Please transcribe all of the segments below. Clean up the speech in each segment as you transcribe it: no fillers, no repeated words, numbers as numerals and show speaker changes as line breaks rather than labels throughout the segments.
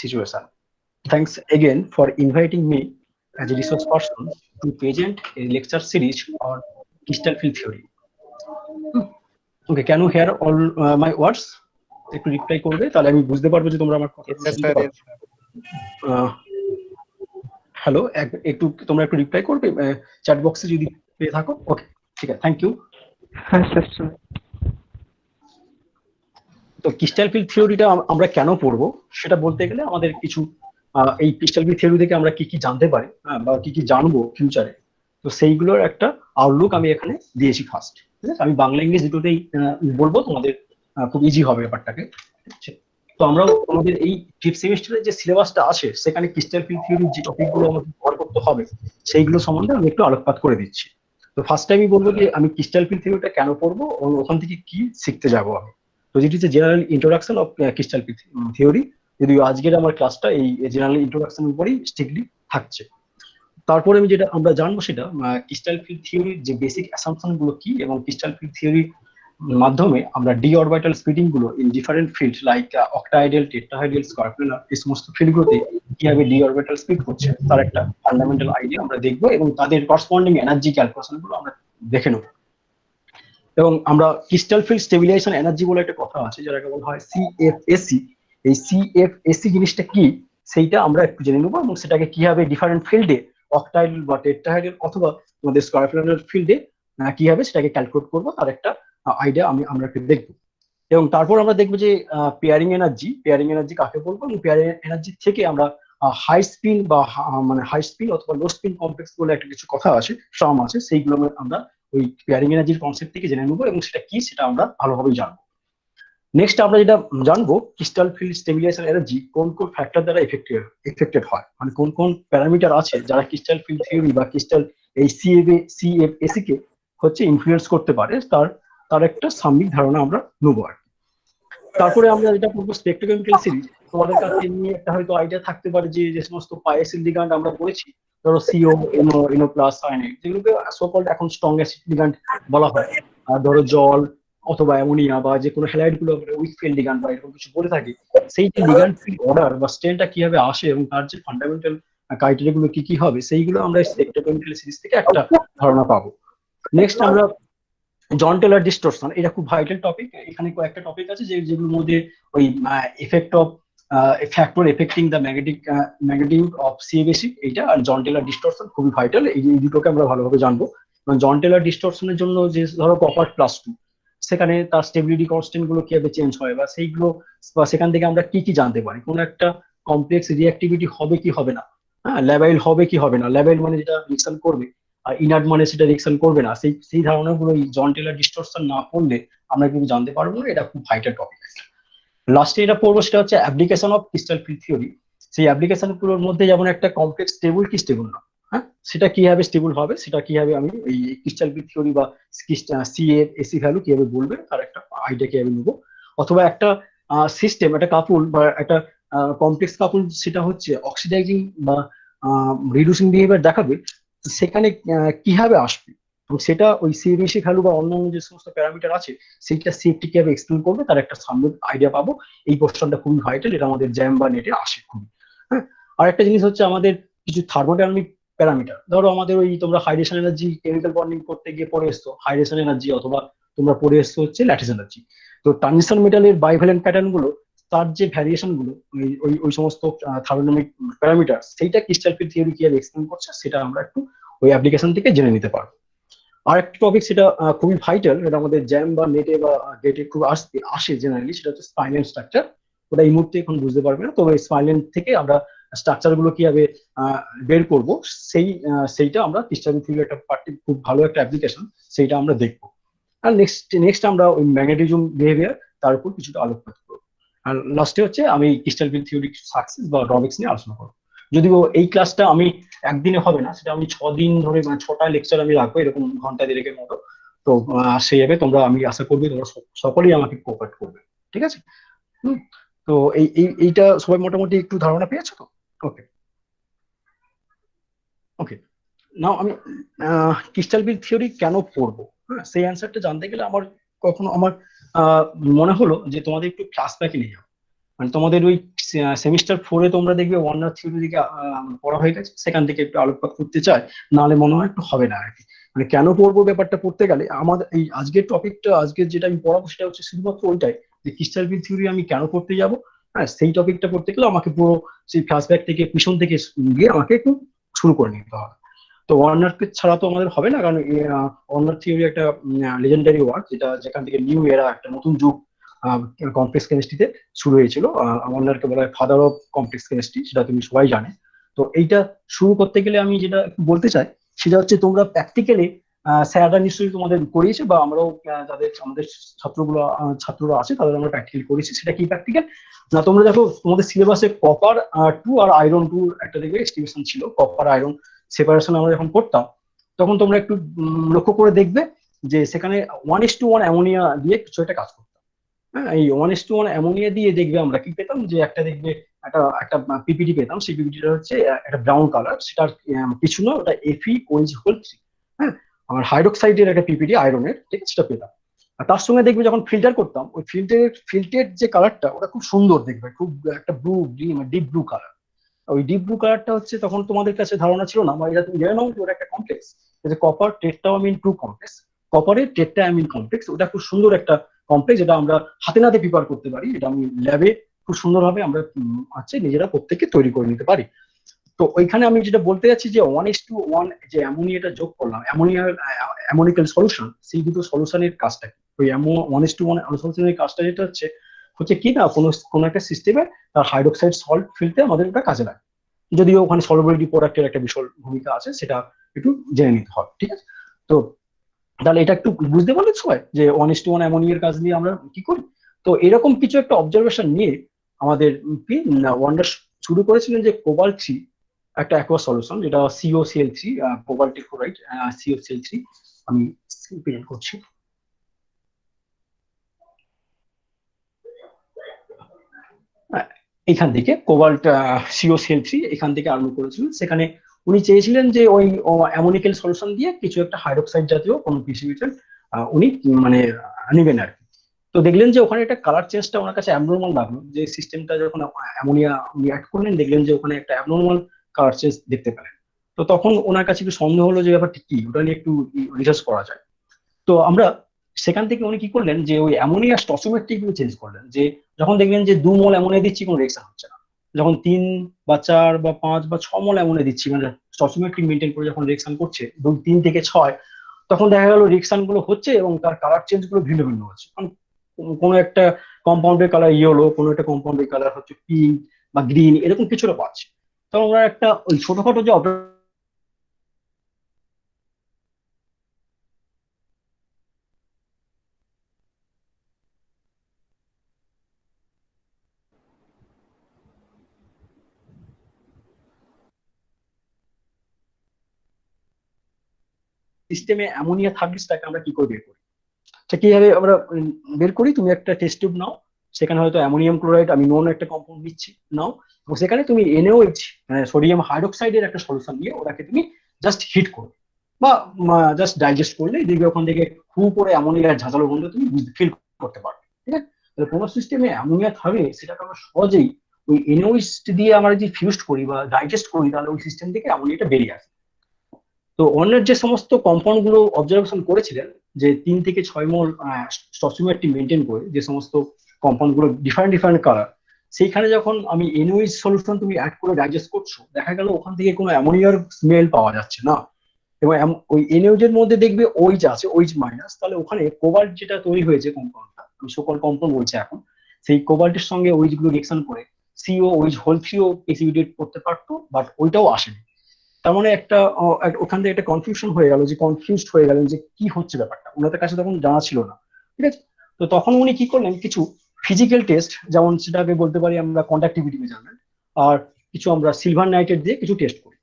situation. Thanks again for inviting me as a resource person to present a lecture series on crystal field theory. Okay, can you hear all my words? একটু reply করবে, তাহলে আমি বুঝতে পারবো যে তোমরা আমার কথাগুলো শুনতে পাচ্ছ। হ্যালো, একটু তোমরা একটু রিপ্লাই করবে চ্যাট বক্সে যদি পেয়ে থাকো। ওকে, ঠিক আছে, থ্যাংক ইউ।
হ্যাঁ স্যার।
তো ক্রিস্টাল ফিল্ড থিওরিটা আমরা কেন পড়বো সেটা বলতে গেলে আমাদের কিছু এই ক্রিস্টাল ফিল্ড থিওরি থেকে আমরা কি কি জানতে পারি বা কি কি জানবো ফিউচারে, তো সেইগুলোর একটা আউটলুক আমি এখানে দিয়েছি ফার্স্ট। ঠিক আছে, আমি বাংলা ইংলিশ দুটোতেই বলবো, তোমাদের খুব ইজি হবে ব্যাপারটাকে। তো আমরা আমাদের এই ফিফথ সেমিস্টারের যে সিলেবাসটা আছে সেখানে ক্রিস্টাল ফিল্ড থিওরির যে টপিকগুলো আমাদের কভার করতে হবে সেইগুলো সম্বন্ধে আমি একটু আলোকপাত করে দিচ্ছি। তো ফার্স্ট আমি বলবো যে আমি ক্রিস্টাল ফিল্ড থিওরিটা কেন পড়বো এবং ওখান থেকে কি শিখতে যাবো আমি। তো যেটি হচ্ছে general introduction of crystal field theory, যদিও আজকের আমার ক্লাসটা এই জেনারেল ইন্ট্রোডাকশনের উপরেই স্ট্রিক্টলি থাকছে। তারপরে আমি যেটা আমরা জানবো সেটা ক্রিস্টাল ফিল্ড থিওরির যে বেসিক অ্যাসাম্পশন গুলো কি, এবং ক্রিস্টাল ফিল্ড থিওরির মাধ্যমে আমরা ডি অরবিটাল স্পিডিং গুলো in different field like octahedral, tetrahedral, square planar, এই সমস্ত ফিল্ডগুলোতে কিভাবে ডি অরবিটাল স্পিড করছে তার একটা ফান্ডামেন্টাল আইডিয়া আমরা দেখবো, এবং তাদের করসপন্ডিং এনার্জি ক্যালকুলেশন গুলো আমরা দেখে নেবো। এবং আমরা ক্রিস্টাল ফিল্ড স্টেবিলাইজেশন এনার্জি বলে একটা কথা আছে যেটাকে বলা হয় সিএফএসি। এই সিএফএসি জিনিসটা কি সেইটা আমরা একটু জেনে নেবো, এবং সেটাকে কিভাবে ডিফারেন্ট ফিল্ডে অক্টাইডাল বা টেট্রাহাইডাল অথবা আমাদের স্কয়ার প্ল্যানার ফিল্ডে কিভাবে সেটাকে ক্যালকুলেট করবো তার একটা আইডিয়া আমরা একটু দেখবো। এবং তারপর আমরা দেখবো যে পেয়ারিং এনার্জি কাকে বলবো, এবং পেয়ারিং এনার্জি থেকে আমরা হাই স্পিন বা মানে হাই স্পিন অথবা লো স্পিন কমপ্লেক্স বলে একটা কিছু কথা আছে, টার্ম আছে, সেইগুলো আমরা ওই পেয়ারিং এনার্জির কনসেপ্ট থেকে জেনে নেবো, এবং সেটা কি সেটা আমরা ভালোভাবে জানবো। নেক্সট আমরা যেটা জানবো ক্রিস্টাল ফিল্ড স্টেবিলাইজেশন এনার্জি কোন কোন ফ্যাক্টর দ্বারা এফেক্টেড হয়, মানে কোন কোন প্যারামিটার আছে যারা ক্রিস্টাল ফিল্ড থিওরি বা ক্রিস্টাল এই সিএফএসি কে হচ্ছে ইনফ্লুয়েন্স করতে পারে, তার একটা সাময়িক ধারণা আমরা নেবো আর। তারপরে আমরা যেটা করবো স্পেকট্রোকেমিক্যাল সিরিজ। তোমাদের কাছে এমনি একটা হয়তো আইডিয়া থাকতে পারে যে সমস্ত পাইএসএল লিগ্যান্ড আমরা পড়েছি, ধরো সিও, এনও প্লাস, সায়ানাইড, যেগুলোকে সোকল্ড এখন স্ট্রং অ্যাসিড লিগ্যান্ড বলা হয়। আর ধরো জল অথবা অ্যামোনিয়া বা যে কোনো হ্যালাইড গুলো উইক ফিল্ড লিগ্যান্ড বা এরকম কিছু বলে থাকি, সেই যে লিগ্যান্ড ফিল্ড অর্ডার বা স্ট্রেনটা কিভাবে আসে এবং তার যে ফান্ডামেন্টাল ক্রাইটেরিয়া গুলো কি কি হবে, সেইগুলো আমরা স্পেকট্রোকেমিক্যাল সিরিজ থেকে একটা ধারণা পাবো। নেক্সট আমরা জন টেলর ডিস্টরশন, এটা খুব ভাইটাল টপিক। এখানে কয়েকটা টপিক আছে যেগুলোর মধ্যে ওই effect of factor affecting the magnitude of CFSE, এইটা আর জন টেলর ডিস্টরশন খুবই ভাইটাল, এই দুটোকে আমরা ভালোভাবে জানবো। জন টেলর ডিস্টরশনের জন্য যে ধরো কপার +2, সেখানে তার স্টেবিলিটি কনস্ট্যান্ট গুলো কিভাবে চেঞ্জ হয় বা সেইগুলো, বা সেখান থেকে আমরা কি কি জানতে পারি, কোন একটা কমপ্লেক্স রিঅ্যাক্টিভিটি হবে কি হবে না, হ্যাঁ, ল্যাবাইল হবে কি হবে না, ল্যাবাইল মানে যেটা রিঅ্যাকশন করবে আর ইনার্ট মানে সেটা রিঅ্যাকশন করবে না, সেই ধারণাগুলো এই জন টেলর ডিস্টরশন না পড়লে আমরা কিন্তু জানতে পারবো না। এটা খুব ভাইটাল টপিক। লাস্টে এটা পড়বো সেটা হচ্ছে application of crystal field theory. সেই অ্যাপ্লিকেশন গুলোর মধ্যে যেমন একটা কমপ্লেক্স স্টেবল কি স্টেবল না, হ্যাঁ, সেটা কিভাবে স্টেবল হবে, সেটা কিভাবে আমি এই ক্রিস্টাল ফিল্ড থিওরি বা সিএফএসি ভ্যালু কিভাবে বলবে তার একটা আইডিয়া কিভাবে নেবো। অথবা একটা সিস্টেম, একটা কাপুল বা একটা কমপ্লেক্স কাপুল, সেটা হচ্ছে অক্সিডাইজিং বা রিডিউসিং বিহেভিয়ার দেখাবে, সেখানে কিভাবে আসবে, এবং সেটা ওই সিএফএসি ভ্যালু বা অন্যান্য যে সমস্ত প্যারামিটার আছে সেইটা সেফটি কিভাবে এক্সপ্লেন করবে তার একটা সামনে আইডিয়া পাবো। এই পোর্শনটা খুবই ভাইটাল, এটা আমাদের জ্যাম বা নেটে আসে খুবই। হ্যাঁ, আর একটা জিনিস হচ্ছে আমাদের কিছু থার্মোডাইনামিক প্যারামিটার, ধরো আমাদের ওই তোমরা হাইড্রেশন এনার্জি কেমিক্যাল বন্ডিং করতে গিয়ে পড়ে এসছো হাইড্রেশন এনার্জি, অথবা তোমরা পড়ে এসছো হচ্ছে ল্যাটিস এনার্জি। তো ট্রানজিশন মেটালের বাইভ্যালেন্ট প্যাটার্ন গুলো, তার যে ভ্যারিয়েশন গুলো ওই সমস্ত থার্মোডাইনামিক প্যারামিটার, সেইটা ক্রিস্টাল ফিল্ড থিওরি কিভাবে এক্সপ্লেন করছে সেটা আমরা একটু ওই অ্যাপ্লিকেশন থেকে জেনে নিতে পারবো। আর একটা টপিক সেটা খুবই ভাইটাল, এটা আমাদের জ্যাম বা নেটে বা গেটে খুব আসে জেনারেলি, সেটা হচ্ছে স্পাইনাল স্ট্রাকচার। ওটা এই মুহূর্তে এখন বুঝতে পারবে না, তবে স্পাইনাল থেকে আমরা স্ট্রাকচার গুলো কিভাবে বের করব সেইটা আমরা ক্রিস্টাল থিওরি একটা খুব ভালো একটা অ্যাপ্লিকেশন, সেইটা আমরা দেখবো। আর নেক্সট আমরা ওই ম্যাগনেটিজম বিহেভিয়ার তার উপর কিছুটা আলোকপাত করবো। আর লাস্টে হচ্ছে আমি ক্রিস্টাল ফিল্ড থিওরি সাকসেস বা ড্রব্যাকস নিয়ে আলোচনা করবো। যদিও এই ক্লাসটা আমি একদিনে হবে না, সেটা আমি 6 দিন ধরে, মানে 6টা লেকচার আমি রাখবো এরকম ঘন্টা দেড়েকের মতো। তো সেই ভাবে তোমরা, আমি আশা করবি তোমরা সকলেই আমাকে কোঅপারেট করবে, ঠিক আছে? তো এইটা সবাই মোটামুটি একটু ধারণা পেয়েছো তো? ওকে ওকে, নাও আমি ক্রিস্টাল ফিল্ড থিওরি কেন পড়বো, হ্যাঁ, সেই অ্যান্সারটা জানতে গেলে আমার কখনো আমার মনে হলো যে তোমাদের একটু ক্লাস ব্যাকে নিয়ে যাও। মানে তোমাদের ওই সেমিস্টার 4-এ তোমরা দেখবে ওয়ার্নার থিওরি দিকে পড়া হয়ে গেছে, সেখান থেকে একটু আলোকপাত করতে চাই, নাহলে মনে হয় একটু হবে না আর কি। মানে কেন পড়বো ব্যাপারটা পড়তে গেলে আমাদের এই আজকের টপিকটা, আজকের যেটা আমি পড়াবো সেটা হচ্ছে শুধুমাত্র ওইটাই, যে ক্রিস্টাল ফিল্ড থিওরি আমি কেন পড়তে যাব। হ্যাঁ, সেই টপিকটা পড়তে গেলে আমাকে পুরো সেই ফ্ল্যাশব্যাক থেকে পিছন থেকে গিয়ে আমাকে একটু শুরু করে নিতে হবে। তো ওয়ার্নার ছাড়া তো আমাদের হবে না, কারণ ওয়ার্নার থিওরি একটা লেজেন্ডারি ওয়ার্ক, যেটা যেখান থেকে নিউ এরা একটা নতুন যুগ কমপ্লেক্স কেমিস্ট্রিতে শুরু হয়েছিল। ওয়ার্নারকে বলা হয় ফাদার অফ কমপ্লেক্স কেমিস্ট্রি, সেটা তুমি সবাই জানে। তো এইটা শুরু করতে গেলে আমি যেটা একটু বলতে চাই সেটা হচ্ছে তোমরা প্র্যাকটিক্যালি স্যাররা নিশ্চয়ই তোমাদের করিয়েছে, বা আমরাও যাদের আমাদের ছাত্ররা আছে তাদের আমরা প্র্যাকটিক্যাল করেছি। সেটা কি প্র্যাকটিক্যাল না, তোমরা দেখো তোমাদের সিলেবাসে কপার 2 আর আয়রন 2 একটা দেখবে এস্টিমেশন ছিল, কপার আয়রন সেপারেশন আমরা যখন করতাম, তখন তোমরা একটু লক্ষ্য করে দেখবে যে সেখানে 1:1 অ্যামোনিয়া দিয়ে কিছু একটা কাজ করতাম। হ্যাঁ, এই 1:1 অ্যামোনিয়া দিয়ে দেখবে আমরা কি পেতাম, যে একটা দেখবে একটা একটা পিপিটি পেতাম। সেই পিপিটিটা হচ্ছে একটা ব্রাউন কালার, সেটার কিছু না, ওটা FeOH3। হ্যাঁ, আমার হাইড্রোক্সাইডের একটা পিপিটি আয়রনের, ঠিক আছে, সেটা পেতাম। আর তার সঙ্গে দেখবে যখন ফিল্টার করতাম, ওই ফিল্টের যে কালারটা ওটা খুব সুন্দর দেখবে, খুব একটা ডিপ ব্লু কালার। ওই ডিপ ব্লু কালারটা হচ্ছে তখন তোমাদের কাছে ধারণা ছিল না, বা এটা তুমি জেনে নাও যে ওটা একটা কমপ্লেক্স, যে কপার টেট্রাঅ্যামিন 2 কমপ্লেক্স। কপারের টেট্রাঅ্যামিন কমপ্লেক্স, ওটা খুব সুন্দর একটা কমপ্লেক্স, যেটা আমরা হাতে নাতে প্রিপার করতে পারি। এটা আমি ল্যাবে খুব সুন্দরভাবে আমরা আছে নিজেরা প্রত্যেককে তৈরি করে নিতে পারি। তো ওইখানে আমি যেটা বলতে যাচ্ছি যে 1:1 যে অ্যামোনিয়াটা যোগ করলাম, অ্যামোনিক্যাল সলিউশন, সেই দুটো সলিউশনের কাজটা কি, ওই 1:1 সলিউশনের কাজটা যেটা হচ্ছে হচ্ছে কি না, কোনো কোনো একটা সিস্টেমে তার হাইড্রোক্সাইড সল্ট ফেলতে আমাদের ওটা কাজে লাগে। যদিও ওখানে সলভেবিলিটি প্রোডাক্টের একটা বিশাল ভূমিকা আছে, সেটা একটু জেনে নিতে হবে, ঠিক আছে। তো তাহলে এটা একটু বুঝতে পারলে সবাই যে 1:1 অ্যামোনিয়ার কাজ নিয়ে আমরা কি করি। তো এরকম কিছু একটা অবজারভেশন নিয়ে আমাদের কি ওয়ান্ডার শুরু করেছিলেন যে কোবাল্ট 3 একটা অ্যাকোয়া সলিউশন, যেটা COCl3, কোবাল্টিক ক্লোরাইড, COCl3। আমি প্রেজেন্ট করছি। আহ, এখান থেকে কোবাল্ট COCl3 এখান থেকে আরম্ভ করেছিলেন। সেখানে উনি চেয়েছিলেন যে ওই অ্যামোনিক্যাল সলিউশন দিয়ে কিছু একটা হাইড্রোক্সাইড জাতীয় কোনো প্রিসিপিটেন্ট উনি মানে নেবেন আর কি। তো দেখলেন যে ওখানে একটা কালার চেঞ্জটা ওনার কাছে অ্যাবনর্মাল লাগলো, যে সিস্টেমটা যখন অ্যামোনিয়া উনি অ্যাড করলেন, দেখলেন যে ওখানে একটা অ্যাবনর্মাল কালার চেঞ্জ দেখতে পেলেন। তো তখন ওনার কাছে একটু সন্দেহ হলো যে ব্যাপারটা কি, ওটা নিয়ে একটু রিসার্চ করা যায়। তো আমরা সেখান থেকে উনি কি করলেন, যে ওই অ্যামোনিয়া স্টচিওমেট্রি গুলো চেঞ্জ করলেন। যে যখন দেখলেন যে 2 মোল অ্যামোনিয়া দিচ্ছি কোনো রিয়েকশন হচ্ছে না, যখন 3 বা 4 বা 5 বা 6 মোল অ্যামোনিয়া দিচ্ছি, মানে স্টচিওমেট্রি মেনটেন করে যখন রিয়েকশন করছে 3 থেকে 6, তখন দেখা গেল রিয়েকশন গুলো হচ্ছে এবং তার কালার চেঞ্জ গুলো ভিন্ন ভিন্ন হচ্ছে। কোনো একটা কম্পাউন্ডের কালার ইয়েলো, কোনো একটা কম্পাউন্ডের কালার হচ্ছে পিঙ্ক বা গ্রিন, এরকম কিছুটা পাচ্ছে। তখন আমরা একটা ওই ছোটখাটো যে সিস্টেমে অ্যামোনিয়া থাকলে সেটাকে আমরা কি করে বের করি। আচ্ছা, কিভাবে আমরা বের করি, তুমি একটা টেস্ট টিউব নাও, সেখানে হয়তো অ্যামোনিয়াম ক্লোরাইড, আমি নন একটা কম্পাউন্ড নিচ্ছি, নাও, এবং সেখানে তুমি NaOH মানে সোডিয়াম হাইড্রোক্সাইডের একটা সলিউশন নিয়ে ওটাকে তুমি জাস্ট হিট করো, বা জাস্ট ডাইজেস্ট করলে দেখবে ওখান থেকে খুব করে অ্যামোনিয়ার ঝাঁঝালো গন্ধ তুমি ফিল করতে পারবে, ঠিক আছে। তাহলে কোনো সিস্টেমে অ্যামোনিয়া থাকলে সেটাকে আমরা সহজেই ওই NaOH দিয়ে আমরা যদি ফিউজ করি বা ডাইজেস্ট করি, তাহলে ওই সিস্টেম থেকে অ্যামোনিয়াটা বেরিয়ে আসে। তো অন্যের যে সমস্ত কম্পাউন্ড গুলো অবজারভেশন করেছিলেন, যে 3 থেকে 6 মোল স্টচিওমেট্রি মেনটেন করে যে সমস্ত কম্পাউন্ড গুলো ডিফারেন্ট ডিফারেন্ট কালার, সেইখানে যখন আমি NaOH সলিউশন তুমি অ্যাড করে ডাইজেস্ট করছো, দেখা গেল ওখান থেকে কোনো অ্যামোনিয়ার স্মেল পাওয়া যাচ্ছে না। এবং ওই NaOH এর মধ্যে দেখবে OH আছে, OH-, তাহলে ওখানে কোবাল্ট যেটা তৈরি হয়েছে কম্পাউন্ডটা, আমি সকল কম্পাউন্ড বলছি এখন, সেই কোবাল্টের সঙ্গে OH গুলো রিয়েকশন করে COOH3ও এক্সিবিটেড করতে পারতো, বাট ওইটাও আসেনি। তার মানে ওখান থেকে একটা কনফিউশন হয়ে গেল, যে কনফিউজড হয়ে গেলেন যে কি হচ্ছে ব্যাপারটা, ওনাদের কাছে তখন জানা ছিল না, ঠিক আছে। তো তখন উনি কি করলেন, কিছু ফিজিক্যাল টেস্ট, যেমন সেটাকে বলতে পারি আমরা কন্ডাক্টিভিটি মেজারমেন্ট, আর কিছু আমরা সিলভার নাইট্রেট দিয়ে কিছু টেস্ট করি।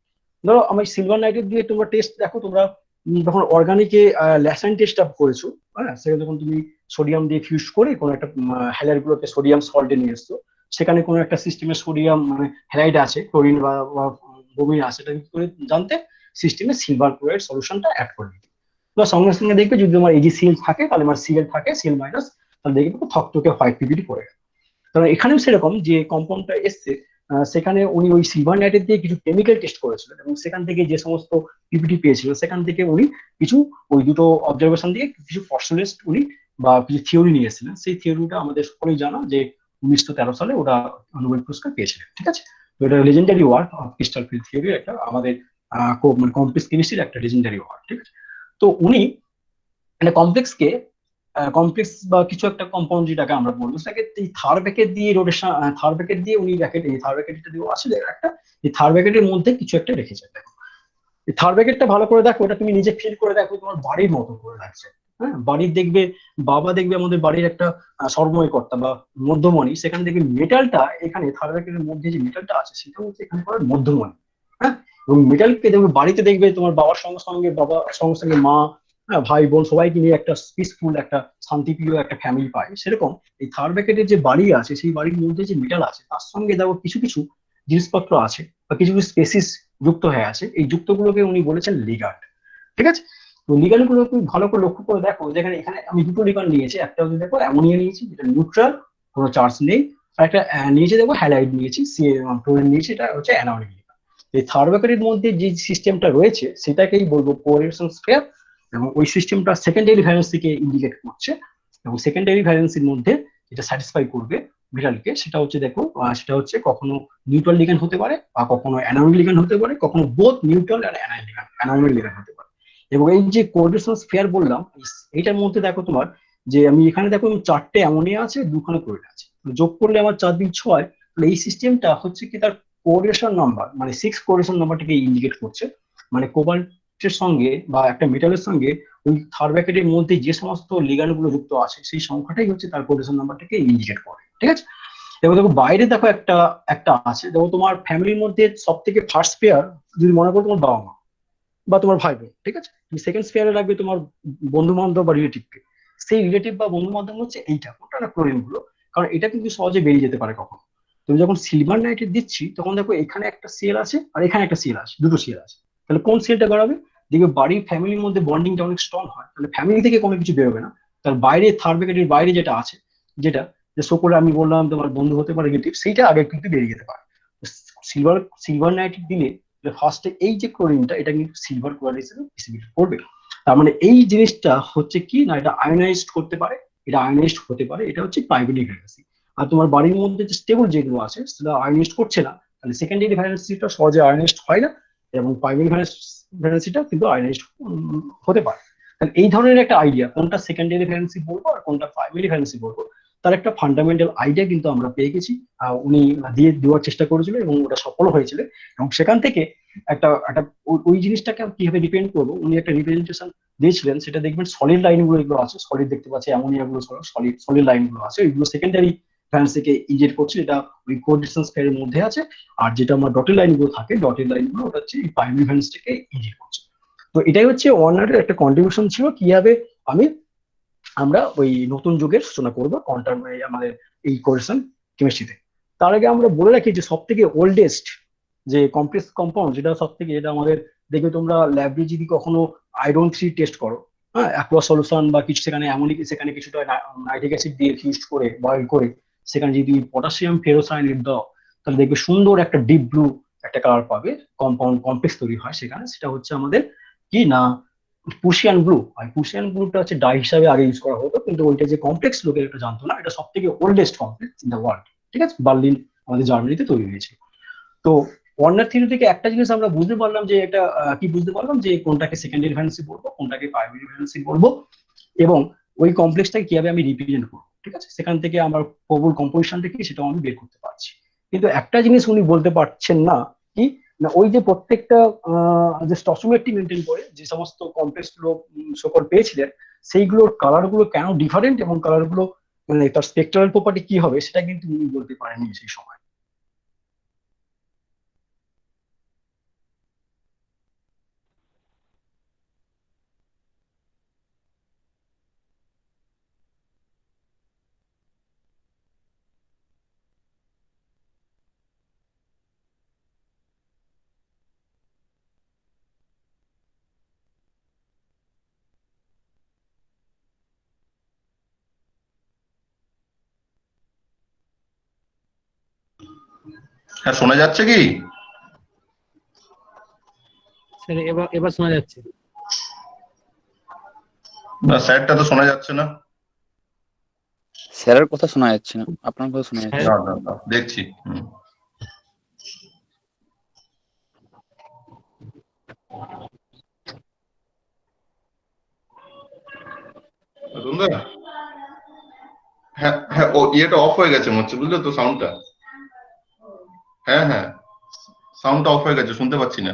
ধরো আমি সিলভার নাইট্রেট দিয়ে তোমরা টেস্ট দেখো, তোমরা যখন অর্গানিকে ল্যাসাইন টেস্টটা করেছো, হ্যাঁ, সেখানে যখন তুমি সোডিয়াম দিয়ে ফিউজ করে কোনো একটা হ্যালাইড গুলোকে সোডিয়াম সল্টে নিয়ে এসছো, সেখানে কোনো একটা সিস্টেমে সোডিয়াম মানে হ্যালাইড আছে, ক্লোরিন বা ব্রোমিন আছে, এটা কি করে জানতে, সিস্টেমে সিলভার ক্লোরাইড সলিউশনটা অ্যাড করে দিতে। বা সঙ্গে সঙ্গে দেখবে যদি আমার AgCl থাকে, তাহলে আমার Cl থাকে, Cl-, তাহলে দেখবে থকথকে হোয়াইট পিপিটি পড়ে গেল। কারণ এখানেও সেরকম যে কম্পাউন্ডটা এসছে, সেখানে উনি ওই সিলভার নাইট্রেট দিয়ে কিছু কেমিক্যাল টেস্ট করেছিলেন এবং সেখান থেকে যে সমস্ত পিপিটি পেয়েছিলেন সেখান থেকে উনি কিছু ওই দুটো অবজারভেশন দিয়ে কিছু পস্টুলেট উনি বা কিছু থিওরি নিয়ে এসেছিলেন। সেই থিওরিটা আমাদের সকলেই জানা যে 1913 সালে ওরা নোবেল পুরস্কার পেয়েছিলেন। ঠিক আছে, তো এটা legendary work of crystal field theory, একটা আমাদের মানে কমপ্লেক্স কেমিস্ট্রির একটা লেজেন্ডারি ওয়ার্ক। ঠিক আছে, তো উনি মানে কমপ্লেক্সকে কমপ্লেক্স বা কিছু একটা কম্পাউন্ড যেটাকে আমরা বলবো সেটাকে এই থার ব্যাকেট দিয়ে রোটেশন, থার ব্যাকেট দিয়ে উনি ব্যাকেট, এই থার ব্যাকেটটা দিয়ে আসলে একটা এই থার ব্যাকেটের মধ্যে কিছু একটা রেখেছেন। দেখো এই থার ব্যাকেটটা ভালো করে দেখো, ওটা তুমি নিজে ফিল করে দেখো, তোমার বাড়ির মতো করে লাগছে। হ্যাঁ, বাড়ির দেখবে, বাবা দেখবে আমাদের বাড়ির একটা সর্বময় কর্তা বা মধ্যমণি, সেখানে দেখবে মেটালটা এখানে থার ব্যাকেটের মধ্যে যে মেটালটা আছে সেটা হচ্ছে এখানে করার মধ্যমণি। হ্যাঁ, এবং মেটালকে দেখবে বাড়িতে দেখবে তোমার বাবার সঙ্গে সঙ্গে বাবা সঙ্গে সঙ্গে মা, হ্যাঁ, ভাই বোন সবাইকে নিয়ে একটা পিসফুল একটা শান্তিপ্রিয় একটা ফ্যামিলি পায়। সেরকম এই থার্ড ব্র্যাকেটের যে বাড়ি আছে সেই বাড়ির মধ্যে যে মেটাল আছে তার সঙ্গে দেখো কিছু কিছু জিনিসপত্র আছে বা কিছু কিছু স্পেসিস যুক্ত হয়ে আছে। এই যুক্তগুলোকে উনি বলেছেন লিগান্ড। ঠিক আছে, তো লিগান্ড গুলো তুমি ভালো করে লক্ষ্য করে দেখো, যেখানে এখানে আমি দুটো লিগান্ড নিয়েছি, একটা হচ্ছে দেখো অ্যামোনিয়া নিয়েছি যেটা নিউট্রাল, কোনো চার্জ নেই, আর একটা নিয়েছি দেখো হ্যালাইড নিয়েছি, ক্লোরিন নিয়েছি, এটা হচ্ছে অ্যানোনিক লিগান্ড। এই থার্ড ব্র্যাকেটের মধ্যে যে সিস্টেমটা রয়েছে সেটাকেই বলবো কোরিলেশন স্কয়ার, এবং ওই সিস্টেমটা সেকেন্ডারি ভ্যালেন্সিকে ইন্ডিকেট করছে। এবং সেকেন্ডারি ভ্যালেন্সির মধ্যে যেটা স্যাটিসফাই করবে মেটালকে সেটা হচ্ছে দেখো, সেটা হচ্ছে কখনো নিউট্রাল লিগ্যান্ড হতে পারে বা কখনো অ্যানোনিক লিগ্যান্ড হতে পারে, কখনো বোথ নিউট্রাল আর অ্যানোনিক লিগ্যান্ড হতে পারে। এবং এই যে কোরিলেশন স্ফিয়ার বললাম, এইটার মধ্যে দেখো তোমার যে আমি এখানে দেখো চারটে অ্যামোনিয়া আছে, দুখানে ক্লোরিন আছে, যোগ করলে আমার 4 দিন 6, তাহলে এই সিস্টেমটা হচ্ছে কি তার কোরিলেশন নাম্বার মানে 6 কোরিলেশন নাম্বারটাকে ইন্ডিকেট করছে। মানে কোবাল্টের সঙ্গে বা একটা মেটালের সঙ্গে ওই থার্ড ব্র্যাকেটের মধ্যে যে সমস্ত লিগ্যান্ড গুলো যুক্ত আছে সেই সংখ্যাটাই হচ্ছে তার কোটেশন নাম্বারটাকে ইন্ডিকেট করে। ঠিক আছে, এবার দেখো বাইরে দেখো একটা একটা আছে, দেখো তোমার ফ্যামিলির মধ্যে সব থেকে ফার্স্ট পেয়ার যদি মনে করো তোমার বাবা মা বা তোমার ভাই বোন। ঠিক আছে, তুমি সেকেন্ড স্পেয়ারে রাখবে তোমার বন্ধু বান্ধব বা রিলেটিভকে। সেই রিলেটিভ বা বন্ধু বান্ধব হচ্ছে এইটা কোনটা না ক্লোরিন গুলো, কারণ এটা কিন্তু সহজে বেরিয়ে যেতে পারে কখনো। তুমি যখন সিলভার নাইট্রেট দিচ্ছি তখন দেখো এখানে একটা সিএল আছে আর এখানে একটা সিএল আছে, দুটো সিএল আছে, তাহলে কোন সিএলটা বাড়াবে? দেখবে বাড়ির ফ্যামিলির মধ্যে বন্ডিংটা অনেক স্ট্রং হয়, তাহলে ফ্যামিলি থেকে কোনো কিছু বেরোবে না, তার বাইরে থার্ড ব্র্যাকেটের বাইরে যেটা আছে, যেটা যে সকলে আমি বললাম তোমার বন্ধু হতে পারে রিলেটিভ, সেইটা আগে কিন্তু বেরিয়ে যেতে পারে। সিলভার সিলভার নাইট্রেট দিলে ফার্স্টে এই যে ক্লোরিনটা এটা কিন্তু সিলভার ক্লোরাইড হিসেবে ডিস্ট্রিবিউট করবে। তার মানে এই জিনিসটা হচ্ছে কি না, এটা আয়নাইজড করতে পারে, এটা আয়নাইজড হতে পারে, এটা হচ্ছে প্রাইমারি ভ্যালেন্সি। আর তোমার বাড়ির মধ্যে যে স্টেবল যেগুলো আছে সেটা আয়নাইজড করছে না, তাহলে সেকেন্ডারি ভ্যালেন্সিটা সহজে আয়নাইজড হয় না, এবং প্রাইমারি ভ্যালেন্সিটা কিন্তু আয়নাইজড হতে পারে। তাহলে এই ধরনের একটা আইডিয়া কোনটা সেকেন্ডারি ভ্যালেন্সি বলবো আর কোনটা প্রাইমারি ভ্যালেন্সি বলবো, তার একটা ফান্ডামেন্টাল আইডিয়া কিন্তু আমরা পেয়ে গেছি। উনি দিয়ে দেওয়ার চেষ্টা করেছিল এবং ওটা সফল হয়েছিল। এবং সেখান থেকে একটা একটা ওই জিনিসটাকে কিভাবে ডিপেন্ড করবো উনি একটা রিপ্রেজেন্টেশন দিয়েছিলেন, সেটা দেখবেন সলিড লাইন গুলো এগুলো আছে, সলিড দেখতে পাচ্ছি অ্যামোনিয়া গুলো, সলিড সলিড লাইন গুলো আছে, এগুলো সেকেন্ডারি ভ্যালেন্স থেকে ইনজেক্ট করছে, এটা ওই কোড ডিস্টেন্স পেয়ারের মধ্যে আছে। আর যেটা আমার ডটেড লাইন গুলো থাকে, ডটেড লাইন গুলো ওটা হচ্ছে প্রাইমারি ভ্যালেন্স থেকে ইনজেক্ট করছে। তো এটাই হচ্ছে ওয়ার্নারের একটা কন্ট্রিবিউশন ছিল কিভাবে আমি আমরা ওই নতুন যুগের সূচনা করবো কোয়ান্টাম আমাদের এই কোরেশন কেমিস্ট্রিতে। তার আগে আমরা বলে রাখি যে সব থেকে ওল্ডেস্ট যে কমপ্লেক্স কম্পাউন্ড যেটা সব থেকে, যেটা আমাদের দেখবে তোমরা ল্যাবে যদি কখনো আয়রন 3 টেস্ট করো, হ্যাঁ, অ্যাকোয়া সলিউশন বা কিছু সেখানে অ্যামোনিক, সেখানে কিছুটা নাইট্রিক অ্যাসিড দিয়ে ফিউজ করে বয়েল করে সেখানে যদি পটাশিয়াম ফেরোসায়ানেট দাও, তাহলে দেখবে সুন্দর একটা ডিপ ব্লু একটা কালার পাবে, কম্পাউন্ড কমপ্লেক্স তৈরি হয় সেখানে, সেটা হচ্ছে আমাদের কি না পুশিয়ান গ্লু। আর পুশিয়ান গ্লুটা হচ্ছে ডাই হিসাবে আগে ইউজ করা হতো, কিন্তু ওইটা যে কমপ্লেক্স লোকের এটা জানতো না, এটা সব থেকে oldest complex in the world. ঠিক আছে, বার্লিন আমাদের জার্মানিতে তৈরি হয়েছে। তো ওয়ার্নার থিওরি থেকে একটা জিনিস আমরা বুঝতে পারলাম যে এটা কি বুঝতে পারলাম যে কোনটাকে সেকেন্ডারি ভ্যালেন্সি বলবো, কোনটাকে প্রাইমারি ভ্যালেন্সি বলবো, এবং ওই কমপ্লেক্সটাকে কিভাবে আমি রিপ্রেজেন্ট করবো। ঠিক আছে, সেখান থেকে আমার প্রবল কম্পোজিশন থেকে সেটাও আমি বের করতে পারছি। কিন্তু একটা জিনিস উনি বলতে পারছেন না, কি না ওই যে প্রত্যেকটা যে স্টসিওমেট্রি মেনটেন করে যে সমস্ত কমপ্লেক্স গুলো সকল পেয়েছিলেন, সেইগুলোর কালার গুলো কেন ডিফারেন্ট এবং কালার গুলো মানে তার স্পেকট্রাল প্রপার্টি কি হবে সেটা কিন্তু উনি বলতে পারেননি সেই সময়।
হ্যাঁ, শোনা যাচ্ছে কি?
স্যার এবার শোনা যাচ্ছে।
না, স্যারটা তো শোনা যাচ্ছে না।
স্যারের কথা শোনা যাচ্ছে না, আপনার কথা শোনা যাচ্ছে।
না, দেখছি। হ্যাঁ হ্যাঁ, ও ইয়েটা অফ হয়ে গেছে মনে হচ্ছে, বুঝলে তো সাউন্ডটা। হ্যাঁ হ্যাঁ, সাউন্ডটা অফ হয়ে গেছে, শুনতে পাচ্ছি না।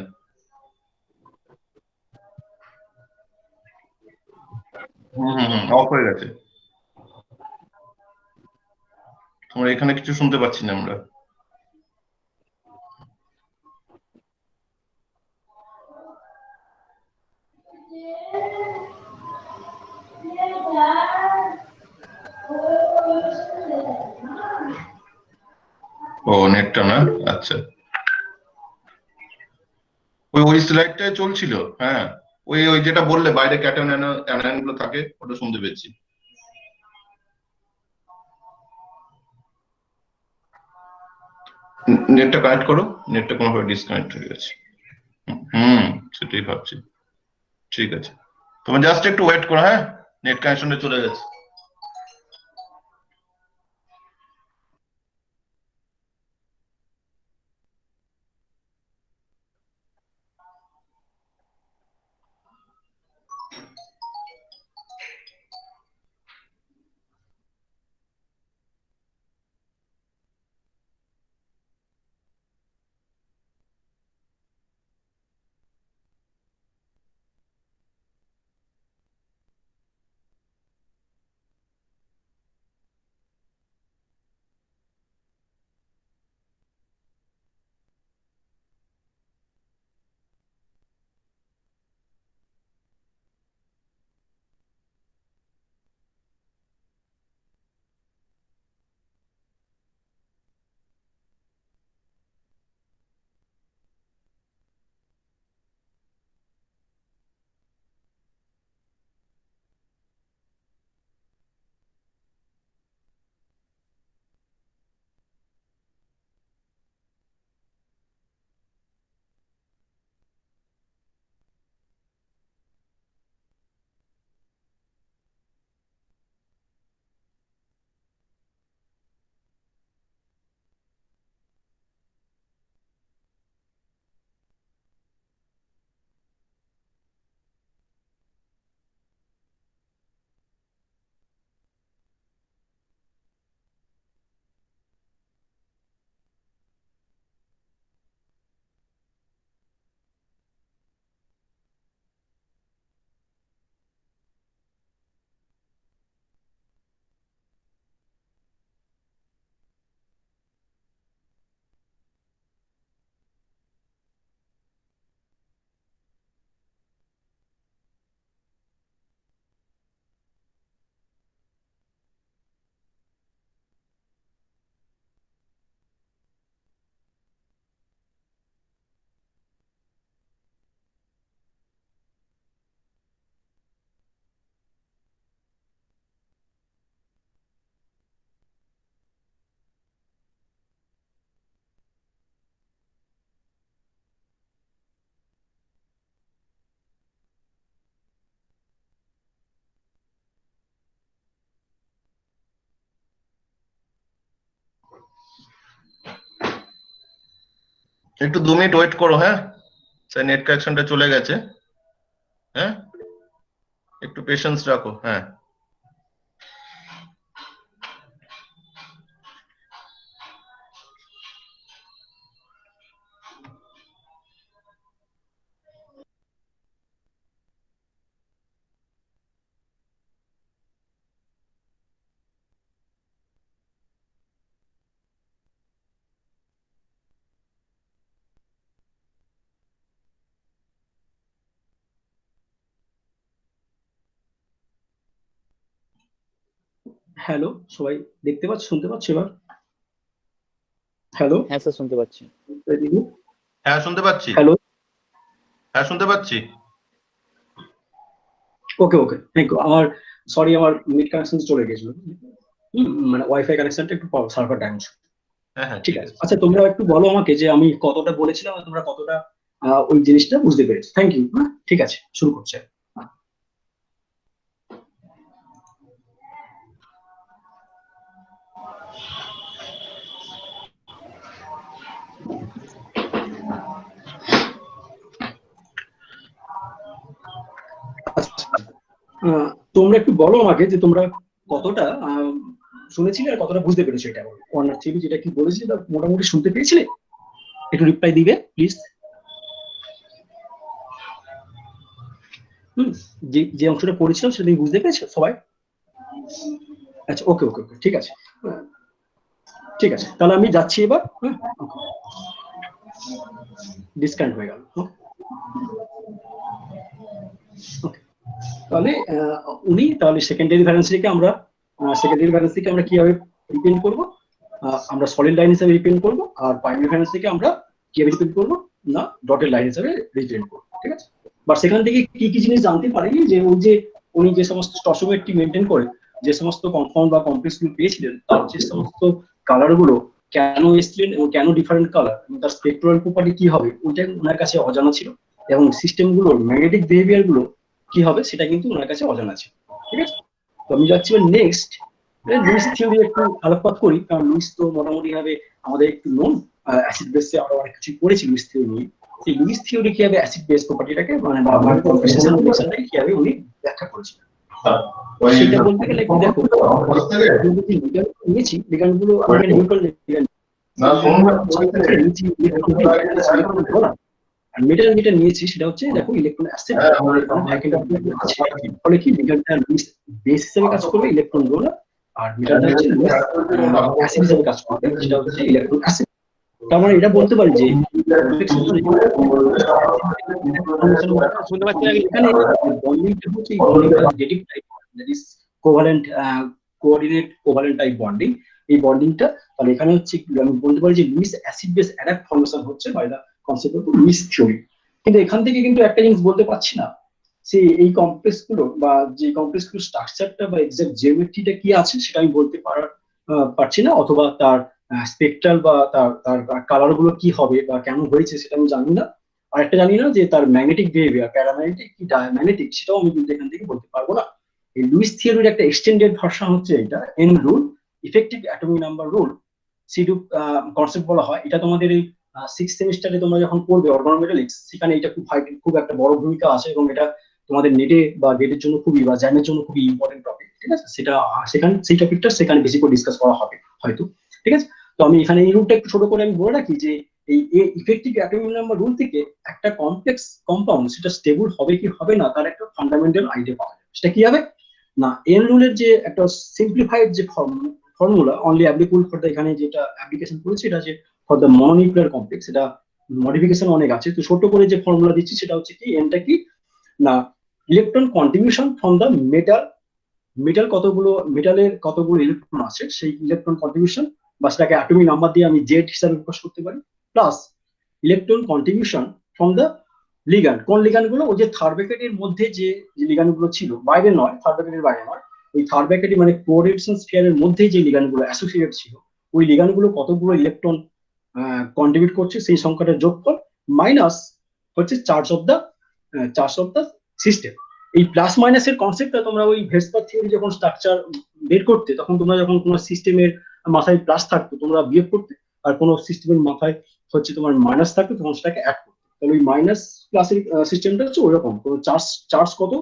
অফ হয়ে গেছে। আমরা এখানে কিছু শুনতে পাচ্ছি না আমরা। ও, নেটটা না, আচ্ছা। ওই স্লাইডটাই চলছিল। হ্যাঁ, ওই ওই যেটা বললে বাইরে ক্যাটায়ন অ্যানায়ন গুলো থাকে, ওটা শুনতে পেয়েছি। নেটটা কানেক্ট করো, নেটটা কোনোভাবে ডিসকানেক্ট হয়ে গেছে। সেটাই ভাবছি। ঠিক আছে, তুমি জাস্ট একটু ওয়েট করো। হ্যাঁ, নেট কানেকশনে চলে গেছে। একটু 2 মিনিট ওয়েট করো। হ্যাঁ, স্যার নেট কানেকশনটা চলে গেছে। হ্যাঁ, একটু পেশেন্স রাখো। হ্যাঁ,
হ্যালো, সবাই দেখতে পাচ্ছ, শুনতে পাচ্ছ এবার? হ্যালো,
হ্যাঁ স্যার, শুনতে পাচ্ছি।
হ্যাঁ শুনতে পাচ্ছি।
হ্যালো,
হ্যাঁ শুনতে পাচ্ছি।
ওকে ওকে, থ্যাংক ইউ। আমার সরি, আমার নেট কানেকশন চলে গেছিল। মানে ওয়াইফাই কানেকশনটা একটু সার্ভার ডাউন ছিল।
হ্যাঁ হ্যাঁ
ঠিক
ঠিক
আছে।
আছে।
আচ্ছা, তোমরা একটু বলো আমাকে যে আমি কতটা বলেছিলাম আর তোমরা কতটা ওই জিনিসটা বুঝতে পেরেছো। Thank you. হ্যাঁ, ঠিক আছে, শুরু করছে। আচ্ছা, তোমরা একটু বলো আমাকে যে তোমরা কতটা শুনেছিলে আর কতটা বুঝতে পেরেছো এটা। ওয়ান আর থ্রি যেটা কি বলেছি তা মোটামুটি শুনতে পেয়েছিলে? একটু রিপ্লাই দিবে প্লিজ। হুম, যে যে অংশটা পড়েছিলাম সেটা তুমি বুঝতে পেরেছো সবাই? আচ্ছা, ওকে ওকে ওকে, ঠিক আছে। ঠিক আছে, তাহলে আমি যাচ্ছি এবার। হ্যাঁ, ডিসকানেক্ট হয়ে গেল। ওকে, তাহলে উনি তাহলে সেকেন্ডারি ভ্যালেন্সিকে আমরা কিভাবে রিপ্রেজেন্ট করব? আমরা সলিড লাইন হিসেবে রিপ্রেজেন্ট করব, আর প্রাইমারি ভ্যালেন্সিকে আমরা কিভাবে রিপ্রেজেন্ট করব? না, ডটেড লাইন হিসেবে রিপ্রেজেন্ট করব। ঠিক আছে, বাট সেখান থেকে কি কি জিনিস জানতে পারি যে উনি যে সমস্ত স্টসোমেট্রি মেনটেন করে যে সমস্ত কম্পাউন্ড বা কমপ্লেক্স গুলো পেয়েছিলেন, তার যে সমস্ত কালার গুলো কেন এসছিলেন এবং কেন ডিফারেন্ট কালার এবং তার স্পেকট্রাল প্রপার্টি কি হবে, ওইটা ওনার কাছে অজানা ছিল। এবং সিস্টেম গুলোর ম্যাগনেটিক বিহেভিয়ার গুলো কি হবে সেটা কিন্তু ওনার কাছে অজানা ছিল। ঠিক আছে, তো আমি যাচ্ছি নেক্সট লুইস থিওরি একটু আলোকপাত করি, কারণ লুইস তো মোটামুটি ভাবে আমাদের একটু নোন। অ্যাসিড বেসে আরো অনেক কিছু পড়েছি লুইস থিওরি নিয়ে। সেই লুইস থিওরি কিভাবে অ্যাসিড বেস প্রপার্টিটাকে মানে বা কনফিগারেশন রিলেশনটাকে কিভাবে উনি ব্যাখ্যা করেছিলেন সেটা বলতে গেলে একটু দেখো, নিয়েছি লিগ্যান্ডগুলো আমি এখানে নিউট্রাল লিগ্যান্ড আর মেটাল যেটা নিয়েছি সেটা হচ্ছে দেখো ইলেকট্রন অ্যাসিড ফলে কি লিগ্যান্ডটা লুইস বেস হিসেবে কাজ করবে ইলেকট্রন ডোনার, আর মেটালটা হচ্ছে লুইস অ্যাসিড হিসেবে কাজ করবে যেটা হচ্ছে ইলেকট্রন অ্যাসিড। তার মানে এটা বলতে পারি যে
শুনতে পাচ্ছি না
এখানে বন্ডিংটা হচ্ছে dative type, that is covalent coordinate covalent type bonding. এই বন্ডিংটা তাহলে এখানে হচ্ছে আমি বলতে পারি যে Lewis acid base adduct formation হচ্ছে by the concept of Lewis theory. কিন্তু এখান থেকে কিন্তু একটা জিনিস বলতে পারছি না যে এই কমপ্লেক্স গুলো বা যে কমপ্লেক্স গুলো স্ট্রাকচারটা বা এক্সাক্ট জিওমেট্রিটা কি আছে সেটা আমি বলতে পারছি না, অথবা তার স্পেকট্রাল বা তার তার কালার গুলো কি হবে বা কেন হয়েছে সেটা আমি জানি না। আর একটা জানি না যে তার ম্যাগনেটিক বিহেভিয়ার প্যারাম্যাগনেটিক কি ডায়াম্যাগনেটিক সেটাও আমি কিন্তু এখান থেকে বলতে পারবো না। এই লুইস থিওরির একটা এক্সটেন্ডেড ভার্সন হচ্ছে এটা N rule, effective atomic number rule, Sidgwick concept বলা হয়। এটা তোমাদের এই সিক্স সেমিস্টারে তোমরা যখন পড়বে অর্গানোমেটালিক্স সেখানে এটা খুব একটা বড় ভূমিকা আছে এবং এটা তোমাদের নেটে বা ডেটের জন্য খুবই বা জ্যামের জন্য খুবই ইম্পর্টেন্ট টপিক। ঠিক আছে, সেটা সেখানে সেই টপিকটা সেখানে বেশি করে ডিসকাস করা হবে হয়তো। ঠিক আছে, তো আমি এখানে এই রুলটা একটু ছোট করে আমি বলে রাখি যে এই ইফেক্টিভ অ্যাটমিক নাম্বার রুল থেকে একটা কমপ্লেক্স কম্পাউন্ড সেটা স্টেবল হবে কি হবে না তার একটা ফান্ডামেন্টাল আইডিয়া পাওয়া যাবে। সেটা কি হবে না, এন রুলের যে একটা সিম্পলিফাইড যে formula only applicable for the, এখানে যেটা অ্যাপ্লিকেশন করেছে এটা যে ফর দ্য মনোনিউক্লিয়ার কমপ্লেক্স, এটা মডিফিকেশন অনেক আছে। তো ছোট করে যে ফর্মুলা দিচ্ছি সেটা হচ্ছে কি, এনটা কি না ইলেকট্রন কন্ট্রিবিউশন ফ্রম দ্য মেটালের কতগুলো ইলেকট্রন আছে সেই ইলেকট্রন কন্ট্রিবিউশন, বা সেটাকে অ্যাটমিক নাম্বার দিয়ে আমি জেড হিসাবে প্রকাশ করতে পারি, plus electron contribution from the ligand. কোন লিগ্যান্ড গুলো? ওই যে থার্ড ব্র্যাকেটের মধ্যে যে লিগ্যান্ড গুলো ছিল, বাইরে নয়, থার্ড ব্র্যাকেটের বাইরে নয়, ওই থার্ড ব্র্যাকেটে মানে কোঅর্ডিনেশন স্ফিয়ারের মধ্যে যে লিগ্যান্ড গুলো অ্যাসোসিয়েটেড ছিল, ওই লিগ্যান্ড গুলো কতগুলো ইলেকট্রন কন্ট্রিবিউট করছে সেই সংখ্যাটার যোগফল মাইনাস হচ্ছে চার্জ অফ দ্য সিস্টেম। এই প্লাস মাইনাসের কনসেপ্টটা তোমরা ওই ভেসপার থিওরি যখন স্ট্রাকচার বের করতে তখন তোমরা যখন কোনো সিস্টেমের মাথায় প্লাস থাকতো তোমরা বিয়োগ করতে, আর কোনো সিস্টেমের মাথায় হচ্ছে তোমার মাইনাস থাকতো তখন সেটাকে অ্যাড করতে। তাহলে ওই মাইনাস প্লাসের সিস্টেমটা হচ্ছে ওইরকম, কোনো চার্জ কত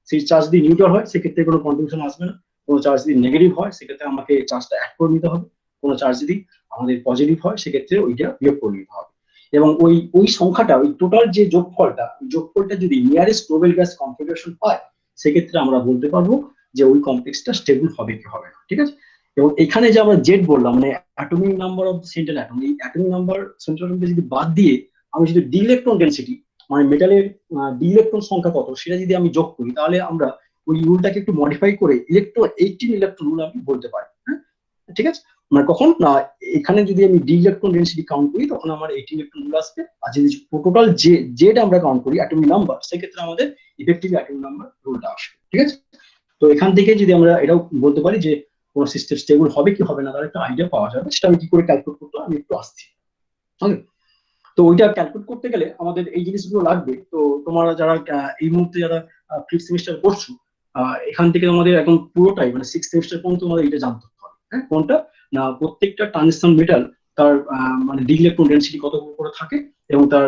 সেই চার্জ যদি নিউট্রাল হয় সেক্ষেত্রে কোনো কন্ট্রিবিউশন আসবে না, কোনো চার্জ যদি নেগেটিভ হয় সেক্ষেত্রে আমাকে চার্জটা অ্যাড করে নিতে হবে, কোনো চার্জ যদি আমাদের পজিটিভ হয় সেক্ষেত্রে ওইটা বিয়োগ করে নিতে হবে। এবং ওই ওই সংখ্যাটা ওই টোটাল যে যোগফলটা যদি নিয়ারেস্ট নোবেল গ্যাস কনফিগারেশন পায় সেক্ষেত্রে আমরা বলতে পারবো যে ওই কমপ্লেক্সটা স্টেবল হবে কি হবে না। ঠিক আছে, এবং এখানে যে আমরা জেড বললাম মানে atomic number of central atom, এই অ্যাটমিক নাম্বার সেন্ট্রাল অ্যাটমকে যদি বাদ দিয়ে আমি যদি ডি ইলেকট্রন ডেনসিটি মানে মেটালের ডি ইলেকট্রন সংখ্যা কত সেটা যদি আমি যোগ করি তাহলে আমরা ওই রুলটাকে একটু মডিফাই করে 18 ইলেকট্রন রুল আমি বলতে পারি। হ্যাঁ, ঠিক আছে, মানে কখন না এখানে যদি আমি ডি ইলেকট্রন ডেনসিটি কাউন্ট করি তখন আমার 18 ইলেকট্রন রুল আসবে, আর যদি টোটাল জেড আমরা কাউন্ট করি অ্যাটমিক নাম্বার সেক্ষেত্রে আমাদের ইফেক্টিভ অ্যাটমিক নাম্বার রুলটা আসবে। ঠিক আছে, তো এখান থেকে যদি আমরা এটাও বলতে পারি যে কোনো সিস্টেম স্টেবল হবে কি হবে না তার একটা আইডিয়া পাওয়া যাবে, সেটা আমি কি করে ক্যালকুলেট করতে হয় আমি একটু আসছি। ওকে, তো ওইটা ক্যালকুলেট করতে গেলে আমাদের এই জিনিসগুলো লাগবে। তো তোমরা যারা এই মুহূর্তে যারা ফিফথ সেমিস্টার করছো, এখান থেকে আমাদের এখন পুরোটাই মানে সিক্স সেমিস্টার পর্যন্ত আমাদের এটা জানতে হবে। হ্যাঁ, কোনটা না প্রত্যেকটা ট্রানজিশন মেটাল তার মানে ডি ইলেকট্রন ডেনসিটি কত করে থাকে এবং তার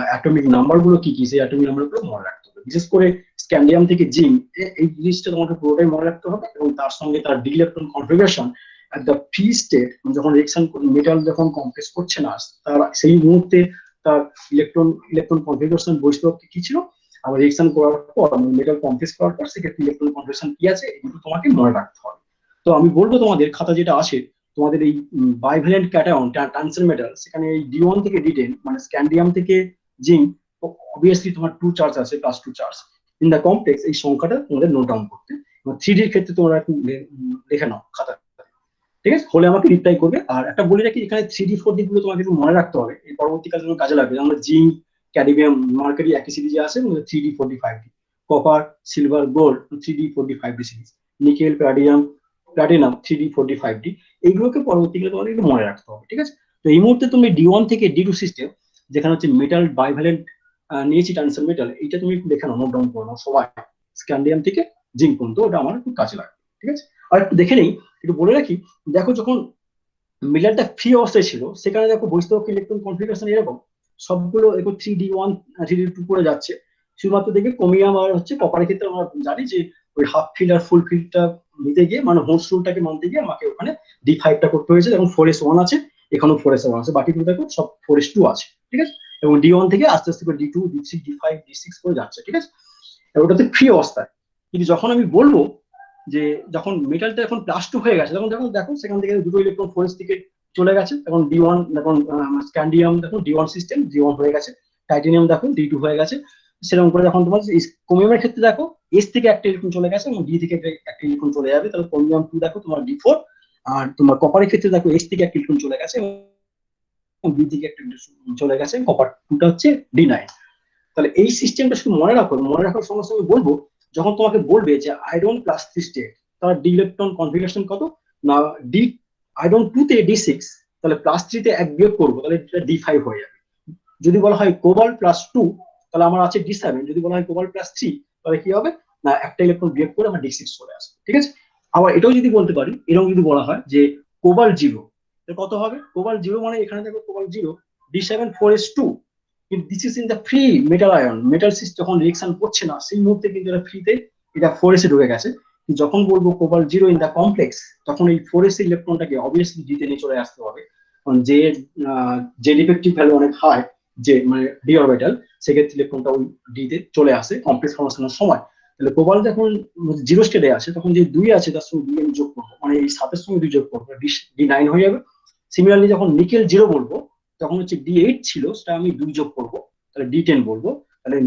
অ্যাটমিক নাম্বার গুলো কি কি, সেই অ্যাটমিক নাম্বার গুলো মনে রাখতে হবে। বিশেষ করে স্ক্যান্ডিয়াম থেকে জিঙ্ক, এই জিনিসটা তোমাকে পুরোটাই মনে রাখতে হবে এবং তার সঙ্গে তার D electron configuration at the free state, যখন রিঅ্যাকশন মেটাল যখন কমপ্লেক্স করছে না তার সেই মুহূর্তে তার ইলেকট্রন কনফিগারেশন বৈশিষ্ট্য কি ছিল, আবার রিঅ্যাকশন করার পর মেটাল কমপ্লেক্স করার পর সেক্ষেত্রে ইলেকট্রন কনফিগারেশন কি আছে, এগুলো তোমাকে মনে রাখতে হবে। তো আমি বলবো তোমাদের খাতা যেটা আছে তোমাদের এই বাইভ্যালেন্ট ক্যাটায়ন ট্রান্সের মেটাল, সেখানে এই D1 থেকে D10 মানে স্ক্যান্ডিয়াম থেকে জিঙ্ক, অবভিয়াসলি তোমার 2 চার্জ আছে, +2 চার্জ ইন দা কমপ্লেক্স, এই সংখ্যাটা তোমাদের নোট ডাউন করতে এবং 3D এর ক্ষেত্রে তোমরা একটু লিখে নাও খাতা। ঠিক আছে, হলে আমাকে রিপ্লাই করবে। আর একটা বলে রাখি, এখানে 3D 4D গুলো তোমাকে একটু মনে রাখতে হবে, এই পরবর্তীকালে তোমার কাজে লাগবে। আমরা জিঙ্ক, ক্যাডমিয়াম, মার্কারি একই সিরিজে আছে, 3D 4D 5D, copper, silver, gold 3D 4D 5D series, nickel, platinum 3D 4D 5D, এইগুলোকে পরবর্তীকালে তোমাকে একটু মনে রাখতে হবে। ঠিক আছে, তো এই মুহূর্তে তুমি D1 থেকে D2 সিস্টেম, যেখানে হচ্ছে মেটাল বাইভ্যালেন্ট নিয়েছি ট্রান্সফার মেটাল, এইটা তুমি একটু দেখে নাও, নোট ডাউন করে নাও সবাই, স্ক্যান্ডিয়াম থেকে জিঙ্ক পর্যন্ত, ওটা আমার একটু কাজে লাগবে। ঠিক আছে, আর একটু দেখে নেই, একটু বলে রাখি, দেখো যখন মিলারটা ফ্রি অবস্থায় ছিল সেখানে দেখো বৈশিষ্ট্য ইলেকট্রন কনফিগারেশন এরকম সবগুলো দেখো 3D 1 3D 2 করে যাচ্ছে। শুধুমাত্র দেখবে ক্রোমিয়াম আর হচ্ছে কপারের ক্ষেত্রে আমরা জানি যে ওই হাফ ফিল্ড আর ফুল ফিল্ডটা নিতে গিয়ে মানে হোলস রুলটাকে মানতে গিয়ে আমাকে ওখানে D5টা করতে হয়েছে, এবং 4s1 আছে, এখানেও 4s1 আছে, বাকি দুটো দেখো সব 4s2 আছে। ঠিক আছে, এবং D1 থেকে আস্তে আস্তে করে D2 D3 D5 D6 করে যাচ্ছে। ঠিক আছে, ওটাতে ফ্রি অবস্থায়। কিন্তু যখন আমি বলবো যে যখন মেটালটা এখন +2 হয়ে গেছে, তখন দেখো দেখো সেখান থেকে দুটো ইলেকট্রন ফোরেস থেকে চলে গেছে, এখন D1 এখন স্ক্যান্ডিয়াম দেখো D1 সিস্টেম D1 হয়ে গেছে, টাইটেনিয়াম দেখো D2 হয়ে গেছে। সেরকম করে যখন তোমার ক্রোমিয়ামের ক্ষেত্রে দেখো S থেকে একটা ইলেকট্রন চলে গেছে এবং D থেকে একটা ইলেকট্রন চলে যাবে, তাহলে ক্রোমিয়াম 2 দেখো তোমার D4। আর তোমার কপারের ক্ষেত্রে দেখো S থেকে একটা ইলেকট্রন চলে গেছে এবং B থেকে একটা ইলেকট্রন চলে গেছে, কপার 2টা হচ্ছে D9। তাহলে এই সিস্টেমটা শুধু মনে রাখো, মনে রাখার সঙ্গে সঙ্গে বলবো, যখন তোমাকে বলবে যে আয়রন +3 স্টেট, তার ডি ইলেকট্রন কনফিগারেশন কত না ডি, আয়রন 2 তে D6, তাহলে +3 তে এক বিয়োগ করবো, তাহলে এটা D5 হয়ে যাবে। যদি বলা হয় কোবাল্ট +2, তাহলে আমার আছে D7। যদি বলা হয় কোবাল্ট +3, তাহলে কি হবে না একটা ইলেকট্রন বিয়োগ করে আমার D6 চলে আসবে। ঠিক আছে, আবার এটাও যদি বলতে পারি, এরকম যদি বলা হয় যে কোবাল্ট 0, কত হবে কোবাল্ট 0 মানে এখানে দেখো কোবাল্ট 0 D7 4s2, কিন্তু this is in the free metal ion, metal system যখন রিয়েকশন করছে না সেই মুহূর্তে কিন্তু এটা ফ্রিতে এটা 4s এ ঢুকে গেছে। যখন বলবো কোবাল্ট 0 ইন দ্য কমপ্লেক্স, তখন এই 4s ইলেকট্রনটাকে অবভিয়াসলি ডিতে নিয়ে চলে আসতে হবে, কারণ যে ডিফেক্টিভ ভ্যালু অনেক হাই, যে মানে ডি অরবিটাল, সেক্ষেত্রে ইলেকট্রনটা ওই ডিতে চলে আসে কমপ্লেক্স ফরমেশনের সময়। তাহলে কোবাল্ট যখন 0 স্টেটে আসে, তখন যে 2 আছে তার সঙ্গে 2 আমি যোগ করবো, মানে এই 7-এর সঙ্গে 2 যোগ করবো, D9 হয়ে যাবে। সিমিলারলি যখন নিকেল 0 বলবো, তখন হচ্ছে D8 ছিল, সেটা আমি 2 যোগ করবো, তাহলে D10 বলবো। তাহলে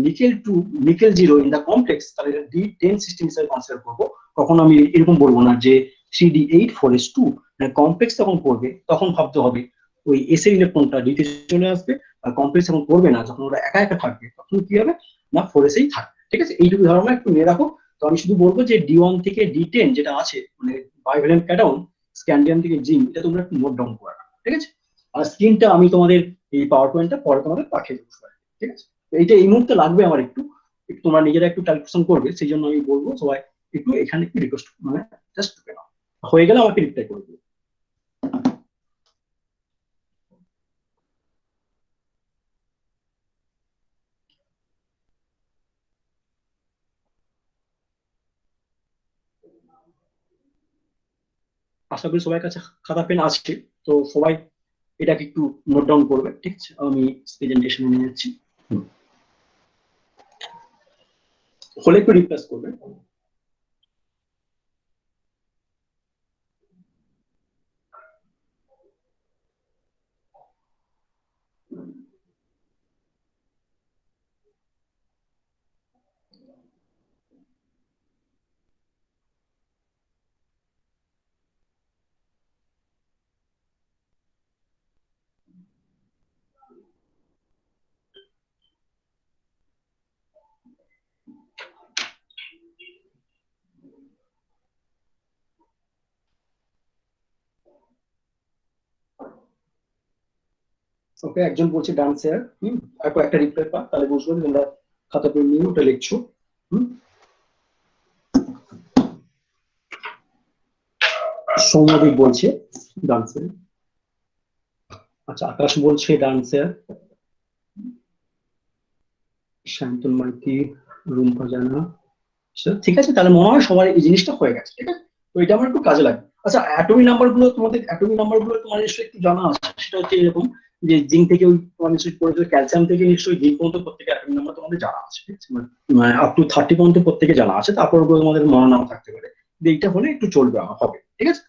নিকেল 0 ইন দা কমপ্লেক্স, তাহলে D10 সিস্টেম হিসেবে কনসিডার করবো। কখন আমি এরকম বলবো না যে 3D8 4s2, মানে কমপ্লেক্স যখন পড়বে তখন ভাবতে হবে ওই এস এর ইলেকট্রনটা ডিতে চলে আসবে, আর কমপ্লেক্স যখন পড়বে না, যখন ওরা একা একা থাকবে, তখন কি হবে না 4s-এই থাকবে। ঠিক আছে, এইটুকু ধারণা একটু নিয়ে রাখো। তো আমি শুধু বলবো যে D1 থেকে D10 যেটা আছে মানে বাইভ্যালেন্ট ক্যাটায়ন, স্ক্যান্ডিয়াম থেকে জিঙ্ক, এটা তোমরা একটু নোট ডাউন করে রাখো। ঠিক আছে, আর স্ক্রিনটা আমি তোমাদের এই পাওয়ার পয়েন্টটা পরে তোমাদের পাঠিয়ে দেবো সবাই। ঠিক আছে, তো এইটা এই মুহূর্তে লাগবে আমার একটু, তোমরা নিজেরা একটু ক্যালকুলেশন করবে, সেই জন্য আমি বলবো সবাই একটু এখানে একটু রিকোয়েস্ট মানে জাস্ট হয়ে গেলে আমাকে রিপ্লাই করে দিও। আশা করি সবার কাছে খাতা পেন আছে, তো সবাই এটাকে একটু নোট ডাউন করবে। ঠিক আছে, আমি প্রেজেন্টেশনে নিয়ে যাচ্ছি, হলে একটু রিপ্লেস করবে। ওকে, একজন বলছে ডান স্যার। একটা রিপ্লাই পা, তাহলে বুঝবো যে তোমরা খাতা পেন নিয়ে ওটা লিখছো। সৌম্যদীপ বলছে ডান স্যার। আচ্ছা, আকাশ বলছে ডান স্যার। শান্তন মাইতি, রুম্পা জানা। ঠিক আছে, তাহলে মনে হয় সবার এই জিনিসটা হয়ে গেছে। ঠিক আছে, তো এটা আমার একটু কাজে লাগবে। আচ্ছা, অ্যাটমিক নাম্বার গুলো তোমার নিশ্চয়ই একটু জানা আছে। সেটা হচ্ছে এরকম যে জিঙ্ক থেকে ওই তোমার নিশ্চয়ই পড়েছো, ক্যালসিয়াম থেকে নিশ্চয়ই জিঙ্ক পর্যন্ত প্রত্যেকে অ্যাটমিক নাম্বার তোমাদের জানা আছে। ঠিক আছে, মানে আপ টু 30 পর্যন্ত প্রত্যেকে জানা আছে, তারপর ওগুলো তোমাদের মনে নাও থাকতে পারে। এইটা হলে একটু চলবে, আমার হবে। ঠিক আছে,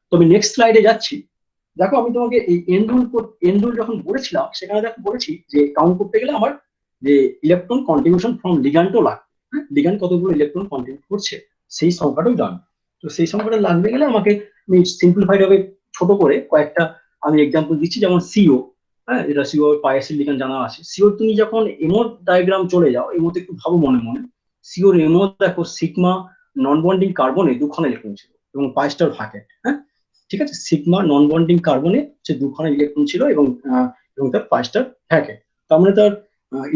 তো আমি নেক্সট স্লাইডে যাচ্ছি। দেখো, আমি তোমাকে এই এন্ড রুল যখন বলেছিলাম, সেখানে দেখো বলেছি যে কাউন্ট করতে গেলে আমার যে ইলেকট্রন কন্ট্রিবিউশন ফ্রম লিগ্যান্ডও লাগবে। লিগ্যান্ড কতগুলো ইলেকট্রন কন্ট্রিবিউট করছে সেই সংখ্যাটাও জানবে। তো সেই সংখ্যাটা লাগবে গেলে আমাকে আমি সিম্পলিফাইড ভাবে ছোট করে কয়েকটা আমি এক্সাম্পল দিচ্ছি। যেমন সিও, হ্যাঁ, এটা সিও পাইএসএল লিগ্যান্ড জানা আছে। সিও তুমি যখন এমো ডায়াগ্রাম চলে যাও, এমোতে একটু ভাবো মনে মনে। সিওর এমো দেখো সিগমা নন বন্ডিং কার্বনে দুখানা ইলেকট্রন ছিল এবং 5টা ভাকেট। হ্যাঁ, ঠিক আছে, সিগমা নন বন্ডিং কার্বনে হচ্ছে দুখানা ইলেকট্রন ছিল এবং তার 5টা ভ্যাকেট। তার মানে তার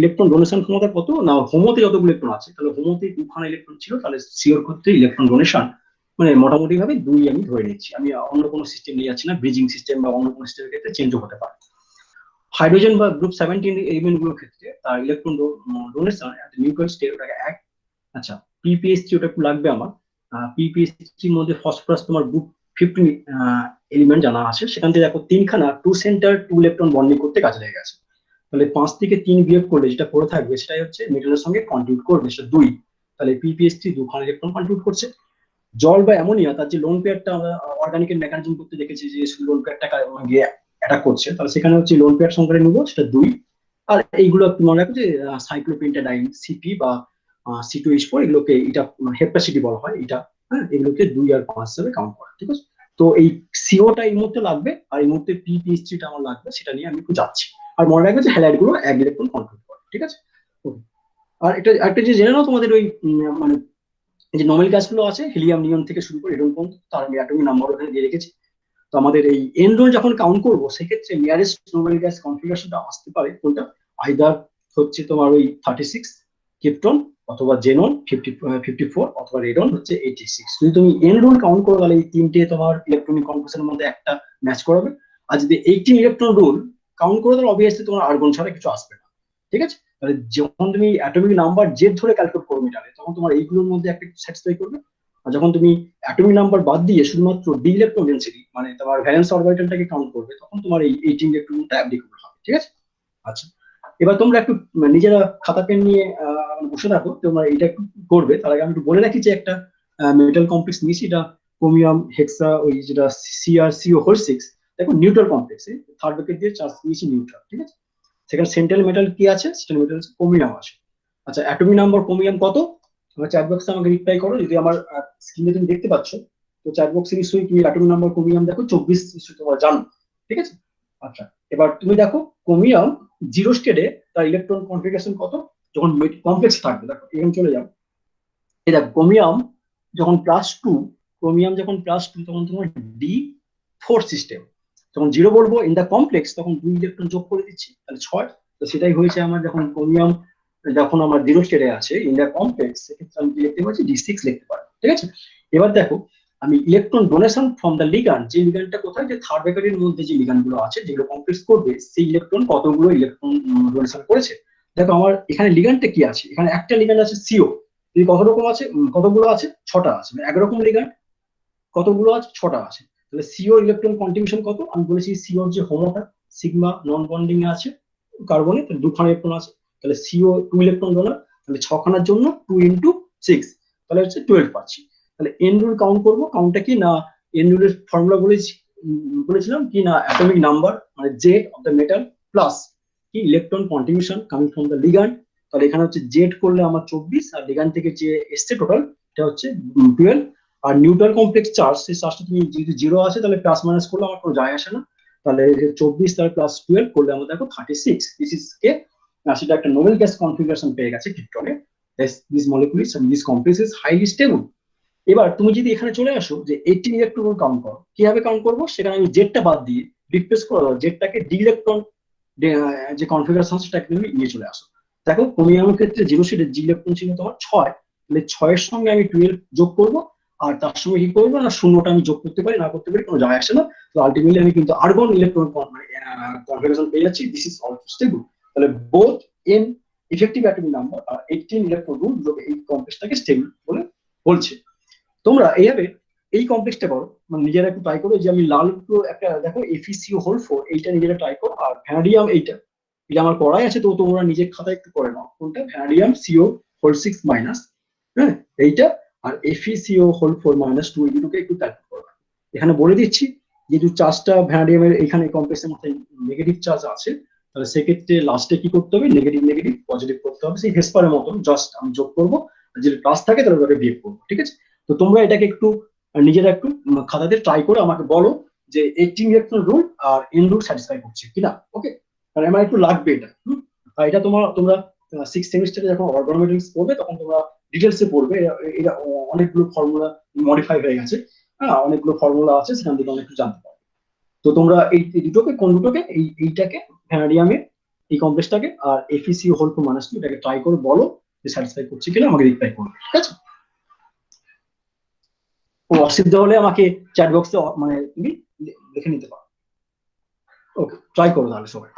ইলেকট্রন ডোনেশন ক্ষমতা কত না, হোমোতে যতগুলো ইলেকট্রন আছে, তাহলে হোমোতে দুখানা ইলেকট্রন ছিল, তাহলে সিওর ক্ষেত্রে ইলেকট্রন ডোনেশন মানে মোটামুটি ভাবে 2 আমি ধরে নিচ্ছি। আমি অন্য কোনো সিস্টেম নিয়ে যাচ্ছি না, ব্রিজিং সিস্টেম বা অন্য কোনো সিস্টেমের ক্ষেত্রে চেঞ্জও হতে পারে। হাইড্রোজেন বা গ্রুপ 17 এলিমেন্ট গুলোর ক্ষেত্রে তার ইলেকট্রন ডোনেশন নিউক্লিয়ার স্টেট ওটাকে 1। আচ্ছা, পিপিএইচ3 ওটা একটু লাগবে আমার। পিপিএইচ3 মধ্যে ফসফরাস তোমার গ্রুপ 15 এলিমেন্ট জানা আছে। সেখান থেকে দেখো 3খানা 2 সেন্টার 2 ইলেকট্রন বন্ডিং করতে কাজে লেগে গেছে। তাহলে 5 থেকে 3 বিয়োগ করলে যেটা পড়ে থাকবে সেটাই হচ্ছে মেটালের সঙ্গে কন্ট্রিবিউট করবে, সেটা 2। তাহলে পিপিএইচ3 দুখানা ইলেকট্রন কন্ট্রিবিউট করছে। জল বা অ্যামোনিয়া, তার যে লোন পেয়ারটা আমরা অর্গানিকের মেকানিজম করতে দেখেছি যে লোন পেয়ারটা গিয়ে অ্যাটাক করছে, তাহলে সেখানে হচ্ছে লোন পেয়ার সংখ্যাটা নিব, সেটা 2। আর এইগুলো মনে রাখো যে সাইক্লোপেন্টাডাইন সিপি বা C2H4, এগুলোকে এটা হেপাসিটি বলা হয় এটা। হ্যাঁ, এগুলোকে 2 আর 5 হিসেবে কাউন্ট করা। ঠিক আছে, তো এই সিওটা এই মুহূর্তে লাগবে, আর এই মুহূর্তে পিপিএইচ3টা আমার লাগবে, সেটা নিয়ে আমি একটু যাচ্ছি। আর মনে রাখবে যে হ্যালাইড গুলো 1 ইলেকট্রন কন্ট্রোল করে। ঠিক আছে, Okay. আর এটা একটা যে জেনে নাও, তোমাদের ওই মানে এই যে নর্মাল গ্যাসগুলো আছে, হিলিয়াম নিয়ন থেকে শুরু করে এরকম পর্যন্ত, তার আমি অ্যাটমিক নাম্বার ওখানে দিয়ে রেখেছি। তো আমাদের এই এনরোল যখন কাউন্ট করবো, সেক্ষেত্রে নিয়ারেস্ট নর্মাল গ্যাস কনফিগারেশনটা আসতে পারে কোনটা, আইদার হচ্ছে তোমার ওই 36 ক্রিপ্টন, অথবা জেনন 54, অথবা রেডন হচ্ছে 86। যদি তুমি এনরোল কাউন্ট করো, তাহলে এই তিনটে তোমার ইলেকট্রনিক কনফিগারেশনের মধ্যে একটা ম্যাচ করাবে। আর যদি 18 ইলেকট্রন রোল কাউন্ট করো, তাহলে অবভিয়াসলি তোমার আর্গন ছাড়া কিছু আসবে না। ঠিক আছে, তাহলে যখন তুমি অ্যাটমিক নাম্বার জেড ধরে ক্যালকুলেট করো মিটারে, তখন তোমার এইগুলোর মধ্যে একটা স্যাটিসফাই করবে। আর যখন তুমি অ্যাটমিক নাম্বার বাদ দিয়ে শুধুমাত্র ডি ইলেকট্রন ডেন্সিটি মানে তোমার ভ্যালেন্স অরবিটালটাকে কাউন্ট করবে, তখন তোমার এই 18 ইলেকট্রনটা অ্যাপ্লিকেবল হবে। ঠিক আছে, আচ্ছা, এবার তোমরা একটু নিজেরা খাতা পেন নিয়ে বসে থাকো, তোমরা এটা একটু করবে। তার আগে আমি একটু বলে রাখি যে একটা মেটাল কমপ্লেক্স নিয়েছি, এটা ক্রোমিয়াম হেক্সা, ওই যেটা CrCO6। দেখো নিউট্রাল কমপ্লেক্সে থার্ড ব্র্যাকেট দিয়ে চার্জ নিয়েছি নিউট্রাল। ঠিক আছে, সেখানে সেন্ট্রাল মেটাল কি আছে, সেন্ট্রাল মেটাল ক্রোমিয়াম আছে। আচ্ছা, অ্যাটমিক নাম্বার ক্রোমিয়াম কত, তোমরা চ্যাট বক্সে আমাকে রিপ্লাই করো। যদি আমার স্ক্রিনে তুমি দেখতে পাচ্ছ, তো চ্যাট বক্সে নিশ্চয়ই তুমি অ্যাটমিক নাম্বার ক্রোমিয়াম দেখো 24 নিশ্চয়ই তোমরা জানো। ঠিক আছে, আচ্ছা, এবার তুমি দেখো ক্রোমিয়াম জিরো স্টেটে তার ইলেকট্রন কনফিগারেশন কত, যখন কমপ্লেক্স থাকবে। দেখো এখানে চলে যাও, এই দেখো ক্রোমিয়াম যখন +2, ক্রোমিয়াম যখন +2, তখন তোমার D4 সিস্টেম। যখন 0 বলবো ইন দা কমপ্লেক্স, তখন 2 ইলেকট্রন যোগ করে দিচ্ছি, তাহলে 6। তো সেটাই হয়েছে আমার, যখন ক্রোমিয়াম যখন আমার জিরো স্টেটে আছে ইন দা কমপ্লেক্স, সেক্ষেত্রে আমি কি লিখতে পারছি, D6 লিখতে পারি। ঠিক আছে, এবার দেখো আমি electron donation from the ligand, যে লিগ্যান্ডটা কোথায়, যে থার্ড ব্র্যাকেটের মধ্যে যে লিগ্যান্ড গুলো আছে যেগুলো কমপ্লেক্স করবে, সেই ইলেকট্রন কতগুলো ইলেকট্রন ডোনেশন করেছে। দেখো আমার এখানে লিগ্যান্ডটা কি আছে, এখানে একটা লিগ্যান্ড আছে CO। কত রকম আছে, কতগুলো আছে, 6টা আছে। একরকম লিগ্যান্ড কতগুলো আছে, 6টা আছে। তাহলে সিও ইলেকট্রন কন্ট্রিবিউশন কত, আমি বলেছি সিওর যে হোমোটা সিগমা নন বন্ডিং এ আছে কার্বনে, তাহলে 2খানা ইলেকট্রন আছে। তাহলে সিও 2 ইলেকট্রন ডোনার, তাহলে 6খানার জন্য 2 × 6, তাহলে হচ্ছে 12 পাচ্ছি। তাহলে এন রুল কাউন্ট করবো, কাউন্টটা কি না, এন রুলের ফর্মুলা বলেছিলাম কি না, অ্যাটমিক নাম্বার মানে Z of the metal plus কি electron contribution coming from the ligand. তাহলে এখানে হচ্ছে জেড করলে আমার 24, আর লিগ্যান্ড থেকে যে এসছে টোটাল এটা হচ্ছে 12। আর নিউট্রাল কমপ্লেক্স চার্জ, সেই চার্জটা তুমি যদি 0 আছে, তাহলে প্লাস মাইনাস করলে আমার কোনো যায় আসে না। তাহলে 24 তার +12 করলে আমরা দেখো 36। দিস ইজ কে, সেটা একটা নোবেল গ্যাস কনফিগারেশন পেয়ে গেছে ক্রিপ্টনে। This molecules and this complex is highly stable. এবার তুমি যদি এখানে চলে আসো যে 18 ইলেকট্রন কাউন্ট করো, কিভাবে কাউন্ট করবো, সেখানে আমি জেডটা বাদ দিয়ে রিপ্লেস করে দাও, জেডটাকে ডি ইলেকট্রন যে কনফিগারেশন সেটাকে তুমি নিয়ে চলে আসো। দেখো ক্রোমিয়ামের ক্ষেত্রে 0 সেটের জি ইলেকট্রন ছিল তোমার 6, তাহলে 6-এর সঙ্গে আমি 12 যোগ করবো, আর তার সঙ্গে কি করবো না, শূন্যটা আমি যোগ করতে পারি না করতে পারি কোনো যায় আসে না। তো আলটিমেটলি আমি কিন্তু আর্গন ইলেকট্রন কনফিগারেশন পেয়ে যাচ্ছি, দিস ইজ অলসো স্টেবল। তাহলে both N effective atomic number আর 18 ইলেকট্রন রুল এই কমপ্লেক্সটাকে স্টেবল বলে বলছে। তোমরা এইভাবে এই কমপ্লেক্সটা করো, মানে নিজেরা একটু ট্রাই করো, যে আমি লাল একটা দেখো FeCO হোল 4, এইটা নিজেরা ট্রাই করো, আর ভ্যানাডিয়াম এটা আমার করাই আছে, তো তোমরা নিজের খাতায় একটু করে নাও কোনটা ভ্যানাডিয়াম CO হোল 6 মাইনাস, হ্যাঁ এইটা, আর FeCO হোল 4 মাইনাস 2, এই দুটোকে একটু ক্যালকুলেট করো। এখানে বলে দিচ্ছি যেহেতু চার্জটা ভ্যানাডিয়ামের এখানে কমপ্লেক্সের মধ্যে নেগেটিভ চার্জ আছে, তাহলে সেক্ষেত্রে লাস্টে কি করতে হবে, নেগেটিভ নেগেটিভ পজিটিভ করতে হবে, সেই হেসপারের মতন জাস্ট আমি যোগ করবো, যদি প্লাস থাকে তাহলে ওটাকে বিয়োগ করবো, ঠিক আছে। তো তোমরা এটাকে একটু নিজেরা একটু খাতাতে ট্রাই করে আমাকে বলো যে 18 ইলেকট্রন রুল আর এন রুল স্যাটিসফাই করছে কিনা, ওকে। কারণ আমার একটু লাগবে এটা, আর এটা তোমরা 6 সেমিস্টারে যখন অর্গানোমেটিক্স পড়বে তখন তোমরা ডিটেলসে পড়বে, এটা অনেকগুলো ফর্মুলা মডিফাই হয়ে গেছে, হ্যাঁ অনেকগুলো ফর্মুলা আছে, সেখান থেকে অনেক কিছু জানতে পারবে। তো তোমরা এই দুটোকে কোন দুটোকে এইটাকে ভ্যানাডিয়ামের এই কমপ্লেক্সটাকে আর FeCO হোল 4 মাইনাস 2 এটাকে ট্রাই করে বলো যে স্যাটিসফাই করছে কিনা, আমাকে রিপ্লাই করবে, ঠিক আছে। অসুবিধা হলে আমাকে চ্যাট বক্সে মানে তুমি লিখে নিতে পারো, ওকে ট্রাই করো তাহলে সবাই।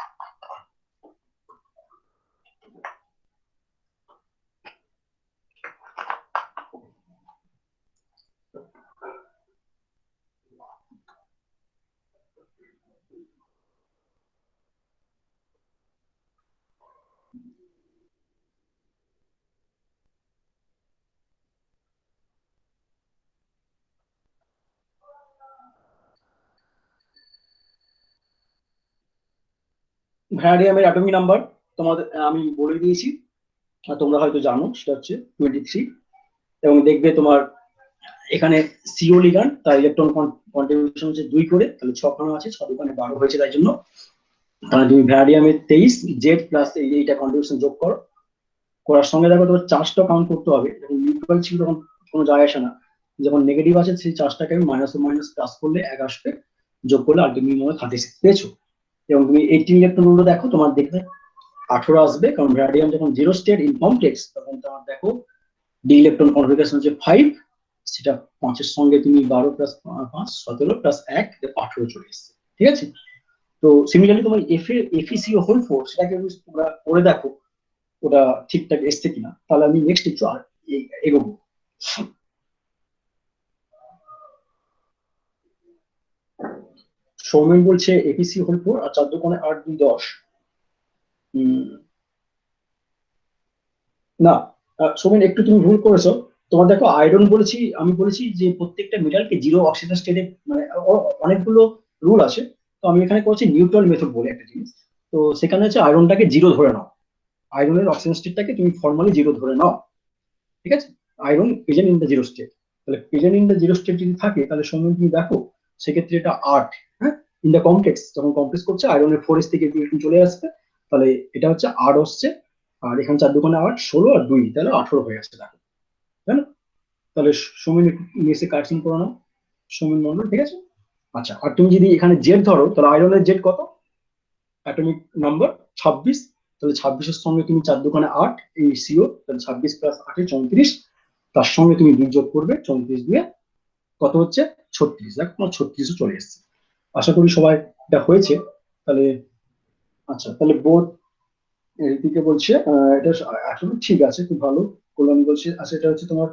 ভ্যানাডিয়ামের অ্যাটমিক নাম্বার তোমাদের আমি বলে দিয়েছি, আর তোমরা হয়তো জানো, সেটা হচ্ছে 23, এবং দেখবে তোমার এখানে CO লিগ্যান্ড তার ইলেকট্রন কন্ট্রিবিউশন হচ্ছে 2 করে, তাহলে 6 খানা আছে, 6 দোকানে 12 হয়েছে, তাই জন্য তাহলে তুমি ভ্যানাডিয়ামের 23 জেড প্লাস এইটা কন্ট্রিবিউশন যোগ করো, করার সঙ্গে দেখো তোমার চার্জটা কাউন্ট করতে হবে, যখন নিউট্রাল ছিল তখন কোনো যায় আসে না, যখন নেগেটিভ আছে সেই চার্জটাকে আমি মাইনাস প্লাস করলে 1 আসবে, যোগ করলে আলটিমেটলি মনে 36 পেয়েছো। এবং তুমি 18 ইলেকট্রন গুলো দেখো, তোমার দেখবে 18 আসবে, কারণ ভ্যানাডিয়াম যখন 0 স্টেট ইন কমপ্লেক্স তখন তোমার দেখো ডি ইলেকট্রন কনফিগারেশন হচ্ছে 5, সেটা 5-এর সঙ্গে তুমি 12 প্লাস 5 17 প্লাস 1 18 চলে এসছে, ঠিক আছে। তো সিমিলারলি তোমার FeCO হোল 4 সেটাকে তোমরা করে দেখো ওটা ঠিকঠাক এসছে কিনা, তাহলে আমি নেক্সট একটু আর এগোবো। সৌমেন বলছে FeCO হোল 4 আর 4 দোকানে 8 2 10, না সৌমেন একটু তুমি ভুল করেছো, তোমার দেখো আয়রন বলেছি, আমি বলেছি যে প্রত্যেকটা মেটালকে 0 অক্সিজেন স্টেটে, মানে অনেকগুলো রুল আছে, তো আমি এখানে করছি নিউট্রাল মেথড বলে একটা জিনিস, তো সেখানে হচ্ছে আয়রনটাকে 0 ধরে নাও, আয়রনের অক্সিজেন স্টেটটাকে তুমি ফর্মালি 0 ধরে নাও, ঠিক আছে। Iron present in the 0 state, তাহলে প্রেজেন্ট ইন দ্য 0 স্টেট যদি থাকে তাহলে সময় তুমি দেখো সেক্ষেত্রে এটা 8, হ্যাঁ ইন দ্য কমপ্লেক্স, যখন কমপ্লেক্স করছে আয়রনের 4s থেকে ইলেকট্রন চলে আসবে, তাহলে এটা হচ্ছে 8 আসছে, আর এখানে 4 দোকানে 8 16 আর 2 তাহলে 18 হয়ে যাচ্ছে, দেখো তাই না। তাহলে সৌমেন এসে কারেকশন করে নাও, সৌমেন মন্ডল, ঠিক আছে। আচ্ছা, আর তুমি যদি এখানে জেড ধরো তাহলে আয়রনের জেড কত, অ্যাটমিক নাম্বার 26, তাহলে 26-এর সঙ্গে তুমি 4 দোকানে 8 এই CO, তাহলে 26 প্লাস 8 34, তার সঙ্গে তুমি 2 যোগ করবে, 34 দিয়ে কত হচ্ছে 36, দেখো তোমার 36ও চলে এসছে। আশা করি সবাই এটা হয়েছে। তাহলে আচ্ছা, তাহলে বোধ ঋতিকে বলছে এটা আসলে ঠিক আছে, খুব ভালো। কল্যাণ বলছে আচ্ছা এটা হচ্ছে তোমার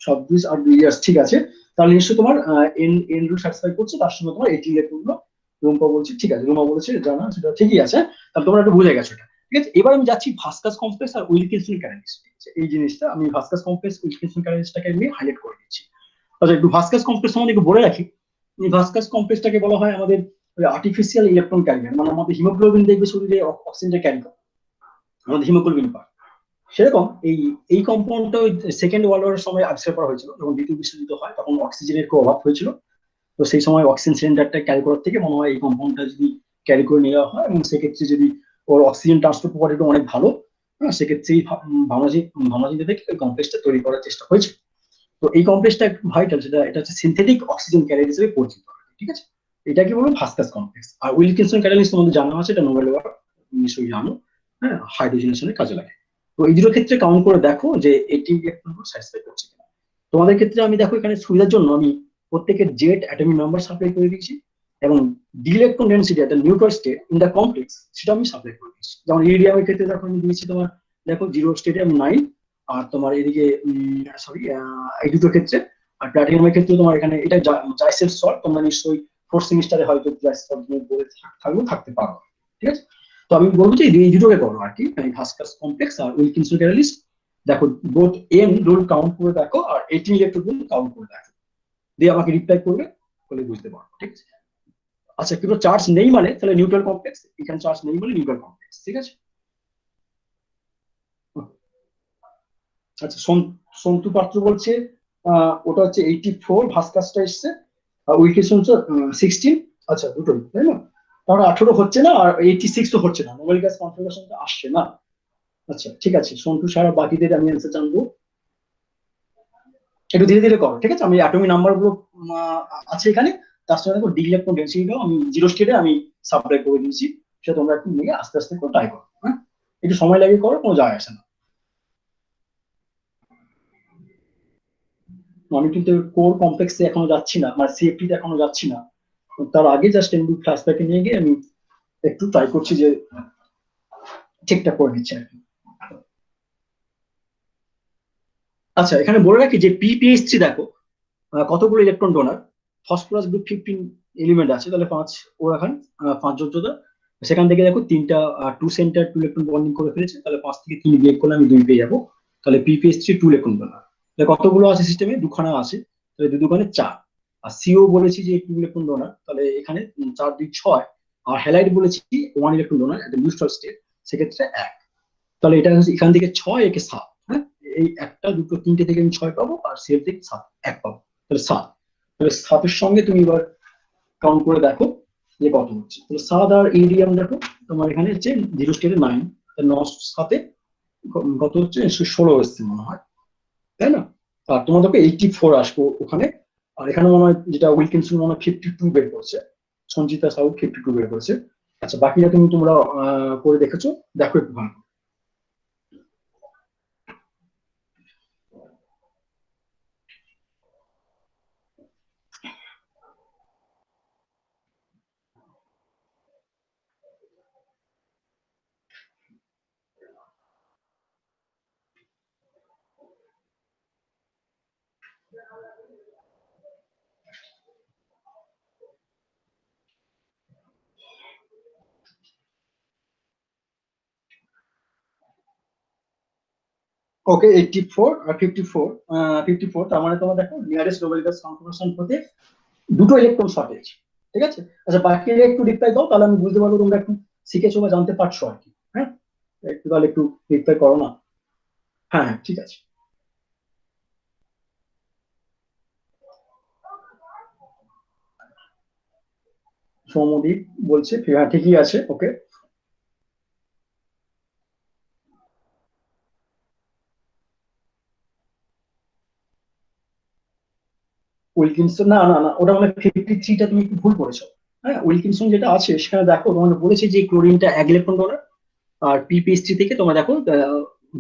26 আর 2 ইয়ার্স, ঠিক আছে। তাহলে নিশ্চয়ই তোমার এন রুল স্যাটিসফাই করছে, তার সঙ্গে তোমার 18 ইলেকট্রন গুলো রুম্পা বলছে, ঠিক আছে, রুমা বলেছে জানা, সেটা ঠিকই আছে, তাহলে তোমরা একটু বুঝে গেছো এটা, ঠিক আছে। এবার আমি যাচ্ছি ভাস্কাস কমপ্লেক্স আর উইলকিনসন ক্যাটালিস্ট, এই জিনিসটা আমি ভাস্কাস কমপ্লেক্স উইলকিনসন ক্যাটালিস্টটাকে আমি হাইলাইট করে দিচ্ছি। আচ্ছা, একটু ভাস্কাস কমপ্লেক্স সম্বন্ধে একটু বলে রাখি। ভাস্কাস কমপ্লেক্সটাকে বলা হয় আমাদের আর্টিফিশিয়াল ইলেকট্রন ক্যারিয়ার, মানে আমাদের হিমোগ্লোবিন দেখবে শরীরে অক্সিজেনটা ক্যারি করে, আমাদের হিমোগ্লোবিন পায়, সেরকম এই কম্পাউন্ডটা সেকেন্ড ওয়ার্ল্ড ওয়ারের সময় আবিষ্কার করা হয়েছিল, যখন দ্বিতীয় বিশ্বযুদ্ধ হয় তখন অক্সিজেনের খুব অভাব হয়েছিল, তো সেই সময় অক্সিজেন সিলিন্ডারটা ক্যারি করার থেকে মনে হয় এই কম্পাউন্ডটা যদি ক্যারি করে নেওয়া হয়, এবং সেক্ষেত্রে যদি ওর অক্সিজেন ট্রান্সপোর্ট প্রপার্টিটা অনেক ভালো, হ্যাঁ সেক্ষেত্রে ভাবনাচিন্তা থেকে ওই কমপ্লেক্সটা তৈরি করার চেষ্টা হয়েছে। তো এই কমপ্লেক্সটা ভাইটাল, সেটা এটা হচ্ছে সিনথেটিক অক্সিজেন ক্যারিয়ার হিসেবে পরিচিত, ঠিক আছে। এটা কি বলবো ভাস্কাস কমপ্লেক্স। আর উইলকিনসন ক্যাটালিস্ট তোমাদের জানা আছে, এটা নোবেল ওয়ার্ক, নিশ্চয়ই জানো। হ্যাঁ, হাইড্রোজেনেশনের কাজে লাগে। তো এই দুটো ক্ষেত্রে কাউন্ট করে দেখো যে এটি ইলেকট্রন স্যাটিসফাই করছে কিনা। তোমাদের ক্ষেত্রে আমি দেখো এখানে সুবিধার জন্য আমি প্রত্যেকের জেড অ্যাটমিক নাম্বার সাপ্লাই করে দিয়েছি, এবং ডি ইলেকট্রন ডেনসিটি একটা neutral state in the complex সেটা আমি সাপ্লাই করে দিয়েছি। যেমন ইরিডিয়ামের ক্ষেত্রে দেখো আমি দিয়েছি তোমার, দেখো 0 স্টেটে আমি 9, আর তোমার এদিকে সরি এই দুটো ক্ষেত্রে। আর প্লাটিনামের ক্ষেত্রে তোমার এখানে এটা জাইসেল সল্ট, তোমরা নিশ্চয়ই 4th সেমিস্টারে হয়তো জাইসেল সল্ট নিয়ে বলে থাকলেও থাকতে পারো, ঠিক আছে। তো আমি বলবো যে এই দুটোকে করো আর কি, ভাস্কাস কমপ্লেক্স আর উইলকিনসন ক্যাটালিস্ট। দেখো বোথ এন রুল কাউন্ট করে দেখো আর 18 ইলেকট্রন কাউন্ট করে দেখো, দিয়ে আমাকে রিপ্লাই করবে, বলে বুঝতে পারবো, ঠিক আছে। আচ্ছা, কিন্তু চার্জ নেই মানে তাহলে নিউট্রাল কমপ্লেক্স, এখানে চার্জ নেই মানে নিউট্রাল কমপ্লেক্স, ঠিক আছে। আচ্ছা, সন্তু পাত্র বলছে ওটা হচ্ছে 84 ভাস্কাসটা এসছে, আর উইলকিনসন 16। আচ্ছা, দুটোই তাই না, তাহলে 18 হচ্ছে না, আর 86 তো হচ্ছে না, নোবেল গ্যাস কনফিগারেশনটা আসছে না। আচ্ছা, ঠিক আছে, সন্তু সারা বাকিদের আমি অ্যান্সার জানবো, একটু ধীরে ধীরে করো, ঠিক আছে। আমি অ্যাটমিক নাম্বার গুলো আছে এখানে, তার সঙ্গে দেখো ডি ইলেকট্রন ডেনসিটিটাও আমি 0 স্টেটে আমি সাপ্লাই করে দিয়েছি, সেটা তোমরা একটু নিয়ে আস্তে আস্তে করে ট্রাই করো, হ্যাঁ, একটু সময় লাগে করো, কোনো যায় আসে না। আমি কিন্তু কোর কমপ্লেক্সে এখনো যাচ্ছি না, মানে সিএফটি তে এখনো যাচ্ছি না, তার আগে জাস্ট এমনি ফ্ল্যাশব্যাকে নিয়ে গিয়ে আমি একটু ট্রাই করছি যে ঠিকঠাক করে নিচ্ছি আর কি। আচ্ছা, এখানে বলে রাখি যে পিপিএইচ3 দেখো কতগুলো electron donor, phosphorus group 15 element আছে, তাহলে 5 ও এখানে 5 যোজ্যতা, সেখান থেকে দেখো 3টা 2 সেন্টার 2 ইলেকট্রন বন্ডিং করে ফেলেছে, তাহলে 5 থেকে 3 বিয়োগ করলে আমি 2 পেয়ে যাবো, তাহলে পিপিএইচ3 2 ইলেকট্রন ডোনার। তাহলে কতগুলো আছে সিস্টেমে, দুখানা আছে, তাহলে দুখানে 4। আর সিও বলেছি যে 2 ইলেকট্রন ডোনার, তাহলে এখানে 4 2 6। আর হ্যালাইড বলেছি 1 ইলেকট্রন ডোনার, একটা নিউট্রাল স্টেট, সেক্ষেত্রে 1। তাহলে এটা হচ্ছে এখান থেকে 6 একে 7, হ্যাঁ, এই একটা দুটো তিনটে থেকে আমি 6 পাবো, আর সিএল থেকে 7 1 পাবো, তাহলে 7। তাহলে 7-এর সঙ্গে তুমি এবার কাউন্ট করে দেখো যে কত হচ্ছে। তাহলে 7 আর ইরিডিয়াম দেখো তোমার এখানে হচ্ছে 0 স্টেটে 9, 9 7-এ কত হচ্ছে 16 এসছে মনে হয়, তাই না। আর তোমাদেরকে 84 আসবো ওখানে। আর এখানে মনে হয় যেটা উইলকিনসন মনে হয় 52 বের করছে, সঞ্চিতা সাউ 52 বের করেছে। আচ্ছা, বাকিটা তোমরা করে দেখেছো, দেখো একটু ভালো। ওকে, 84 আর 54, 54, তার মানে তোমার দেখো নিয়ারেস্ট নোবেল গ্যাস কনফার্মেশন হতে দুটো ইলেকট্রন শর্টেজ, ঠিক আছে। আচ্ছা, বাকি একটু রিপ্লাই দাও, তাহলে আমি বুঝতে পারবো তোমরা একটু শিখেছো বা জানতে পারছো আর কি, হ্যাঁ, একটু তাহলে একটু রিপ্লাই করো না। হ্যাঁ হ্যাঁ, ঠিক আছে। সৌমদীপ বলছে হ্যাঁ ঠিকই আছে, ওকে। উইলকিনসন, না না না, ওটা মানে 53টা তুমি একটু ভুল করেছো। হ্যাঁ, উইলকিনসন যেটা আছে সেখানে দেখো তোমাকে বলেছে যে ক্লোরিনটা 1 ইলেকট্রন ডোনার, আর পিপিএইচ3 থেকে তোমার দেখো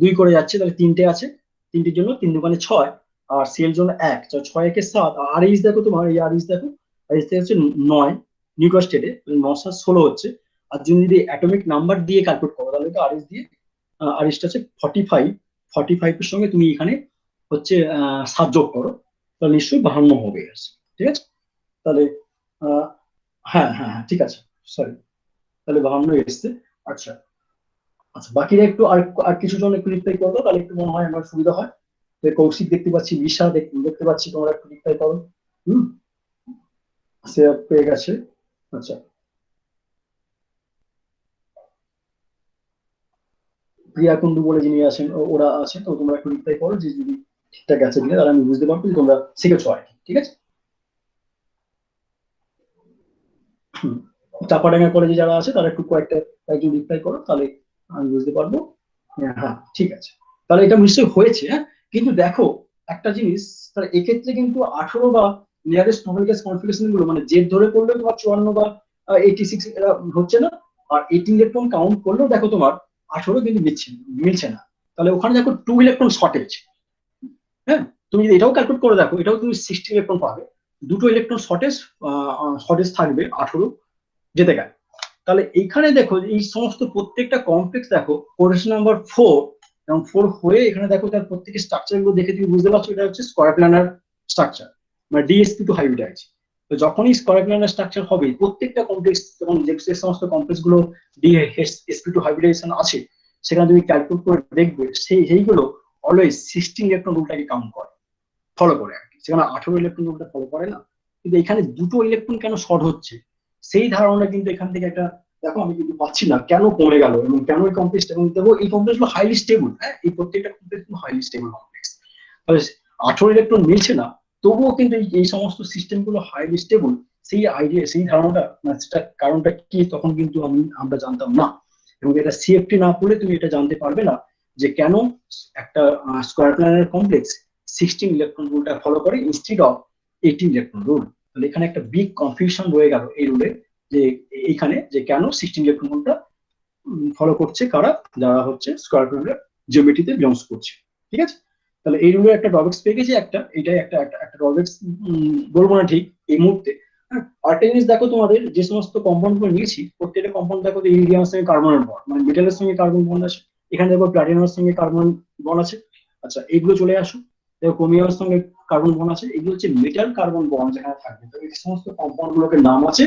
2 করে যাচ্ছে, তাহলে 3টে আছে, 3টের জন্য 3 দুগুণে 6, আর সিএল জন্য 1, 6 একে 7। আর আরএইচ দেখো তোমার, এই আরএইচ দেখো, আরএইচ থেকে হচ্ছে 9 নিউট্রাল স্টেটে, 9 7 16 হচ্ছে। আর তুমি যদি অ্যাটমিক নাম্বার দিয়ে ক্যালকুলেট করো তাহলে আরএইচ দিয়ে, আরএইচটা হচ্ছে 45, 45 এর সঙ্গে তুমি এখানে হচ্ছে 7 যোগ করো, তাহলে নিশ্চয়ই 52 হবে, ঠিক আছে। তাহলে আহ, হ্যাঁ হ্যাঁ হ্যাঁ, ঠিক আছে, সরি, তাহলে 52 এসছে। আচ্ছা আচ্ছা, বাকিরা একটু আর আর কিছু জন একটু রিপ্লাই করো, তাহলে একটু মনে হয় আমার সুবিধা হয়। তো কৌশিক দেখতে পাচ্ছি, বিশা দেখতে পাচ্ছি, তোমরা একটু রিপ্লাই করো। হুম, সে পেয়ে গেছে। আচ্ছা, প্রিয়া কুন্ডু বলে যিনি আছেন, ওরা আছেন, তো তোমরা একটু রিপ্লাই করো যে যদি ঠিকঠাক আছে কিনা, তাহলে আমি বুঝতে পারবো যে তোমরা শিখেছো আর কি, ঠিক আছে। হুম, চাপাডাঙ্গা কলেজে যারা আছে তারা একটু কয়েকজন রিপ্লাই করো, তাহলে আমি বুঝতে পারবো। হ্যাঁ হ্যাঁ, ঠিক আছে, তাহলে এটা নিশ্চয়ই হয়েছে, হ্যাঁ। কিন্তু দেখো একটা জিনিস, তাহলে এক্ষেত্রে কিন্তু 18 বা নিয়ারেস্ট নর্মাল গ্যাস কনফিগারেশন গুলো মানে জেড ধরে করলেও তোমার 54 বা 86 এরা হচ্ছে না, আর 18 ইলেকট্রন কাউন্ট করলেও দেখো তোমার 18 কিন্তু মিলছে না। তাহলে ওখানে দেখো 2 ইলেকট্রন শর্টেজ। হ্যাঁ, তুমি যদি এটাও ক্যালকুলেট করে দেখো, এটাও তুমি 60 ইলেকট্রন পাবে, দুটো ইলেকট্রন শর্টেজ থাকবে 18 যেতে গেলে। তাহলে এইখানে দেখো এই সমস্ত প্রত্যেকটা কমপ্লেক্স দেখো কোরেশন নাম্বার 4 এবং 4 হয়ে এখানে দেখো তার প্রত্যেকের স্ট্রাকচার গুলো দেখে তুমি বুঝতে পারছো এটা হচ্ছে স্কয়ার প্ল্যানার স্ট্রাকচার মানে DsP2 হাইব্রিডাইজ। তো যখনই স্কয়ার প্ল্যানার স্ট্রাকচার হবে প্রত্যেকটা কমপ্লেক্স, যখন যে সমস্ত কমপ্লেক্স গুলো DsP2 হাইব্রিডাইজেশন আছে সেখানে তুমি ক্যালকুলেট করে দেখবে সেইগুলো অলওয়েজ 16 ইলেকট্রন রুলটাকে কাউন্ট করে, ফলো করে আর কি। সেখানে 18 ইলেকট্রন রুলটা ফলো করে না। কিন্তু এখানে দুটো ইলেকট্রন কেন শর্ট হচ্ছে সেই ধারণা কিন্তু এখান থেকে একটা, দেখো আমি কিন্তু পাচ্ছি না কেন কমে গেল এবং কেন এই কমপ্লেক্স, এবং দেখো এই কমপ্লেক্স গুলো হাইলি স্টেবল। হ্যাঁ, এই প্রত্যেকটা কমপ্লেক্স গুলো হাইলি স্টেবল কমপ্লেক্স। তাহলে 18 ইলেকট্রন মিলছে না, তবুও কিন্তু এই সমস্ত সিস্টেম গুলো হাইলি স্টেবল। সেই আইডিয়া, সেই ধারণাটা সেটা কারণটা কি তখন কিন্তু আমরা জানতাম না, এবং এটা সিএফটি না পড়লে তুমি এটা জানতে পারবে না যে কেন একটা স্কয়ার প্ল্যানার কমপ্লেক্স 16 ইলেকট্রন রুলটা ফলো করে ইনস্টিড অফ 18 ইলেকট্রন রুল। তাহলে এখানে একটা বিগ কনফিউশন রয়ে গেল এই রুলে, যে এইখানে যে কেন 16 ইলেকট্রন রুলটা ফলো করছে কারা, যারা হচ্ছে স্কয়ার প্ল্যানার জিওমেট্রিতে বিলংস করছে। ঠিক আছে, তাহলে এই রুলের একটা ড্রব্যাক্স পেয়ে গেছি, এটাই একটা ড্রব্যাক্স বলবো না ঠিক এই মুহূর্তে। আরেকটা জিনিস দেখো, তোমাদের যে সমস্ত কম্পাউন্ড গুলো নিয়েছি প্রত্যেকটা কম্পাউন্ড দেখো ইরিডিয়ামের সঙ্গে কার্বনের বন্ড, মানে মেটালের সঙ্গে কার্বন বন্ড আছে। এখানে দেখো প্লাটিনামের সঙ্গে কার্বন বন্ড আছে। আচ্ছা, এইগুলো চলে আসো, দেখো ক্রোমিয়ামের সঙ্গে কার্বন বন্ড আছে। এগুলো হচ্ছে মেটাল কার্বন বন্ড যেখানে থাকবে। তো এই সমস্ত কম্পাউন্ড গুলোকে নাম আছে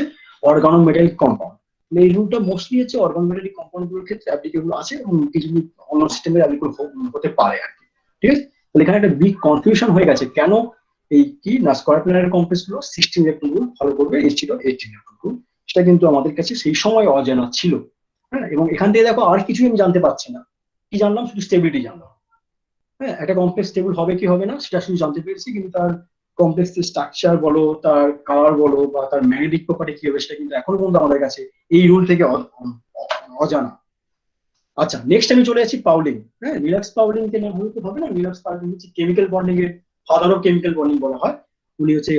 অর্গানোমেটালিক কম্পাউন্ড। এই রুলটা মোস্টলি হচ্ছে অর্গানোমেটালিক কম্পাউন্ড গুলোর ক্ষেত্রে অ্যাপ্লিকেবল আছে এবং কিছু অন্য সিস্টেমে অ্যাপ্লিকেবল হতে পারে আর কি। ঠিক আছে, তাহলে এখানে একটা বিগ কনফিউশন হয়ে গেছে কেন এই কি না স্কয়ার প্ল্যানার কমপ্লেক্স গুলো 16 ইলেকট্রন রুল ফলো করবে ইনস্টিড অফ 18 ইলেকট্রন রুল। সেটা কিন্তু আমাদের কাছে সেই সময় অজানা ছিল। হ্যাঁ, এবং এখান থেকে দেখো আর কিছুই আমি জানতে পারছি না। কি জানলাম? শুধু স্টেবিলিটি জানলাম। হ্যাঁ, একটা কমপ্লেক্স স্টেবল হবে কি হবে না সেটা শুধু জানতে পেরেছি, কিন্তু তার কমপ্লেক্স স্ট্রাকচার বলো, তার কালার বলো, বা তার ম্যাগনেটিক প্রপার্টি কি হবে সেটা কিন্তু এখনো পর্যন্ত আমাদের কাছে এই রুল থেকে অজানা। আচ্ছা, নেক্সট আমি চলে যাচ্ছি পাউলিং। হ্যাঁ, রিল্যাক্স পাউলিং কে না হলে তো হবে না। রিল্যাক্স পাউলিং হচ্ছে কেমিক্যাল বন্ডিং এর ফাদার অফ কেমিক্যাল বন্ডিং বলা হয়। উনি হচ্ছে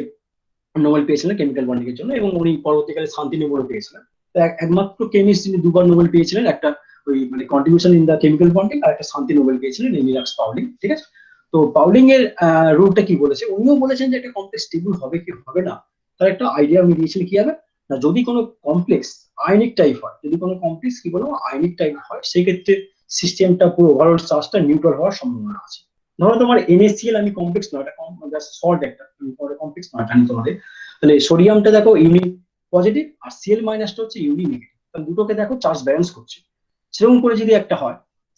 নোবেল পেয়েছিলেন কেমিক্যাল বন্ডিং এর জন্য, এবং উনি পরবর্তীকালে শান্তি নোবেলও পেয়েছিলেন। তো একমাত্র কেমিস্ট যিনি দুবার নোবেল পেয়েছিলেন, একটা ওই মানে contribution in the chemical bonding, আর একটা শান্তি নোবেল পেয়েছিলেন এই রিল্যাক্স পাউলিং। ঠিক আছে, তো পাউলিং এর রুলটা কি বলেছে, উনিও বলেছেন যে একটা কমপ্লেক্স স্টেবল হবে কি হবে না তার একটা আইডিয়া উনি দিয়েছিলেন। কি হবে না, যদি কোনো কমপ্লেক্স আয়নিক টাইপ হয়, যদি কোনো কমপ্লেক্স কি বলবো আয়নিক টাইপ হয়, সেক্ষেত্রে সিস্টেমটা পুরো ওভারঅল চার্জটা নিউট্রাল হওয়ার সম্ভাবনা আছে। ধরো তোমার NaCl আমি কমপ্লেক্স নয়, এটা সল্ট একটা কমপ্লেক্স নয় জানি তোমাদের। তাহলে সোডিয়ামটা দেখো ইউনি পজিটিভ আর Cl মাইনাসটা হচ্ছে ইউনি নেগেটিভ। তাহলে দুটোকে দেখো চার্জ ব্যালেন্স করছে। সেরকম করে যদি একটা হয়,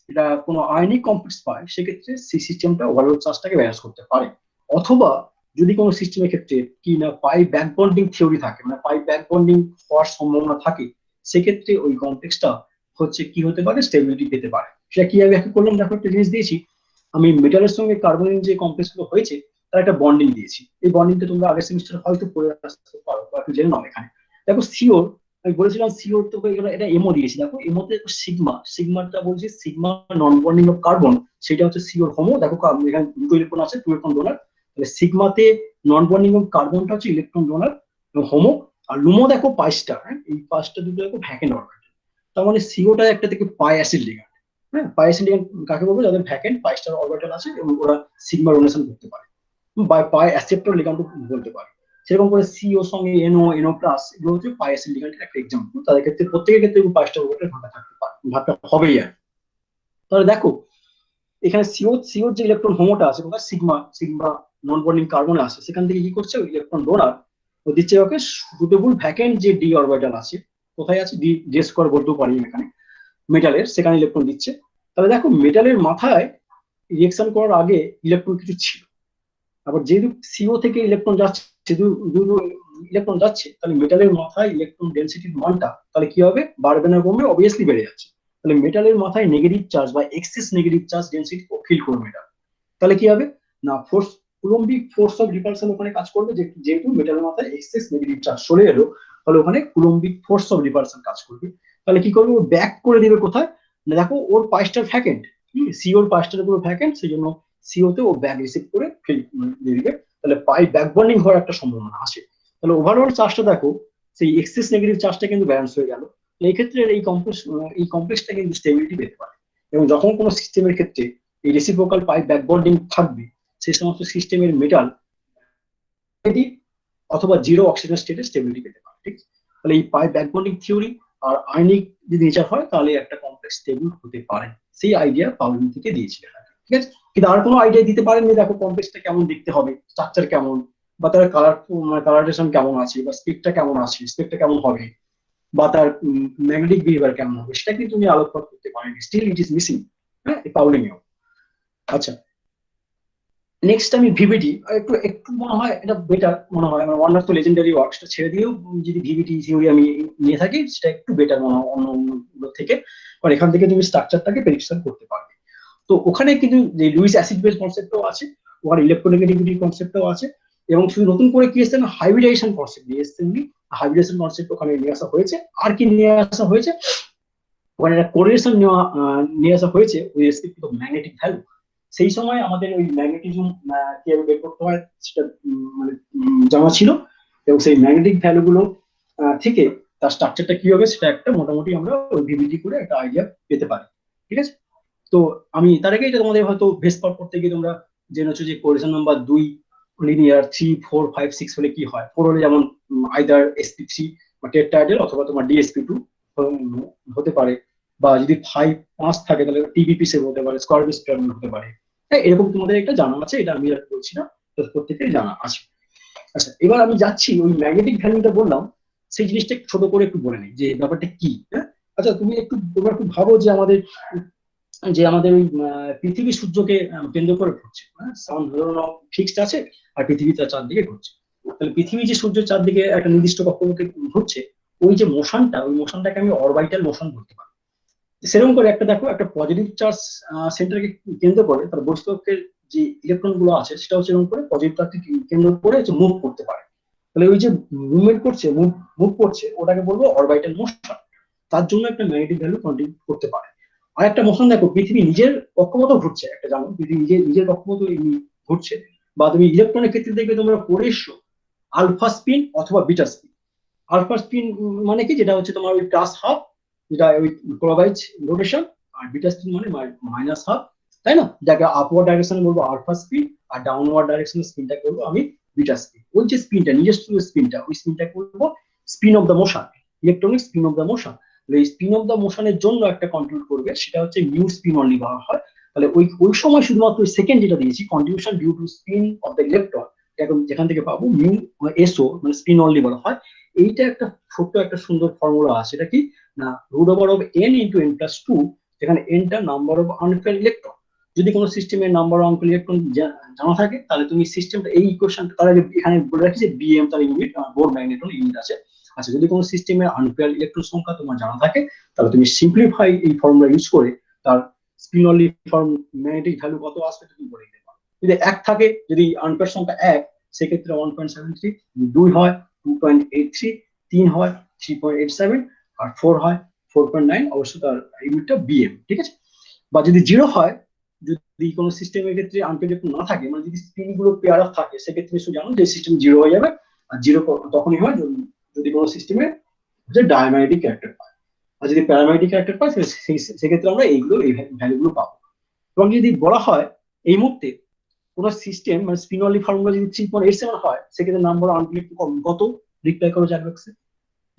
এটা কোনো আয়নিক কমপ্লেক্স পায়, সেক্ষেত্রে সেই সিস্টেমটা ওভারঅল চার্জটাকে ব্যালেন্স করতে পারে। অথবা যদি কোনো সিস্টেমের ক্ষেত্রে কি না পাই ব্যাক বন্ডিং থিওরি থাকে, মানে পাই ব্যাক বন্ডিং হওয়ার সম্ভাবনা থাকে, সেক্ষেত্রে ওই কমপ্লেক্সটা হচ্ছে কি হতে পারে, স্টেবিলিটি পেতে পারে। সেটা কিভাবে ব্যাখ্যা করলাম, দেখো একটা জিনিস দিয়েছি আমি, মেটালের সঙ্গে কার্বনের যে কমপ্লেক্স গুলো হয়েছে তার একটা বন্ডিং দিয়েছি। এই বন্ডিংটা তোমরা আগের সেমিস্টারে হয়তো পড়ে আসতে পারো বা একটু জেনে নাও। এখানে দেখো সিওর, আমি বলেছিলাম সিওর তো এটা এমও দিয়েছি। দেখো এমোতে সিগমাটা বলছি sigma non bonding of carbon, সেটা হচ্ছে সিওর হোমো। দেখো এখানে দুটো ইলেকট্রন আছে, 2 ইলেকট্রন ডোনার। তাহলে সিগমাতে নন বন্ডিং অফ কার্বনটা হচ্ছে ইলেকট্রন ডোনার এবং হোমো। আর লুমো দেখো পাঁচটা, এই পাঁচটা দুটো দেখো ভ্যাকেন্ট অরবিটাল। তার মানে সিওটা একটা থেকে পাই অ্যাসিড লিগ্যান্ড। হ্যাঁ, পাই অ্যাসিড লিগ্যান্ড কাকে বলবো, যাদের ভ্যাকেন্ট পাঁচটা অরবিটাল আছে এবং ওরা সিগমা ডোনেশন করতে পারে, বা পাই অ্যাসেপ্টর লিগ্যান্ড বলতে পারে। সেরকম করে সিও সঙ্গে NO প্লাস এগুলো হচ্ছে পাই অ্যাসিড লিগ্যান্ডের একটা এক্সাম্পল। তাদের ক্ষেত্রে প্রত্যেকের ক্ষেত্রে পাঁচটা অরবিটাল ভাগ থাকতে পারে, ভাগটা হবেই আর। তাহলে দেখো এখানে সিওর যে ইলেকট্রন হোমোটা আছে কোথায়, সিগমা নন বন্ডিং কার্বনে আছে, সেখান থেকে কি করছে ওই ইলেকট্রন ডোনার ও দিচ্ছে ওকে সুটেবল ভ্যাকেন্ট যে ডি অরবিটাল আছে, কোথায় আছে ডি স্কোয়ার বলতেও পারি এখানে মেটালের, সেখানে ইলেকট্রন দিচ্ছে। তাহলে দেখো মেটালের মাথায় রিয়েকশন করার আগে ইলেকট্রন কিছু ছিল, আবার যেহেতু সিও থেকে ইলেকট্রন যাচ্ছে, দুটো ইলেকট্রন যাচ্ছে, তাহলে মেটালের মাথায় ইলেকট্রন ডেনসিটির মানটা তাহলে কি হবে, বাড়বে না কমবে, অবভিয়াসলি বেড়ে যাচ্ছে। তাহলে মেটালের মাথায় নেগেটিভ চার্জ বা excess negative charge density fill করবে মেটাল। তাহলে কি হবে না, কুলম্বিক ফোর্স অফ রিপালশন ওখানে কাজ করবে, যেহেতু মেটালের মাথায় এক্সেস নেগেটিভ চার্জ চলে এলো, তাহলে ওখানে কুলম্বিক ফোর্স অফ রিপালশন কাজ করবে। তাহলে কি করবে, ও ব্যাক করে দিবে কোথায় না, দেখো ওর পাঁচটার ভ্যাকেন্ট, সিওর পাঁচটার পুরো ভ্যাকেন্ট, সেই জন্য সিওতে ও ব্যাক রিসিভ করে দিয়ে দিবে তাহলে পাই ব্যাকবন্ডিং হওয়ার একটা সম্ভাবনা আছে। তাহলে ওভারঅল চার্জটা দেখো, সেই এক্সেস নেগেটিভ চার্জটা কিন্তু ব্যালেন্স হয়ে গেল। এই ক্ষেত্রে এই কমপ্লেক্সটা কিন্তু স্টেবিলিটি পেতে পারে। এবং যখন কোনো সিস্টেমের ক্ষেত্রে এই রেসিপ্রোকাল পাই ব্যাকবন্ডিং থাকবে, সেই সমস্ত সিস্টেমের মেটাল অথবা জিরো অক্সিজেন স্টেটে স্টেবিলিটি পেতে পারে। ঠিক আছে? তাহলে এই পাই ব্যাকবন্ডিং থিওরি আর আয়নিক যদি নেচার হয় তাহলে একটা কমপ্লেক্স স্টেবল হতে পারে, সেই আইডিয়া পাউলিন থেকে দিয়েছিলেন। ঠিক আছে, কিন্তু আর কোনো আইডিয়া দিতে পারেননি, দেখো কমপ্লেক্সটা কেমন দেখতে হবে, স্ট্রাকচার কেমন, বা তার কালারেশন কেমন আছে, বা স্পেকটা কেমন আছে, স্পেকটা কেমন হবে, বা তার ম্যাগনেটিক বিহেভিয়ার কেমন হবে, সেটা কিন্তু তুমি আলোকপাত করতে পারেনি। স্টিল ইট ইজ মিসিং, হ্যাঁ, পাউলিনিও। আচ্ছা, নেক্সট আমি ভিভিটি একটু একটু মনে হয় এটা বেটার মনে হয়, আমার one of the legendary work, সেটা ছেড়ে দিয়েও যদি ভিভিটি থিওরি আমি নিয়ে থাকি সেটা একটু বেটার মনে হয় অন্য থেকে, কারণ এখান থেকে তুমি স্ট্রাকচারটাকে প্রেডিকশন করতে পারবে। তো ওখানে কিন্তু যে লুইস অ্যাসিড বেস কনসেপ্টও আছে, ওখানে ইলেকট্রোনেগেটিভিটি কনসেপ্টও আছে, এবং শুধু নতুন করে কি এসছেন, হাইব্রিডাইজেশন কনসেপ্ট নিয়ে এসছেন। হাইব্রিডাইজেশন কনসেপ্ট ওখানে নিয়ে আসা হয়েছে। আর কি নিয়ে আসা হয়েছে, ওখানে একটা কোরিলেশন নিয়ে আসা হয়েছে with respect to magnetic value. সেই সময় আমাদের ওই ম্যাগনেটিজম কিভাবে বের করতে হয় সেটা মানে জানা ছিল, এবং সেই ম্যাগনেটিক ভ্যালু গুলো থেকে তার স্ট্রাকচারটা কি হবে সেটা একটা মোটামুটি আমরা ওই ভিভিটি করে একটা আইডিয়া পেতে পারি। ঠিক আছে, তো আমি তার আগে এটা তোমাদের হয়তো ভেসপার করতে গিয়ে তোমরা জেনেছো যে কোরিলেশন নাম্বার 2 লিনিয়ার, 3, 4, 5, 6 হলে কি হয়। 4 হলে যেমন আইদার sp3 বা টেট্রাহেড্রাল, অথবা তোমার dsp2 হতে পারে, বা যদি 5 থাকে তাহলে টিবিপি সেভ হতে পারে, স্কোয়ার বেস পিরামিড হতে পারে। হ্যাঁ, এরকম তোমাদের একটা জানা আছে, এটা আমি আর বলছি না, প্রত্যেকেরই জানা আছে। আচ্ছা, এবার আমি যাচ্ছি ওই ম্যাগনেটিক ভ্যালুটা বললাম, সেই জিনিসটা একটু ছোট করে একটু বলে নিই যে ব্যাপারটা কি। হ্যাঁ, আচ্ছা, তোমরা একটু ভাবো যে আমাদের ওই পৃথিবী সূর্যকে কেন্দ্র করে ঘুরছে, হ্যাঁ, সান ধরো ফিক্সড আছে, আর পৃথিবী তার চারদিকে ঘুরছে। তাহলে পৃথিবী যে সূর্যের চারদিকে একটা নির্দিষ্ট কক্ষপথে ঘুরছে, ওই যে মোশনটা, ওই মোশনটাকে আমি অরবাইটাল মোশন বলতে পারি। সেরকম করে একটা দেখো, একটা পজিটিভ চার্জ সেন্টারকে কেন্দ্র করে তার বস্তুকের যে ইলেকট্রন গুলো আছে সেটা হচ্ছে এরকম করে পজিটিভ চার্জকে কেন্দ্র করে হচ্ছে মুভ করতে পারে। তাহলে ওই যে মুভমেন্ট করছে, মুভ করছে, ওটাকে বলবো অরবাইটাল মোশন। তার জন্য একটা ম্যাগনেটিক ভ্যালু কন্ট্রিবিউট করতে পারে। আর একটা মোশন দেখো, পৃথিবী নিজের কক্ষপথ ঘুরছে, একটা জানো পৃথিবী নিজের কক্ষপথ ঘুরছে। বা তুমি ইলেকট্রনের ক্ষেত্রে দেখবে তোমরা পড়ে এসছো আলফা স্পিন অথবা বিটা স্পিন। আলফা স্পিন মানে কি, যেটা হচ্ছে তোমার ওই প্লাস হাফ, যেটা ওই ক্লকওয়াইজ রোটেশন, আর বিটা স্পিন মানে মাইনাস হাফ, তাই না? যাকে আপওয়ার্ড ডাইরেকশনে বলবো আলফা স্পিন, আর ডাউনওয়ার্ড ডাইরেকশনের স্পিনটাকে বলবো আমি বিটা স্পিন। ওই যে স্পিনটা, নিজস্ব স্পিনটা, ওই স্পিনটাকে বলবো spin of the motion, electronic spin of the motion. এই স্পিন অফ দ্য মোশনের জন্য একটা কন্ট্রোল করবে, সেটা হচ্ছে মিউ স্পিন অনলি বলা হয়। তাহলে ওই সময় শুধুমাত্র সেকেন্ড যেটা দিয়েছি, contribution due to spin of the electron, যেখান থেকে পাবো মিউ এসও, মানে স্পিন অনলি বলা হয়। এইটা একটা ছোট্ট একটা সুন্দর ফর্মুলা আছে, এটা কি না, √n × n+2, যেখানে nটা নাম্বার অফ আনফেল ইলেকট্রন। যদি কোনো সিস্টেমের নাম্বার অফ আনফেল ইলেকট্রন জানা থাকে, তাহলে তুমি সিস্টেমটা এই ইকুয়েশন, তার আগে এখানে বলে রাখি যে বিএম তার ইউনিট, বোর ম্যাগনেট্রন ইউনিট আছে। আচ্ছা, যদি কোনো সিস্টেমের আনফেল ইলেকট্রন সংখ্যা তোমার জানা থাকে, তাহলে তুমি সিম্পলিফাই এই ফর্মুলা ইউজ করে তার spin only form magnetic value কত আসবে তুমি বলে দিতে পারো। যদি 1 থাকে, যদি আনফেল সংখ্যা 1, সেক্ষেত্রে 1.73, 2 হয় 2.83, 3 হয় 3.87, আর 4 হয় 4.9, অবশ্য তার ইউনিটটা বিএম। ঠিক আছে, বা যদি 0 হয়, যদি কোনো সিস্টেমের ক্ষেত্রে আনপ্রেডিক্টেবল না থাকে, মানে যদি স্পিন গুলো পেয়ার অফ থাকে, সেক্ষেত্রে শুধু জানো যে সিস্টেম 0 হয়ে যাবে। আর 0 তখনই হয় যদি কোনো সিস্টেমে যে ডায়াম্যাগনেটিক ক্যারেক্টার পায়। আর যদি প্যারাম্যাগনেটিক ক্যারেক্টার পায়, সেক্ষেত্রে আমরা এই ভ্যালুগুলো পাবো। এবং যদি বলা হয় এই মুহূর্তে কোন সিস্টেম মানে স্পিন অনলি ফর্মুলা যদি 3.87 হয়, সেক্ষেত্রে নাম্বার আনপ্রেডিক্টেবল কত, রিপ্লাই করো চ্যাট বক্সে।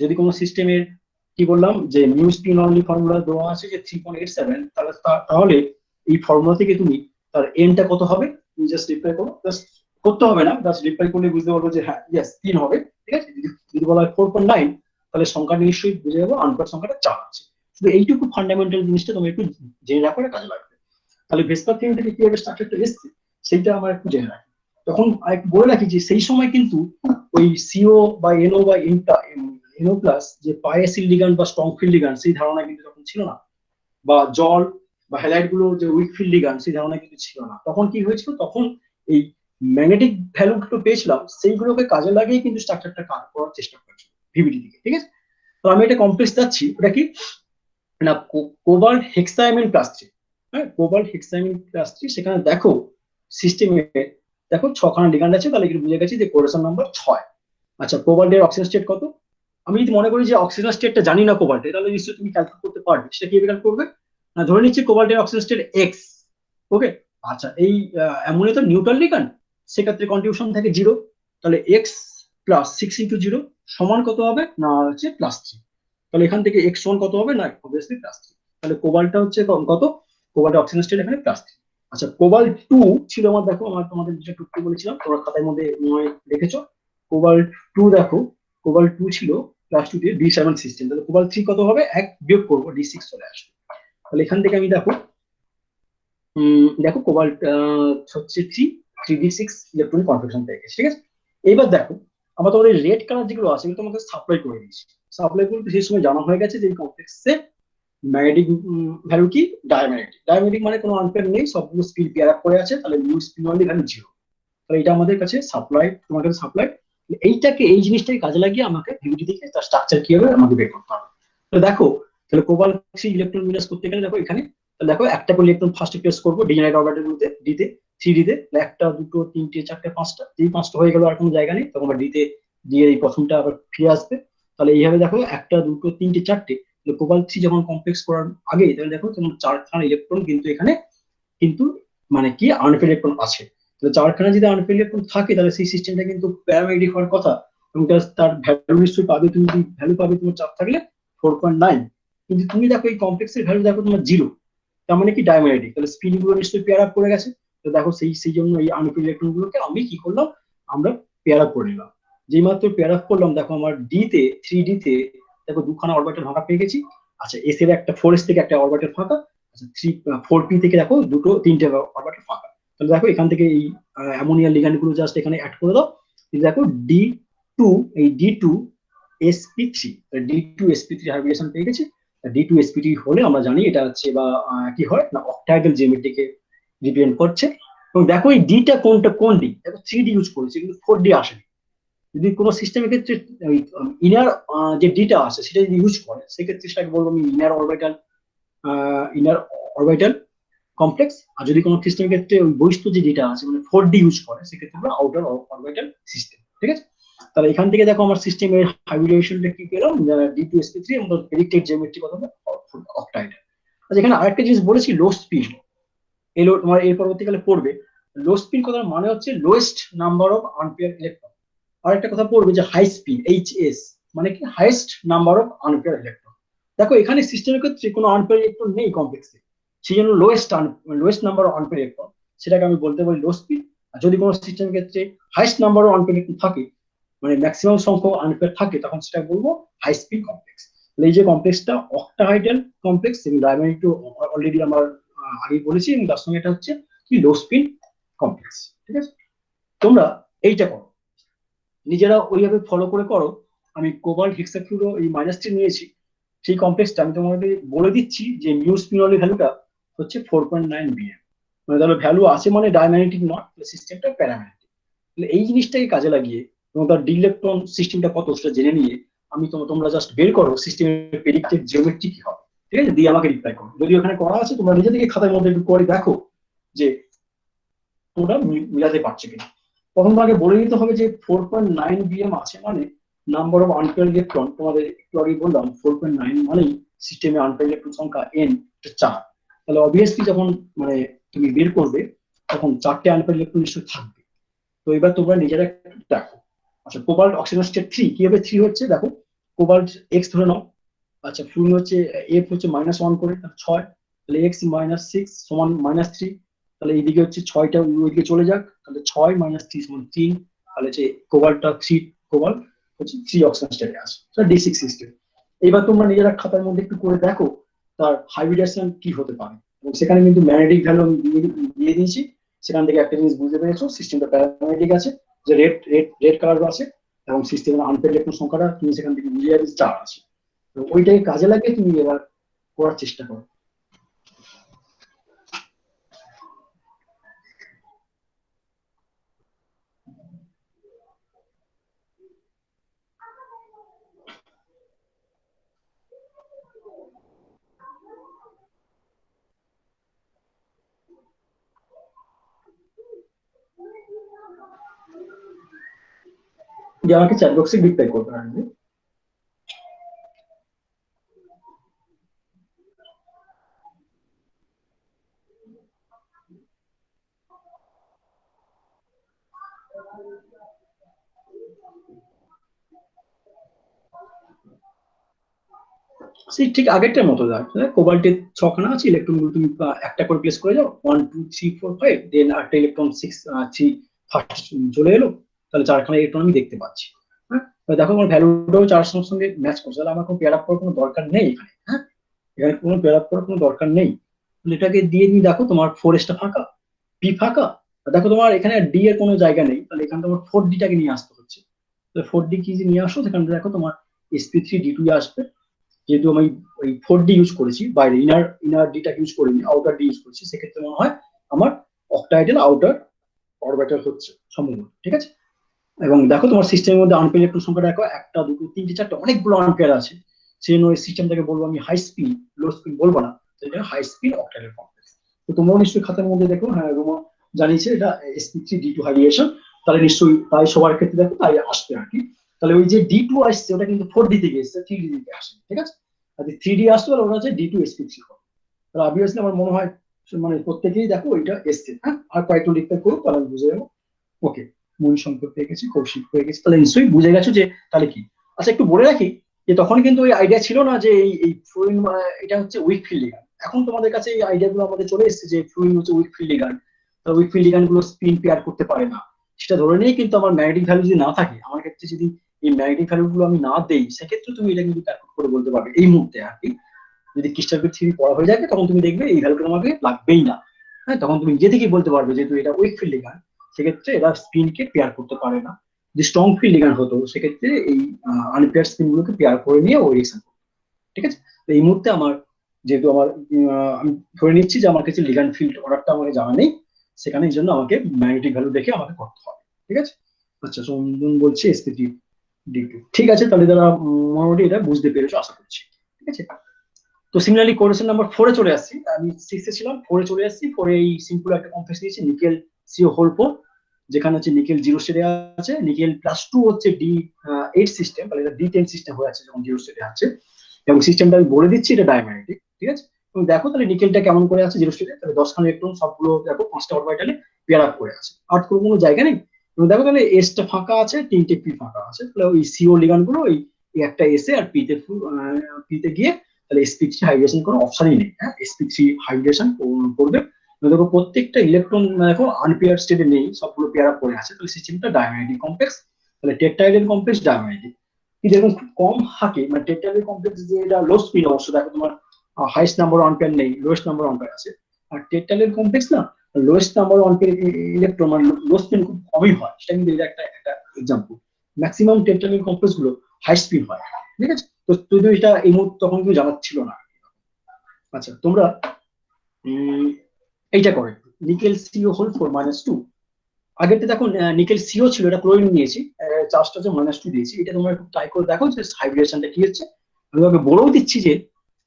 যদি কোনো সিস্টেমের কি বললাম যে নিউ স্পিন অনলি ফর্মুলা দেওয়া আছে যে 3.87, তাহলে এই ফর্মুলা থেকে তুমি তার এনটা কত হবে, তুমি জাস্ট রিপ্লাই করো। জাস্ট করতে হবে না, জাস্ট রিপ্লাই করলে বুঝতে পারবো যে হ্যাঁ ইয়েস 3 হবে। ঠিক আছে, যদি বলা হয় 4.9, তাহলে সংখ্যাটা নিশ্চয়ই বুঝে যাবো আনপ্রেড সংখ্যাটা 4 আছে। শুধু এইটুকু ফান্ডামেন্টাল জিনিসটা তুমি একটু জেনে রাখো, কাজে লাগবে। তাহলে ভেসপার থিওরি থেকে কিভাবে স্ট্রাকচারটা এসছে সেইটা আমার একটু জেনে রাখি। তখন একটু বলে রাখি যে সেই সময় কিন্তু ওই সিও বা এনও বা এনও প্লাস যে পাইএসিল লিগ্যান্ড বা স্ট্রং ফিল্ড লিগ্যান্ড, সেই ধারণা কিন্তু তখন ছিল না। বা জল বা হ্যালাইড গুলো যে উইক ফিল্ড লিগ্যান্ড, সেই ধারণা কিন্তু ছিল না। তখন কি হয়েছিল, তখন এই ম্যাগনেটিক ভ্যালু গুলো পেয়েছিলাম, সেইগুলোকে কাজে লাগিয়ে কিন্তু স্ট্রাকচারটা কাজ করার চেষ্টা করেছিল ভিভিটি থেকে। ঠিক আছে, তো আমি এটা কমপ্লেক্স যাচ্ছি, ওটা কি না, কোবাল্ট হেক্সাইমিন +3। হ্যাঁ, কোবাল্ট হেক্সাইমিন +3, সেখানে দেখো সিস্টেমে দেখো 6খানা লিগ্যান্ড আছে, তাহলে এখানে বুঝে গেছি যে কোরেশন নাম্বার 6। আচ্ছা, কোবাল্টের অক্সিজেন স্টেট কত? আমি যদি মনে করি যে অক্সিজেন স্টেটটা জানি না কোবাল্টে, তাহলে নিশ্চয়ই তুমি ক্যালকুলেট করতে পারবে। সেটা কিভাবে ক্যালকুলেট করবে? ধরে নিচ্ছি কোবাল্টের অক্সিজেন স্টেট এক্স। ওকে, আচ্ছা এই অ্যামোনিয়া তো নিউট্রাল লিগ্যান্ড, সেক্ষেত্রে কন্ট্রিবিউশন থাকে 0। তাহলে এক্স প্লাস 6 × 0 সমান কত হবে না হচ্ছে +3। তাহলে এখান থেকে এক্স সমান কত হবে না অবভিয়াসলি +3। তাহলে কোবাল্টটা হচ্ছে কত? কোবাল্টের অক্সিজেন স্টেট এখানে +3। আচ্ছা, কোবাল্ট 2 ছিল আমার, দেখো আমার তোমাদের যেটা টুকটু বলেছিলাম, তোমরা খাতার মধ্যে মনে হয় দেখেছো। কোবাল্ট 2 দেখো, কোবাল্ট 2 ছিল +2 দিয়ে D7 সিস্টেম। তাহলে কোবাল্ট 3 কত হবে? 1 বিয়োগ করবো, D6 চলে আসবে। তাহলে এখান থেকে আমি দেখো, দেখো কোবাল্ট হচ্ছে 3D6 ইলেকট্রনিক কনফিগারেশন পেয়ে গেছে, ঠিক আছে। এইবার দেখো, আমরা তোমাদের রেড কালার যেগুলো আছে এগুলো তোমাকে সাপ্লাই করে দিয়েছি। সাপ্লাই করতে সেই সময় জানা হয়ে গেছে যে এই কমপ্লেক্সে ম্যাগনেটিক ভ্যালু কি, ডায়াম্যাগনেটিক। ডায়াম্যাগনেটিক মানে কোনো আনপেয়ার নেই, সবগুলো স্পিন পেয়ার আপ করে আছে, তাহলে নিউ স্পিন অনলি ভ্যালু 0। তাহলে এটা আমাদের কাছে সাপ্লাই, তোমার কাছে সাপ্লাই। এইটাকে, এই জিনিসটাকে কাজে লাগিয়ে আমাকে ভিডিও থেকে তার স্ট্রাকচার কি হবে আমাকে বের করতে হবে। তো দেখো, তাহলে কোবাল্ট 3 ইলেকট্রন বিন্যাস করতে গেলে দেখো এখানে, তাহলে দেখো একটা করে ইলেকট্রন ফার্স্টে প্লেস করবো ডিজেনারেট অরবিটালের মধ্যে, ডিতে 3D-তে। একটা, দুটো, তিনটে, চারটে, পাঁচটা, এই পাঁচটা হয়ে গেল, আর কোনো জায়গা নেই, তখন ডিতে দিয়ে এই প্রথমটা আবার ফিরে আসবে। তাহলে এইভাবে দেখো একটা, দুটো, তিনটে, চারটে, কোবাল্ট 3 যখন কমপ্লেক্স করার আগে, তাহলে দেখো তোমার 4খানা ইলেকট্রন কিন্তু এখানে কিন্তু মানে কি আনফেড ইলেকট্রন আছে। তাহলে 4খানা যদি আনফেড ইলেকট্রন থাকে, তাহলে সেই সিস্টেমটা কিন্তু প্যারাম্যাগনেটিক হওয়ার কথা, এবং তার ভ্যালু নিশ্চয়ই পাবে। তুমি যদি ভ্যালু পাবে তোমার চাপ থাকলে 4.9, কিন্তু তুমি দেখো এই কমপ্লেক্সের ভ্যালু দেখো তোমার 0, তার মানে কি ডায়াম্যাগনেটিক। তাহলে স্পিন গুলো নিশ্চয়ই পেয়ার আপ করে গেছে। তো দেখো সেই জন্য এই আনফেড ইলেকট্রন গুলোকে আমি কি করলাম, আমরা পেয়ার আপ করে নিলাম। যেই মাত্র পেয়ার আপ করলাম, দেখো আমার ডিতে, 3D-তে দেখো 2খানা অরবিটাল ফাঁকা পেয়ে গেছি। আচ্ছা, এস এর একটা 4s থেকে একটা অরবিটাল ফাঁকা। আচ্ছা, 4p থেকে দেখো দুটো, তিনটে অরবিটাল ফাঁকা। তাহলে দেখো এখান থেকে এই অ্যামোনিয়া লিগ্যান্ড গুলো জাস্ট এখানে অ্যাড করে দাও। দেখো D2, এই D2sp3, D2sp3 হাইব্রিডেশন পেয়ে গেছি। D2sp3 হলে আমরা জানি এটা হচ্ছে বা কি হয় না অক্টাহেড্রাল জিওমেট্রিকে রিপ্রেজেন্ট করছে। এবং দেখো এই ডিটা কোনটা, কোন ডি, দেখো 3D ইউজ করেছে কিন্তু 4D আসেনি। যদি কোনো সিস্টেমের ক্ষেত্রে ওই ইনার যে ডিটা আছে সেটা যদি ইউজ করে, সেক্ষেত্রে সেটাকে বলবো আমি ইনার অরবিটাল কমপ্লেক্স। আর যদি কোনো সিস্টেমের ক্ষেত্রে ওই বহিস্থ যে ডিটা আছে মানে 4D ইউজ করে, সেক্ষেত্রে আমরা আউটার অরবিটাল সিস্টেম, ঠিক আছে। তাহলে এখান থেকে দেখো আমার সিস্টেমের হাইব্রিডেশনটা কি পেলাম, D2sp3 এবং প্রেডিক্টেড জিওমেট্রি কত হবে, অক্টাইডাল। আচ্ছা, এখানে আরেকটা জিনিস বলেছি, লো স্পিড। এলো তোমার এর পরবর্তীকালে পড়বে। লো স্পিন কথার মানে হচ্ছে lowest number of unpaired electron. আর একটা কথা পড়বে যে হাই স্পিন, HS মানে কি, highest number of unpaired electron. দেখো এখানে সিস্টেমের ক্ষেত্রে কোনো আনপেয়ার ইলেকট্রন নেই কমপ্লেক্সে, সেই জন্য lowest number of unpaired electron সেটাকে আমি বলতে পারি লো স্পিন। আর যদি কোনো সিস্টেমের ক্ষেত্রে highest number of unpaired electron থাকে, মানে ম্যাক্সিমাম সংখ্যক আনপেয়ার থাকে, তখন সেটা বলবো হাই স্পিন কমপ্লেক্স। এই যে কমপ্লেক্সটা অক্টাহাইড্রাল কমপ্লেক্স, এবং ডায়ামিটার অলরেডি আমার আগে বলেছি, এবং তার সঙ্গে এটা হচ্ছে কি লো স্পিন কমপ্লেক্স, ঠিক আছে। তোমরা এইটা করো, নিজেরা ওইভাবে ফলো করে করো। আমি কোবাল্ট হেক্সাফ্লুরো এই -3 নিয়েছি, সেই কমপ্লেক্সটা আমি তোমাদের বলে দিচ্ছি যে মিউ স্পিনলের ভ্যালুটা হচ্ছে 4.9 BM। মানে তাহলে ভ্যালু আছে মানে ডায়াম্যাগনেটিক নট, সিস্টেমটা প্যারাম্যাগনেটিক। তাহলে এই জিনিসটাকে কাজে লাগিয়ে এবং তার ডিলেকট্রন সিস্টেমটা কত সেটা জেনে নিয়ে আমি তোমরা জাস্ট বের করো সিস্টেমের প্রেডিক্টেড জিওমেট্রি কি হবে, ঠিক আছে, দিয়ে আমাকে রিপ্লাই করো। যদি ওখানে করা আছে তোমরা নিজে থেকে খাতার মধ্যে একটু করে দেখো যে তোমরা মিলাতে পারছো কিনা। প্রথম আগে বলে নিতে হবে যে 4.9 BM আছে মানে নাম্বার অফ আনপেয়ার ইলেকট্রন, তোমাদের একটু আগে বললাম 4.9 মানেই সিস্টেমে আনপেয়ার ইলেকট্রন সংখ্যা n 4। তাহলে অবভিয়াসলি যখন মানে তুমি বের করবে তখন 4টে আনপেয়ার ইলেকট্রন নিশ্চয়ই থাকবে। তো এবার তোমরা নিজেরা দেখো। আচ্ছা, কোবাল্ট অক্সিজেন স্টেট 3 কিভাবে 3 হচ্ছে দেখো, কোবাল্ট x ধরে নাও। আচ্ছা, ফ্লুরিন হচ্ছে F হচ্ছে -1 করে, তাহলে 6, তাহলে x -6 সমান -3। তাহলে এইদিকে হচ্ছে 6টা ওইদিকে চলে যাক, তাহলে 6 - 3 সমান 3। তাহলে যে কোবাল্টটা 3, কোবাল্ট হচ্ছে 3 অক্সিজেন স্টেটে আছে, সেটা D6 সিস্টেম। এবার তোমরা নিজেরা খাতার মধ্যে একটু করে দেখো তার হাইব্রিডেশন কি হতে পারে, এবং সেখানে কিন্তু ম্যাগনেটিক ভ্যালু আমি দিয়ে দিয়েছি। সেখান থেকে একটা জিনিস বুঝতে পেরেছো, সিস্টেমটা প্যারাম্যাগনেটিক আছে, যে রেড কালার আছে, এবং সিস্টেমের আনপেয়ার ইলেকট্রন সংখ্যাটা তুমি সেখান থেকে বুঝে যাবে 4 আছে। তো ওইটাকে কাজে লাগিয়ে তুমি এবার করার চেষ্টা করো। যে আমাকে চ্যাট বক্সে রিপ্লাই করতে পারেন। সেই ঠিক আগেরটার মতো কোবাল্টের ছখানা আছে, ইলেকট্রন গুলো তুমি একটা করে প্লেস করে যাও, 1 2 3 4 5, দেন একটা ইলেকট্রন 3 ফার্স্ট চলে এলো, তাহলে চারখানা ইলেকট্রন আমি দেখতে পাচ্ছি। হ্যাঁ, দেখো আমার ভ্যালুটাও 4 সঙ্গে ম্যাচ করছে, তাহলে আমার কোনো পেয়ার আপ করার কোনো দরকার নেই এখানে। হ্যাঁ, এখানে কোনো পেয়ার আপ করার কোনো দরকার নেই। এটাকে দিয়ে নিয়ে দেখো তোমার 4s টা ফাঁকা, পি ফাঁকা, দেখো তোমার এখানে ডি এর কোনো জায়গা নেই, তাহলে এখানে তোমার 4d টাকে নিয়ে আসতে হচ্ছে। তাহলে 4d কি যে নিয়ে আসো, সেখানে দেখো তোমার sp3d2 আসবে। যেহেতু আমি ওই 4d ইউজ করেছি, বাইরে ইনার ডিটা ইউজ করিনি, আউটার ডি ইউজ করেছি, সেক্ষেত্রে মনে হয় আমার অক্টাইডাল আউটার অরবিটাল হচ্ছে সম্ভবত। ঠিক আছে, এবং দেখো তোমার সিস্টেমের মধ্যে আনপেয়ার ইলেকট্রন সংখ্যা দেখো 1 2 3 4 5 অনেকগুলো আনপেয়ার আছে। সেই জন্য এই সিস্টেমটাকে বলবো আমি হাই স্পিড, লো স্পিড বলবো না, এটা হাই স্পিড অক্টাইডাল কমপ্লেক্স। তো তোমরাও নিশ্চয়ই খাতার মধ্যে দেখো, হ্যাঁ রোমা জানিয়েছে এটা sp3d2 হাইড্রেশন, তাহলে নিশ্চয়ই তাই সবার ক্ষেত্রে দেখো তাই আসবে আর কি। তাহলে ওই যে d2 আসছে ওটা কিন্তু 4d থেকে এসেছে, 3d থেকে আসে। ঠিক আছে, আর 3d আসছে তাহলে ওটা হচ্ছে d2 sp3 হবে। তাহলে অবভিয়াসলি আমার মনে হয় মানে প্রত্যেকেই দেখো এটা এসছে। হ্যাঁ, আর কয়েকটা লিখতে করো তাহলে আমি বুঝে যাবো। ওকে, মূল সংখ্যক পেয়ে গেছি, কৌশিক পেয়ে গেছি, তাহলে নিশ্চয়ই বুঝে গেছো যে তাহলে কি। আচ্ছা, একটু বলে রাখি যে তখন কিন্তু ওই আইডিয়া ছিল না যে এই ফ্লুইন এটা হচ্ছে উইক ফিল্ড লিগ্যান্ড। এখন তোমাদের কাছে এই আইডিয়া গুলো আমাদের চলে এসেছে যে ফ্লুইন হচ্ছে উইক ফিল্ড লিগ্যান্ড, তাহলে উইক ফিল্ড লিগ্যান্ড গুলো স্পিন পেয়ার করতে পারে না, সেটা ধরে নিয়ে কিন্তু আমার ম্যাগনেটিক ভ্যালু যদি না থাকে, আমার ক্ষেত্রে যদি এই ম্যাগনেটিক ভ্যালু গুলো আমি না দেই, সেক্ষেত্রে তুমি এটা কিন্তু প্যাক করে বলতে পারবে এই মুহূর্তে আর কি। যদি ক্রিস্টাল থিওরি পড়া হয়ে যাবে তখন তুমি দেখবে এই ভ্যালুটা তোমাকে লাগবেই না। হ্যাঁ, তখন তুমি নিজে থেকেই বলতে পারবে যেহেতু এটা উইক ফিল্ড লিগ্যান্ড, সেক্ষেত্রে এরা স্পিনকে পেয়ার করতে পারে না। যদি স্ট্রং ফিল্ড লিগ্যান্ড হতো, সেক্ষেত্রে এই আনপেয়ার স্পিন গুলোকে পেয়ার করে নিয়ে ও রিঅ্যাকশন করতো। ঠিক আছে, তো এই মুহূর্তে আমার যেহেতু আমার আমি ধরে নিচ্ছি যে আমার কাছে লিগ্যান্ড ফিল্ড অর্ডারটা আমাকে জানা নেই, সেখানে এই জন্য আমাকে ম্যাগনেটিক ভ্যালু দেখে আমাকে করতে হবে। ঠিক আছে, আচ্ছা সন্দন বলছে এসপি ডি2। ঠিক আছে, তাহলে তারা মোটামুটি এটা বুঝতে পেরেছো আশা করছি। ঠিক আছে, তো সিমিলারলি কোয়েশ্চেন নাম্বার 4 এ চলে আসছি। আমি 6 এ ছিলাম, 4 এ চলে আসছি। 4 এ এই সিম্পল একটা কমপ্লেক্স দিয়েছি নিকেল সিও হোল 4, যেখানে হচ্ছে নিকেল 0 স্টেটে আছে, নিকেল +2 হচ্ছে D8 সিস্টেম, তাহলে এটা D10 সিস্টেম হয়ে আছে যখন 0 স্টেটে আছে, এবং সিস্টেমটা আমি বলে দিচ্ছি এটা ডায়াম্যাগনেটিক। ঠিক আছে, এবং দেখো তাহলে নিকেলটা কেমন করে আছে 0 স্টেটে, তাহলে 10 খানা ইলেকট্রন সবগুলো দেখো 5টা অরবিটালে পেয়ার আপ করে আছে, আর কোনো জায়গা নেই। এবং দেখো তাহলে এসটা ফাঁকা আছে, 3টে পি ফাঁকা আছে, তাহলে ওই সিও লিগান গুলো ওই একটা এসে আর পিতে গিয়ে তাহলে sp3 হাইড্রেশন কোনো অপশনই নেই। হ্যাঁ, sp3 হাইড্রেশন করবে। দেখো প্রত্যেকটা ইলেকট্রন দেখো আনপেয়ার স্টেটে নেই, সবগুলো পেয়ার আপ করে আছে, তাহলে সিস্টেমটা ডায়াম্যাগনেটিক কমপ্লেক্স। তাহলে টেট্রাহেড্রাল কমপ্লেক্স ডায়াম্যাগনেটিক। কিন্তু এরকম খুব কম থাকে, মানে টেট্রাহেড্রাল কমপ্লেক্স যে এটা লো স্পিন, অবশ্য দেখো তোমার হাইস্ট নাম্বার আনপেয়ার নেই, লোয়েস্ট নাম্বার আনপেয়ার আছে। আর টেট্রাহেড্রাল কমপ্লেক্স না, লোয়েস্ট নাম্বার আনপেয়ার ইলেকট্রন মানে লো স্পিন খুব কমই হয়, সেটা কিন্তু এটা একটা এক্সাম্পল। ম্যাক্সিমাম টেট্রাহেড্রাল কমপ্লেক্স গুলো হাই স্পিন হয়। ঠিক আছে, তো তুই এটা এই মুহূর্তে তখন কেউ জানাচ্ছিল না। আচ্ছা, তোমরা এইটা করে নিকেল সিও হোল 4 - 2, আগেরটা দেখো নিকেল সিও ছিল, এটা ক্লোরিন নিয়েছি, চার্জটা হচ্ছে -2 দিয়েছি। এটা তোমরা একটু ট্রাই করে দেখো যে হাইব্রিডেশনটা কি হচ্ছে। আমি তোমাকে বলেও দিচ্ছি যে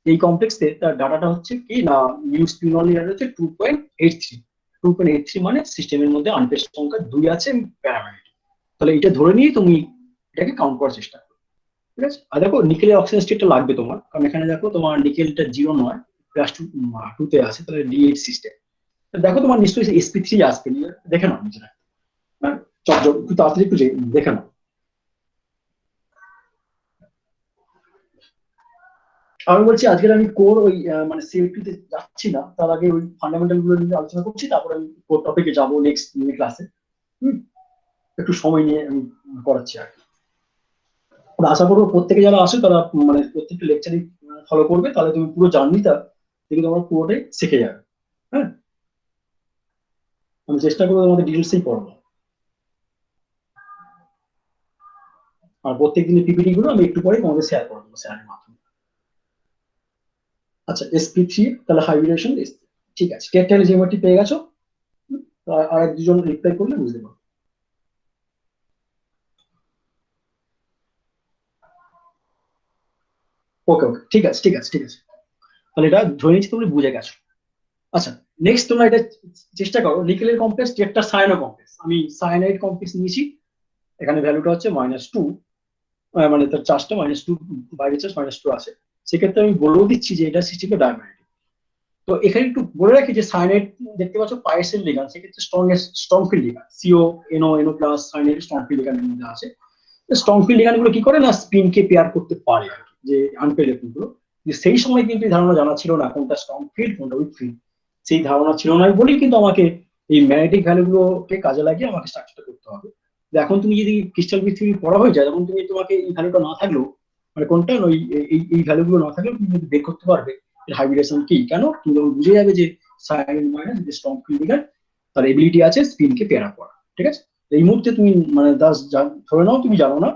এই কমপ্লেক্সে তার ডাটাটা হচ্ছে কি না, নিউ স্পিনল হচ্ছে 2.83। 2.83 মানে সিস্টেমের মধ্যে আনপেয়ার সংখ্যা 2 আছে প্যারামেট্রিক। তাহলে এটা ধরে নিয়ে তুমি এটাকে কাউন্ট করার চেষ্টা করো। ঠিক আছে, আর দেখো নিকেলের অক্সিজেন স্টেটটা লাগবে তোমার, কারণ এখানে দেখো তোমার নিকেলটা 0 নয়, +2 তে আছে, তাহলে D8 সিস্টেম। দেখো তোমার নিশ্চয়ই sp3 আসবে, দেখে নাও নিজেরা। হ্যাঁ, একটু তাড়াতাড়ি একটু দেখে নাও। আমি বলছি আজকে আমি কোর ওই মানে সিএফটি তে যাচ্ছি না, তার আগে ওই ফান্ডামেন্টাল গুলো নিয়ে আলোচনা করছি, তারপরে আমি কোর টপিকে যাবো নেক্সট ক্লাসে। একটু সময় নিয়ে আমি করাচ্ছি আর কি। আশা করবো প্রত্যেকে যারা আসে তারা মানে প্রত্যেকটা লেকচারই ফলো করবে, তাহলে তুমি পুরো জার্নিটা থেকে তোমরা পুরোটাই শিখে যাবে। হ্যাঁ, আমি চেষ্টা করবো তোমাদের ডিটেলসেই পড়াবো, আর প্রত্যেক দিনের পিপিটি গুলো আমি একটু পরে তোমাদের শেয়ার করে দেবো শেয়ারের মাধ্যমে। আচ্ছা, sp3 তাহলে হাইব্রিডেশন। ঠিক আছে, টেট্রাহেড্রাল জিওমেট্রি পেয়ে গেছো, আর এক দুজন রিপ্লাই করলে বুঝতে পারবো। ওকে ওকে, ঠিক আছে ঠিক আছে ঠিক আছে, তাহলে এটা ধরে নিচ্ছি তুমি বুঝে গেছো। আচ্ছা, নেক্সট তোমরা এটা চেষ্টা করো, নিকেলের কমপ্লেক্স টেট্টা সায়ানো কমপ্লেক্স, আমি সায়ানাইড কমপ্লেক্স নিয়েছি, এখানে ভ্যালুটা হচ্ছে -2, মানে তার চার্জটা -2, বাইরের চার্জ -2 আছে, সেক্ষেত্রে আমি বলেও দিচ্ছি যে এটা সিস্টেমে ডায়াম্যাগনেটিক। তো এখানে একটু বলে রাখি যে সায়ানাইড দেখতে পাচ্ছ পাইসের লিগান্ড, সেক্ষেত্রে strong field ligand, C O NO plus cyanide strong field লিগান্ডের মধ্যে আছে। স্ট্রং ফিল্ড লিগান্ড গুলো কি করে না, স্পিনকে পেয়ার করতে পারে আর কি, যে আনপেয়ার ইলেকট্রন গুলো। যে সেই সময় কিন্তু এই ধারণা জানা ছিল না কোনটা স্ট্রং ফিল্ড কোনটা উইক ফিল্ড, সেই ধারণা ছিল না বলেই কিন্তু আমাকে এই ম্যাগনেটিক ভ্যালু গুলোকে কাজে লাগিয়ে আমাকে স্ট্রাকচারটা করতে হবে। এখন তুমি যদি ক্রিস্টাল ফিল্ড থিওরি পড়া হয়ে যায়, তখন তুমি তোমাকে এই ভ্যালুটা না থাকলেও, মানে কোনটা ওই এই ভ্যালু গুলো না থাকলেও তুমি কিন্তু বের করতে পারবে হাইব্রিডেশন কি, কেন তুমি তখন বুঝে যাবে যে সায়ানাইড মাইনাস যে স্ট্রং ফিল্ড লিগান্ড তার এবিলিটি আছে স্পিনকে পেয়ার আপ করা। ঠিক আছে, এই মুহূর্তে তুমি মানে ধরে নাও তুমি জানো না,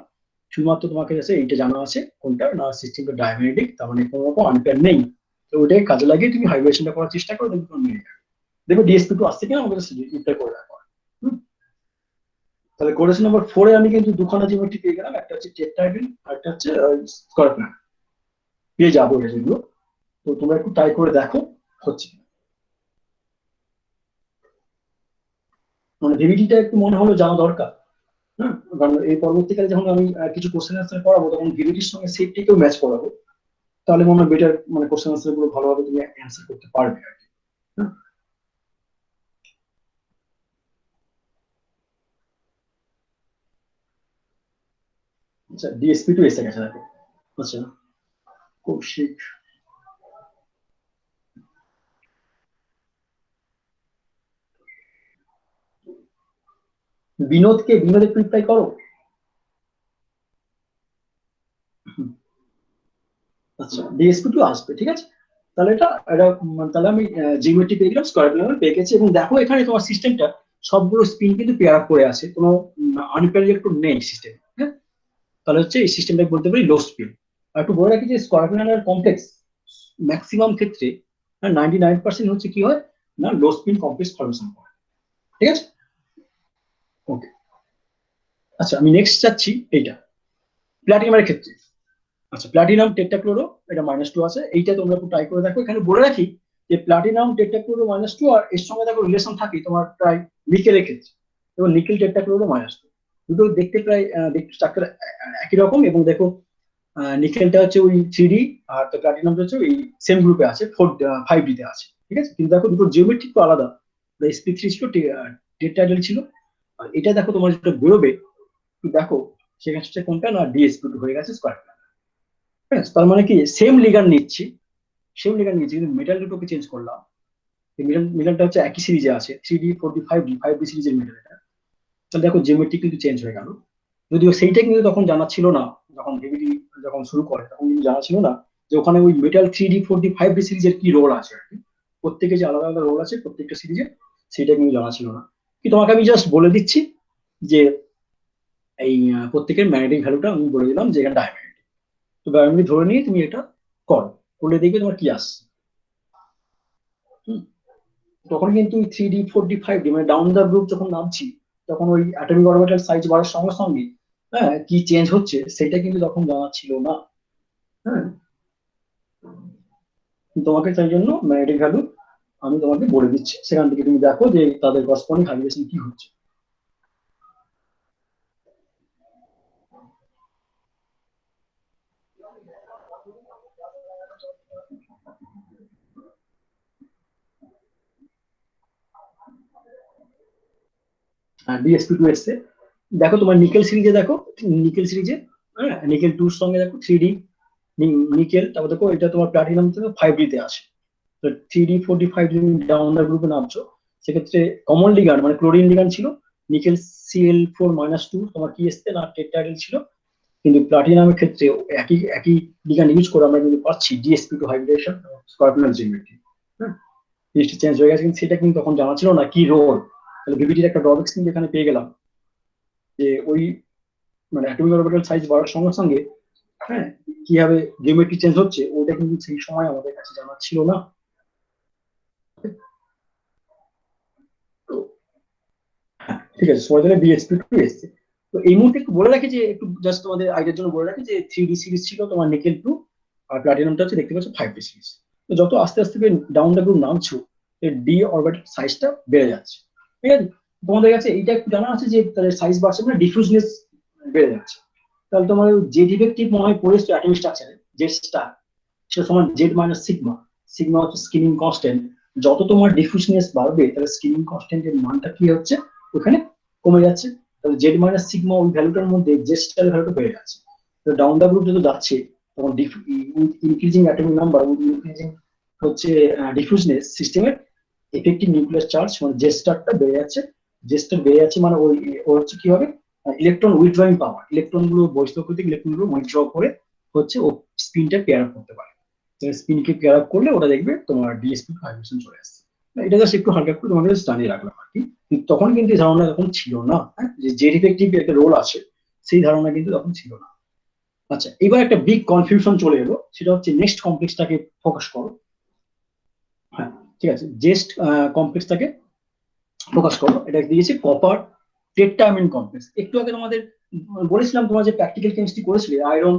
শুধুমাত্র তোমাকে কাছে এইটা জানা আছে কোনটা না সিস্টেমটা ডায়াম্যাগনেটিক, তার মানে কোনো রকম আনপেয়ার নেই। তো ওইটাকে কাজে লাগিয়ে তুমি হাইব্রিডেশনটা করার চেষ্টা করো, দেখবে তোমার মিলে যাবে। দেখো DSP2 আসছে কিনা আমাকে রিপ্লাই করে রাখো। তাহলে কোয়েশ্চেন নাম্বার 4 এ আমি কিন্তু দুখানা জিওমেট্রি পেয়ে গেলাম, একটা হচ্ছে টেট্রাহেড্রন আর একটা হচ্ছে স্কয়ার পেয়ে যাবো এটা যেগুলো। তো তোমরা একটু ট্রাই করে দেখো হচ্ছে কিনা। মানে ভিভিটিটা একটু মনে হলো জানা দরকার, হ্যাঁ, কারণ এই পরবর্তীকালে যখন আমি কিছু কোশ্চেন আনসার করাবো তখন ভিভিটির সঙ্গে সেটটিকেও ম্যাচ করাবো, তাহলে মনে হয় বেটার, মানে কোশ্চেন আনসার গুলো ভালোভাবে তুমি অ্যান্সার করতে পারবে আর কি। হ্যাঁ? আচ্ছা, DSP2 এসে গেছে দেখো। আচ্ছা, কৌশিক, বিনোদ একটু রিপ্লাই করো। আচ্ছা, DSP2 আসবে, ঠিক আছে। তাহলে তাহলে আমি জিওমেট্রি পেয়ে গেলাম, স্কয়ার প্ল্যানার পেয়ে গেছি, এবং দেখো এখানে তোমার সিস্টেমটা সবগুলো স্পিন কিন্তু পেয়ার আপ করে আছে, কোনো আনপেয়ার ইলেকট্রন নেই সিস্টেম। হ্যাঁ, তাহলে হচ্ছে এই সিস্টেমটাকে বলতে পারি লো স্পিন। আর একটু বলে রাখি যে স্কয়ার প্ল্যানার কমপ্লেক্স ম্যাক্সিমাম ক্ষেত্রে 99% হচ্ছে কি হয় না, লো স্পিন কমপ্লেক্স ফর্মেশন করে। ঠিক আছে, ওকে। আচ্ছা, আমি নেক্সট যাচ্ছি এইটা প্ল্যাটিনামের ক্ষেত্রে। আচ্ছা, প্লাটিনাম টেট্রাক্লোরো, এটা -2 আছে, এইটা তোমরা একটু ট্রাই করে দেখো। এখানে বলে রাখি যে প্লাটিনাম টেট্রাক্লোরো -2, আর এর সঙ্গে দেখো রিলেশন থাকে তোমার প্রায় নিকেলের ক্ষেত্রে, এবং নিকেল টেট্রাক্লোরো -2, দুটো দেখতে প্রায় দেখতে স্ট্রাকচার একই রকম। এবং দেখো নিকেলটা হচ্ছে ওই 3D, আর প্লাটিনামটা হচ্ছে ওই সেম গ্রুপে আছে, 5D তে আছে। ঠিক আছে, কিন্তু দেখো দুটো জিওমেট্রি তো আলাদা, sp3 ছিল, টেট্রাহেড্রাল ছিল, আর এটা দেখো তোমার যেটা বেরোবে দেখো সেখানে কোনটা না DSP2 হয়ে গেছে স্কয়ার। তার মানে কি সেম লিগান্ড নিচ্ছি, কিন্তু মেটাল দুটোকে চেঞ্জ করলাম। মেটালটা হচ্ছে একই সিরিজে আছে, 3D 4D 5D সিরিজের মেটাল এটা। তাহলে দেখো জিওমেট্রি কিন্তু চেঞ্জ হয়ে গেল, যদিও সেইটা কিন্তু তখন জানা ছিল না, যখন ভিভিটি যখন শুরু করে তখন কিন্তু জানা ছিল না যে ওখানে ওই মেটাল 3D 4D 5D সিরিজের কি রোল আছে আর কি, প্রত্যেকে যে আলাদা আলাদা রোল আছে প্রত্যেকটা সিরিজে, সেটা কিন্তু জানা ছিল না। কি তোমাকে আমি জাস্ট বলে দিচ্ছি যে এই প্রত্যেকের ম্যাগনেটিক ভ্যালুটা আমি বলে দিলাম যে এখানে ডায়াম্যাগনেটিক। তো ডায়াম্যাগনেটিক ধরে নিয়ে তুমি এটা করো, করলে দেখবে তোমার কি আসছে। তখন কিন্তু 3D 4D 5D মানে ডাউন দা গ্রুপ যখন নামছি, তখন ওই অ্যাটমিক অরবিটাল সাইজ বাড়ার সঙ্গে সঙ্গে হ্যাঁ কি চেঞ্জ হচ্ছে সেটা কিন্তু তখন জানা ছিল না। হ্যাঁ, তোমাকে তাই জন্য ম্যাগনেটিক ভ্যালু আমি তোমাকে বলে দিচ্ছি, সেখান থেকে তুমি দেখো যে তাদের করসপন্ডিং হাইব্রিডেশন কি হচ্ছে। DSP2 এসছে, দেখো তোমার নিকেল সিরিজে, দেখো নিকেল সিরিজে, হ্যাঁ নিকেল 2 এর সঙ্গে দেখো 3D নিকেল, তারপর দেখো এটা তোমার প্লাটিনাম থেকে 5D তে আসে। তো 3D 4D 5D down the গ্রুপে নামছো, সেক্ষেত্রে কমন লিগান্ড মানে ক্লোরিন লিগান্ড ছিল, নিকেল Cl4-2 তোমার কি এসছে না টেট্রাহেড্রাল ছিল। কিন্তু প্লাটিনামের ক্ষেত্রে একই একই লিগান্ড ইউজ করে আমরা কিন্তু পাচ্ছি DSP2 হাইব্রিডেশন স্কয়ার প্ল্যানার জিওমেট্রি। হ্যাঁ, জিনিসটা চেঞ্জ হয়ে গেছে, কিন্তু সেটা কিন্তু তখন জানা ছিল না কি রোল। তাহলে ভিভিটির একটা ড্রব্যাকস কিন্তু এখানে পেয়ে গেলাম, যে ওই মানে অ্যাটমিক অরবিটাল সাইজ বাড়ার সঙ্গে সঙ্গে হ্যাঁ কিভাবে জিওমেট্রি চেঞ্জ হচ্ছে ওটা কিন্তু সেই সময় আমাদের কাছে জানা ছিল না। তো ঠিক আছে, সবাই তাহলে DSP2 এসছে। তো এই মুহূর্তে একটু বলে রাখি যে একটু জাস্ট তোমাদের আইডিয়ার জন্য বলে রাখি যে 3D সিরিজ ছিল তোমার নিকেল 2, আর প্লাটিনামটা হচ্ছে দেখতে পাচ্ছ 5D সিরিজ। তো যত আস্তে আস্তে ডাউন দ্য গ্রুপ নামছো ডি অরবিটাল সাইজটা বেড়ে যাচ্ছে। ঠিক আছে, তোমাদের কাছে এইটা একটু জানা আছে যে তাহলে সাইজ বাড়ছে মানে ডিফিউজনেস বেড়ে যাচ্ছে। তাহলে তোমার যে ডিফেক্টিভ মনে হয় পড়েছে অ্যাটমিক স্ট্রাকচারে, জেড স্টার, সেটা সমান জেড মাইনাস সিগমা। সিগমা হচ্ছে স্ক্রিনিং কনস্ট্যান্ট। যত তোমার ডিফিউজনেস বাড়বে তাহলে স্ক্রিনিং কনস্ট্যান্টের মানটা কি হচ্ছে ওখানে কমে যাচ্ছে। তাহলে জেড মাইনাস সিগমা ওই ভ্যালুটার মধ্যে জেড স্টারের ভ্যালুটা বেড়ে যাচ্ছে। তো ডাউন দ্য গ্রুপ যত যাচ্ছে তখন ইনক্রিজিং অ্যাটমিক নাম্বার ইনক্রিজিং হচ্ছে ডিফিউজনেস সিস্টেমের এফেক্টিভ নিউক্লিয়ার চার্জ মানে জে স্টারটা বেড়ে যাচ্ছে। জে স্টার বেড়ে যাচ্ছে মানে ওই ও হচ্ছে কি হবে, ইলেকট্রন উইথড্রয়িং পাওয়ার, ইলেকট্রন গুলো বহিঃস্থকৃতিক ইলেকট্রন গুলো উইথড্র করে হচ্ছে ও স্পিনটা পেয়ার আপ করতে পারে। স্পিনকে পেয়ার আপ করলে ওটা দেখবে তোমার ডিএসপি ভাইব্রেশন চলে আসছে। এটা জাস্ট একটু হালকা করে তোমাকে জানিয়ে রাখলাম আর কি। তখন কিন্তু এই ধারণা তখন ছিল না, হ্যাঁ, যে জেড ইফেক্টিভ একটা রোল আছে সেই ধারণা কিন্তু তখন ছিল না। আচ্ছা, এবার একটা বিগ কনফিউশন চলে এলো, সেটা হচ্ছে নেক্সট কমপ্লেক্সটাকে ফোকাস করো। হ্যাঁ ঠিক আছে, জেস্ট কমপ্লেক্সটাকে ফোকাস করো। এটা দিয়েছে কপার টেট্রামিন কমপ্লেক্স। একটু আগে তোমাদের বলেছিলাম তোমরা যে প্র্যাকটিক্যাল কেমিস্ট্রি করেছিলে আয়রন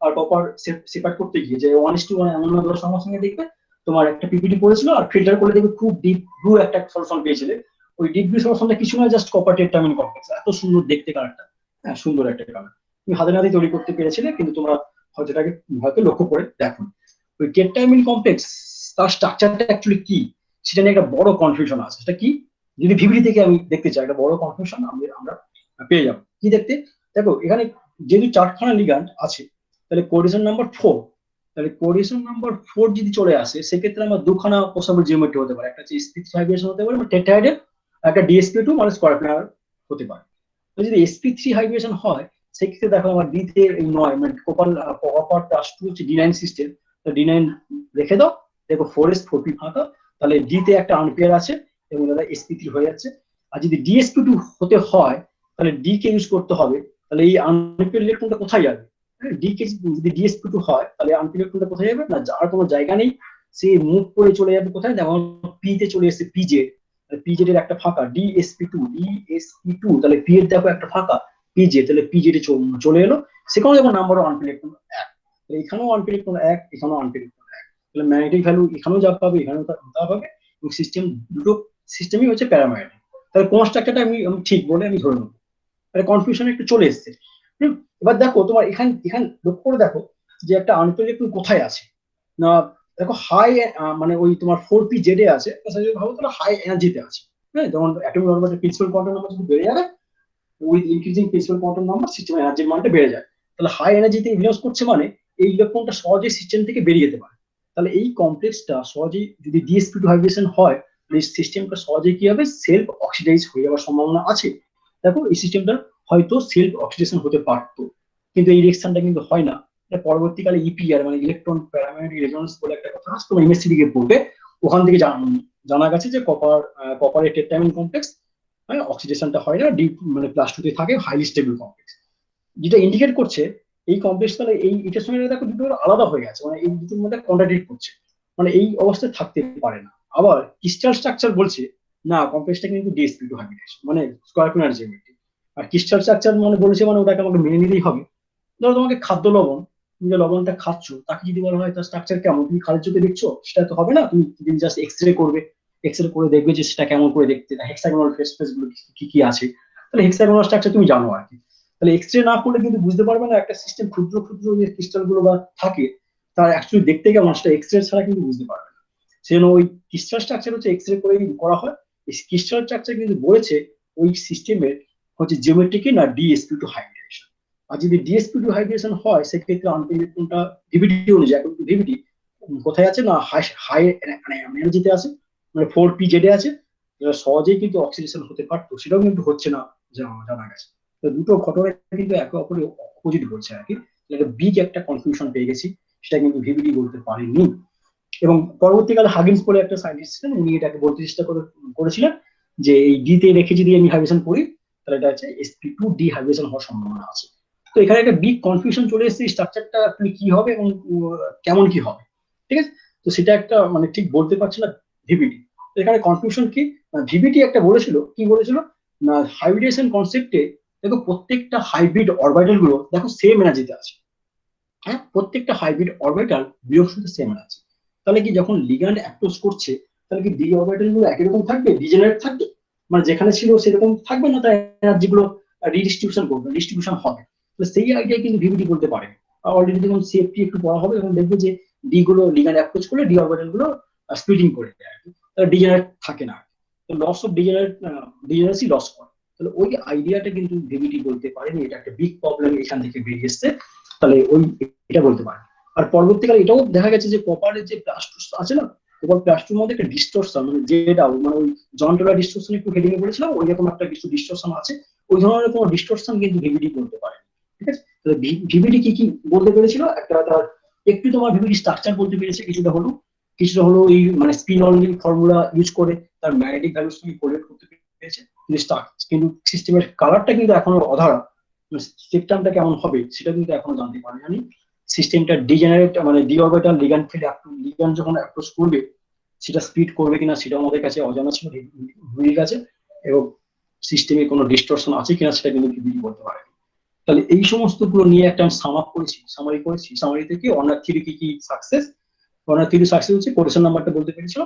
আর কপার সেপারেট করতে গিয়ে যে 1:1 এমন ধরো সঙ্গে সঙ্গে দেখবে তোমার একটা পিপিটি করেছিল আর ফিল্টার করে দেখবে খুব ডিপ ব্লু একটা সলিউশন পেয়েছিলে। ওই ডিপ ব্লু সলিউশনটা কিছু নয়, জাস্ট কপার টেট্রামিন কমপ্লেক্স। এত সুন্দর দেখতে কালারটা, হ্যাঁ সুন্দর একটা কালার। তুমি হাতে নাতে তৈরি করতে পেরেছিলে কিন্তু তোমরা হয়তো এটাকে হয়তো লক্ষ্য করে দেখো। ওই টেট্রামিন কমপ্লেক্স তার স্ট্রাকচারটা অ্যাকচুয়ালি কি সেটা নিয়ে একটা বড় কনফিউশন আছে। সেটা কি যদি ভিভিডি থেকে আমি দেখতে চাই, একটা বড় কনফিউশন আমরা পেয়ে যাবো। কি দেখতে, দেখো এখানে যেহেতু 4খানা লিগ্যান্ড আছে তাহলে কোঅর্ডিনেশন নাম্বার 4, তাহলে কোঅর্ডিনেশন নাম্বার 4 যদি চলে আসে সেক্ষেত্রে আমার 2খানা পসিবল জিওমেট্রি হতে পারে। একটা হচ্ছে sp3 হাইব্রিডেশন হতে পারে, টেট্রাহেড্রাল, একটা dsp2 মানে স্কয়ার হতে পারে। তো যদি sp3 হাইব্রিডেশন হয় সেক্ষেত্রে দেখো আমার ডি তে এই 9 মানে কপার +2 হচ্ছে d9 সিস্টেম, তো d9 রেখে দাও, দেখো 4s 4p ফাঁকা, তাহলে ডি তে একটা আনপেয়ার আছে এবং দাদা sp3 হয়ে যাচ্ছে। আর যদি dsp2 হতে হয় তাহলে ডি কে ইউজ করতে হবে, তাহলে এই আনপেয়ার ইলেকট্রনটা কোথায় যাবে? ডি কে যদি dsp2 হয় তাহলে আনপেয়ার ইলেকট্রনটা কোথায় যাবে না, যার কোনো জায়গা নেই, সে মুভ করে চলে যাবে কোথায়, যেমন পি তে চলে এসেছে পিজেড, পিজেড এর একটা ফাঁকা dsp2, তাহলে পি এর দেখো একটা ফাঁকা পিজে, তাহলে পিজেড এ চলে এলো। সেখানে যখন নাম্বার অফ আনপেয়ার ইলেকট্রন 1, তাহলে এখানেও আনপেয়ার ইলেকট্রন 1, এখানেও আনপেয়ার ইলেকট্রন 1, তাহলে ম্যাগনেটিক ভ্যালু এখানেও যা পাবে এখানেও তা পাবে এবং সিস্টেম দুটো সিস্টেমই হচ্ছে প্যারাম্যাগনেটিক। তাহলে কোন স্ট্রাকচারটা আমি ঠিক বলে আমি ধরে নেবো। তাহলে কনফিউশন একটু চলে এসছে। এবার দেখো তোমার এখানে লক্ষ্য করে দেখো যে একটা আনপেয়ার ইলেকট্রন কোথায় আছে না, দেখো হাই মানে ওই তোমার 4p জেডে আছে, ভাবো তাহলে হাই এনার্জিতে আছে। হ্যাঁ, যেমন atomic orbital principal quantum number যদি বেড়ে যাবে with increasing principal quantum number system এনার্জির মানটা বেড়ে যায়। তাহলে হাই এনার্জিতে ইনভেস্ট করছে মানে এই ইলেকট্রনটা সহজেই সিস্টেম থেকে বেরিয়ে যেতে পারে। তাহলে এই কমপ্লেক্সটা সহজেই যদি dsp2 হাইব্রিডেশন হয় এই সিস্টেমটা সহজেই কি হবে, সেলফ অক্সিডাইজ হয়ে যাওয়ার সম্ভাবনা আছে। দেখো এই সিস্টেমটা হয়তো সেলফ অক্সিডেশন হতে পারতো কিন্তু এই রিঅ্যাকশনটা কিন্তু হয় না। এটা পরবর্তীকালে ইপিআর মানে ইলেকট্রন প্যারাম্যাগনেটিক রেজোনেন্স বলে একটা কথা আছে, তোমার এমএসসি দিকে পড়বে, ওখান থেকে জানা গেছে যে কপারের টেট্রামিন কমপ্লেক্স অক্সিডেশনটা হয় না, ডি মানে +2 তে থাকে, হাইলি স্টেবল কমপ্লেক্স, যেটা ইন্ডিকেট করছে এই কমপ্লেক্স তাহলে এই এটার সঙ্গে দেখো দুটো আলাদা হয়ে গেছে, মানে এই দুটোর মধ্যে কন্ট্রাডিক্ট করছে, মানে এই অবস্থায় থাকতে পারে না। আবার ক্রিস্টাল স্ট্রাকচার বলছে না কমপ্লেক্সটা কিন্তু dsp2 হাইব্রিডেশন মানে স্কয়ার কোনার জিওমেট্রি। আর ক্রিস্টাল স্ট্রাকচার মানে বলেছে মানে ওটাকে আমাকে মেনে নিতেই হবে। ধরো তোমাকে খাদ্য লবণ, তুমি যে লবণটা খাচ্ছ তাকে যদি বলা হয় তার স্ট্রাকচার কেমন, তুমি খালি চোখে দেখছো সেটা তো হবে না, তুমি জাস্ট এক্সরে করবে, এক্সরে করে দেখবে যে সেটা কেমন করে দেখতে, হেক্সাগোনাল ফেস গুলো কি কি আছে, তাহলে হেক্সাগোনাল স্ট্রাকচার তুমি জানো আর কি। তাহলে এক্সরে না করলে কিন্তু বুঝতে পারবে না একটা সিস্টেম ক্ষুদ্র ক্ষুদ্র যে ক্রিস্টাল গুলো বা থাকে তার অ্যাকচুয়ালি দেখতে কেমন সেটা এক্সরে ছাড়া কিন্তু বুঝতে পারবে না। সেজন্য ওই ক্রিস্টাল স্ট্রাকচার হচ্ছে এক্সরে করে করা হয়। এই ক্রিস্টাল স্ট্রাকচার কিন্তু বলেছে ওই সিস্টেমের হচ্ছে জিওমেট্রিক না dsp2 হাইব্রিডেশন। আর যদি dsp2 হাইব্রিডেশন হয় সেক্ষেত্রে আনপেয়ার ইলেকট্রনটা ভিভিটি অনুযায়ী, এখন ভিভিটি কোথায় আছে না হাই মানে এনার্জিতে আছে, মানে 4p জেডে আছে, যেটা সহজেই কিন্তু অক্সিডেশন হতে পারতো সেটাও কিন্তু হচ্ছে না জানা গেছে। তো দুটো ঘটনা কিন্তু একে অপরের অপোজিট বলছে আর কি। বিগ একটা কনফিউশন পেয়ে গেছি, সেটা কিন্তু ভিভিডি বলতে পারেনি। এবং পরবর্তীকালে হাগিন্স বলে একটা সায়েন্টিস্ট ছিলেন, উনি এটাকে বলতে চেষ্টা করেছিলেন যে এই ডি তে রেখে যদি আমি হাইব্রিডেশন করি তাহলে এটা হচ্ছে sp2d হাইব্রিডেশন হওয়ার সম্ভাবনা আছে। তো এখানে একটা বিগ কনফিউশন চলে এসেছে স্ট্রাকচারটা আপনি কি হবে এবং কেমন কি হবে, ঠিক আছে। তো সেটা একটা মানে ঠিক বলতে পারছে না ভিভিডি। তো এখানে কনফিউশন কি, ভিভিডি একটা বলেছিল কি বলেছিল না হাইব্রিডেশন কনসেপ্টে দেখো প্রত্যেকটা হাইব্রিড অরবিটাল গুলো দেখো সেম এনার্জিতে আছে। হ্যাঁ, প্রত্যেকটা হাইব্রিড অরবিটাল বিয়োগ সেম এনার্জি। তাহলে কি যখন লিগ্যান্ড অ্যাপ্রোচ করছে তাহলে কি ডি অরবিটাল গুলো একই রকম থাকবে, ডিজেনারেট থাকবে, মানে যেখানে ছিল সেরকম থাকবে না, তাই এনার্জি গুলো রিডিস্ট্রিবিউশন করবে, ডিস্ট্রিবিউশন হবে। তো সেই আইডিয়া কিন্তু ভিভিডি বলতে পারে। অলরেডি যখন সেফটি একটু পড়া হবে তখন দেখবে যে ডি গুলো লিগ্যান্ড অ্যাপ্রোচ করলে ডি অরবিটাল গুলো স্প্লিটিং করে দেয় আর কি, ডিজেনারেট থাকে না। তো লস অফ ডিজেনারেসি লস করে। তাহলে ওই আইডিয়াটা কিন্তু ভিভিডি বলতে পারেনি, এটা একটা বিগ প্রবলেম এখান থেকে বেরিয়ে এসছে। তাহলে ওই এটা বলতে পারে। আর পরবর্তীকালে এটাও দেখা গেছে যে কপারের যে প্লাস্টোস আছে না, কপার প্লাস্টোর মধ্যে একটা ডিস্টরশন, মানে যেটা মানে ওই জন্টলা ডিস্টরশন একটু হেডিং এ বলেছিলাম, ওই রকম একটা কিছু ডিস্টরশন আছে। ওই ধরনের কোনো ডিস্টরশন কিন্তু ভিভিডি বলতে পারে। ঠিক আছে, তাহলে ভিভিডি কি কি বলতে পেরেছিল, একটা তার একটু তোমার ভিভিডি স্ট্রাকচার বলতে পেরেছে, কিছুটা হলো এই মানে স্পিন অনলি ফর্মুলা ইউজ করে তার ম্যাগনেটিক ভ্যালুস তুমি কোরিলেট করতে পেরেছে। কিন্তু সিস্টেমের কালারটা কিন্তু এখনো অধারা, সিস্টেমটা কেমন হবে সেটা কিন্তু এখনো জানতে পারিনি। সিস্টেমটা ডিজেনারেট মানে D orbital ligand field ligand যখন অ্যাপ্রোচ করবে সেটা স্পিড করবে কিনা সেটা আমাদের কাছে অজানা ছিল ভিভিডির কাছে, এবং সিস্টেমে কোনো ডিস্টরশন আছে কিনা সেটা কিন্তু ভিভিডি বলতে পারে। তাহলে এই সমস্ত গুলো নিয়ে একটা আমি সামারি করেছি। সামারি থেকে অনার থিওরি কি কি সাকসেস, অনার থিওরি সাকসেস হচ্ছে কোটেশন নাম্বারটা বলতে পেরেছিল,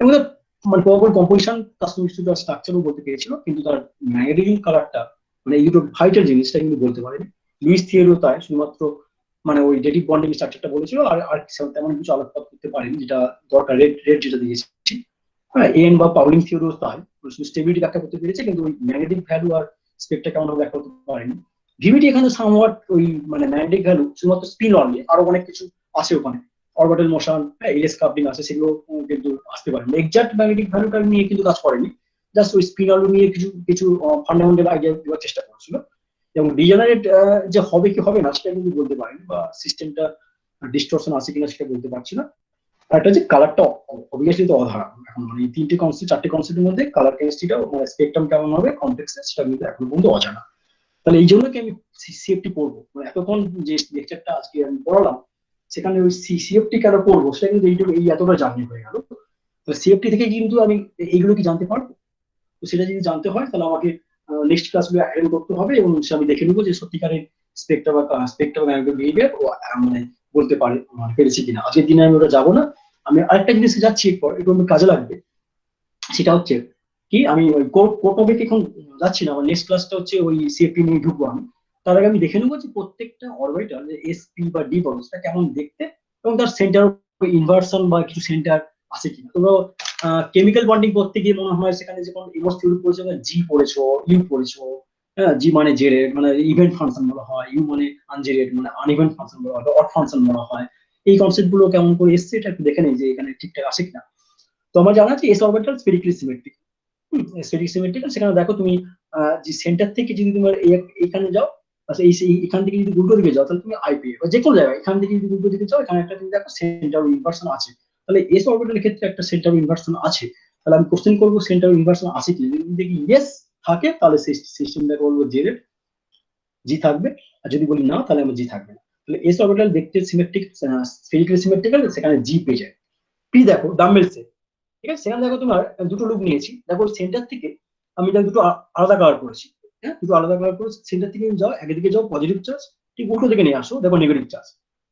এবং মানে প্রপার কম্পোজিশন কাস্টম স্ট্রাকচারও বলতে পেরেছিল, কিন্তু তার ম্যাগনেটিক কালারটা মানে এই দুটো ভাইটাল জিনিসটা কিন্তু বলতে পারেনি। লুইস থিওরিও তাই, শুধুমাত্র মানে ওই ডেটিভ বন্ডিং স্ট্রাকচারটা বলেছিল, আর তেমন কিছু আলোকপাত করতে পারেনি যেটা দরকার, রেড যেটা দিয়েছি। হ্যাঁ, এন বা পাউলিং থিওরিও তাই, স্টেবিলিটি ব্যাখ্যা করতে পেরেছে, কিন্তু ওই ম্যাগনেটিক ভ্যালু আর স্পেকটা কেমন ব্যাখ্যা করতে পারেনি। ভিভিডি এখানে সামহাট ওই মানে ম্যাগনেটিক ভ্যালু শুধুমাত্র স্পিন অনলি, আরো অনেক কিছু আছে ওখানে, অরবিটাল মোশন, এলএস কাপলিং আছে, সেগুলো কিন্তু আসতে পারে। এক্সাক্ট ম্যাগনেটিক ভ্যালুটা নিয়ে কিন্তু কাজ করেনি, জাস্ট ওই স্পিন অনলি নিয়ে কিছু কিছু ফান্ডামেন্টাল আইডিয়া দেওয়ার চেষ্টা করেছিল। এবং ডিজেনারেট যে হবে কি হবে না সেটা কিন্তু বলতে পারেনি, বা সিস্টেমটা ডিস্টরশন আছে কিনা সেটা বলতে পারছি না। আর একটা যে কালারটা অবভিয়াসলি তো অধারা, এখন মানে এই তিনটে কনসেপ্ট চারটে কনসেপ্টের মধ্যে কালার কেমিস্ট্রিটা মানে স্পেকট্রাম কেমন হবে কমপ্লেক্সে সেটা কিন্তু এখনো পর্যন্ত অজানা। তাহলে এই জন্য কি আমি সিএফটি পড়বো, মানে এতক্ষণ যে লেকচারটা আজকে আমি পড়ালাম সেখানে ওই সিএফটি কেন পড়বো সেটা কিন্তু এই এতটা জার্নি হয়ে গেল। তো সিএফটি থেকে কিন্তু আমি এইগুলো কি জানতে পারবো, তো সেটা যদি জানতে হয় তাহলে আমাকে নেক্সট ক্লাসগুলো অ্যাটেন্ড করতে হবে, এবং সে আমি দেখে নেবো যে সত্যিকারের স্পেকট্রাম বিহেভিয়ার মানে বলতে পারে মানে পেরেছি কিনা। আজকের দিনে আমি ওটা যাবো না, আমি আরেকটা জিনিসে যাচ্ছি এরপর, একটু আমার কাজে লাগবে। সেটা হচ্ছে কি, আমি ওই কোর টপিক এখন যাচ্ছি না, আমার নেক্সট ক্লাসটা হচ্ছে ওই সিএফটি নিয়ে ঢুকবো আমি। তার আগে আমি দেখে নেবো যে প্রত্যেকটা অরবিটাল যে এসপি বা ডি বলো সেটা কেমন দেখতে, এবং তার সেন্টার ইনভার্সন বা কিছু সেন্টার আছে কিনা। তোমরা কেমিক্যাল বন্ডিং করতে গিয়ে মনে হয় সেখানে যে কোনো ইমোস থিওরি পড়েছো, জি পড়েছো, ইউ পড়েছো। হ্যাঁ, জি মানে জেরেড মানে ইভেন্ট ফাংশন বলা হয়, ইউ মানে আনজেরেড মানে আনইভেন্ট ফাংশন বলা হয়, অড ফাংশন বলা হয়। এই কনসেপ্ট গুলো কেমন করে এসছে এটা একটু দেখে নেই যে এখানে ঠিকঠাক আছে কিনা। তো আমার জানা আছে এস অরবিটাল স্ফেরিক্যালি সিমেট্রিক, সিমেট্রিক্যাল। সেখানে দেখো তুমি যে সেন্টার থেকে যদি তোমার এখানে যাও, আচ্ছা এখান থেকে যদি উল্টো দিকে যাও তাহলে তুমি আই পেয়ে, বা যে কোনো জায়গায় এখান থেকে যদি উল্টো দিকে যাও এখানে একটা তুমি দেখো সেন্টার ইনভার্সন আছে। তাহলে এস অরবিটালের ক্ষেত্রে একটা সেন্টার ইনভার্সন আছে। তাহলে আমি কোশ্চেন করবো সেন্টার ইনভার্সন আছে কি, যদি দেখি ইয়েস থাকে তাহলে সিস্টেমটাকে বলবো জেড জি থাকবে, আর যদি বলি না তাহলে আমার জি থাকবে না। তাহলে এস অরবিটাল দেখতে সিমেট্রিক, স্ফেরিক্যালি সিমেট্রিক্যাল, সেখানে জি পেয়ে যায়। পি দেখো ডাম্বেলসে, ঠিক আছে, সেখানে দেখো তোমার দুটো লুপ নিয়েছি, দেখো সেন্টার থেকে আমি দুটো আলাদা কালার করেছি। হ্যাঁ, দুটো আলাদা কালার করেছি, সেন্টার থেকে যাও একদিকে যাও পজিটিভ চার্জ, ঠিক উল্টো দিকে নিয়ে আসো দেখো নেগেটিভ চার্জ।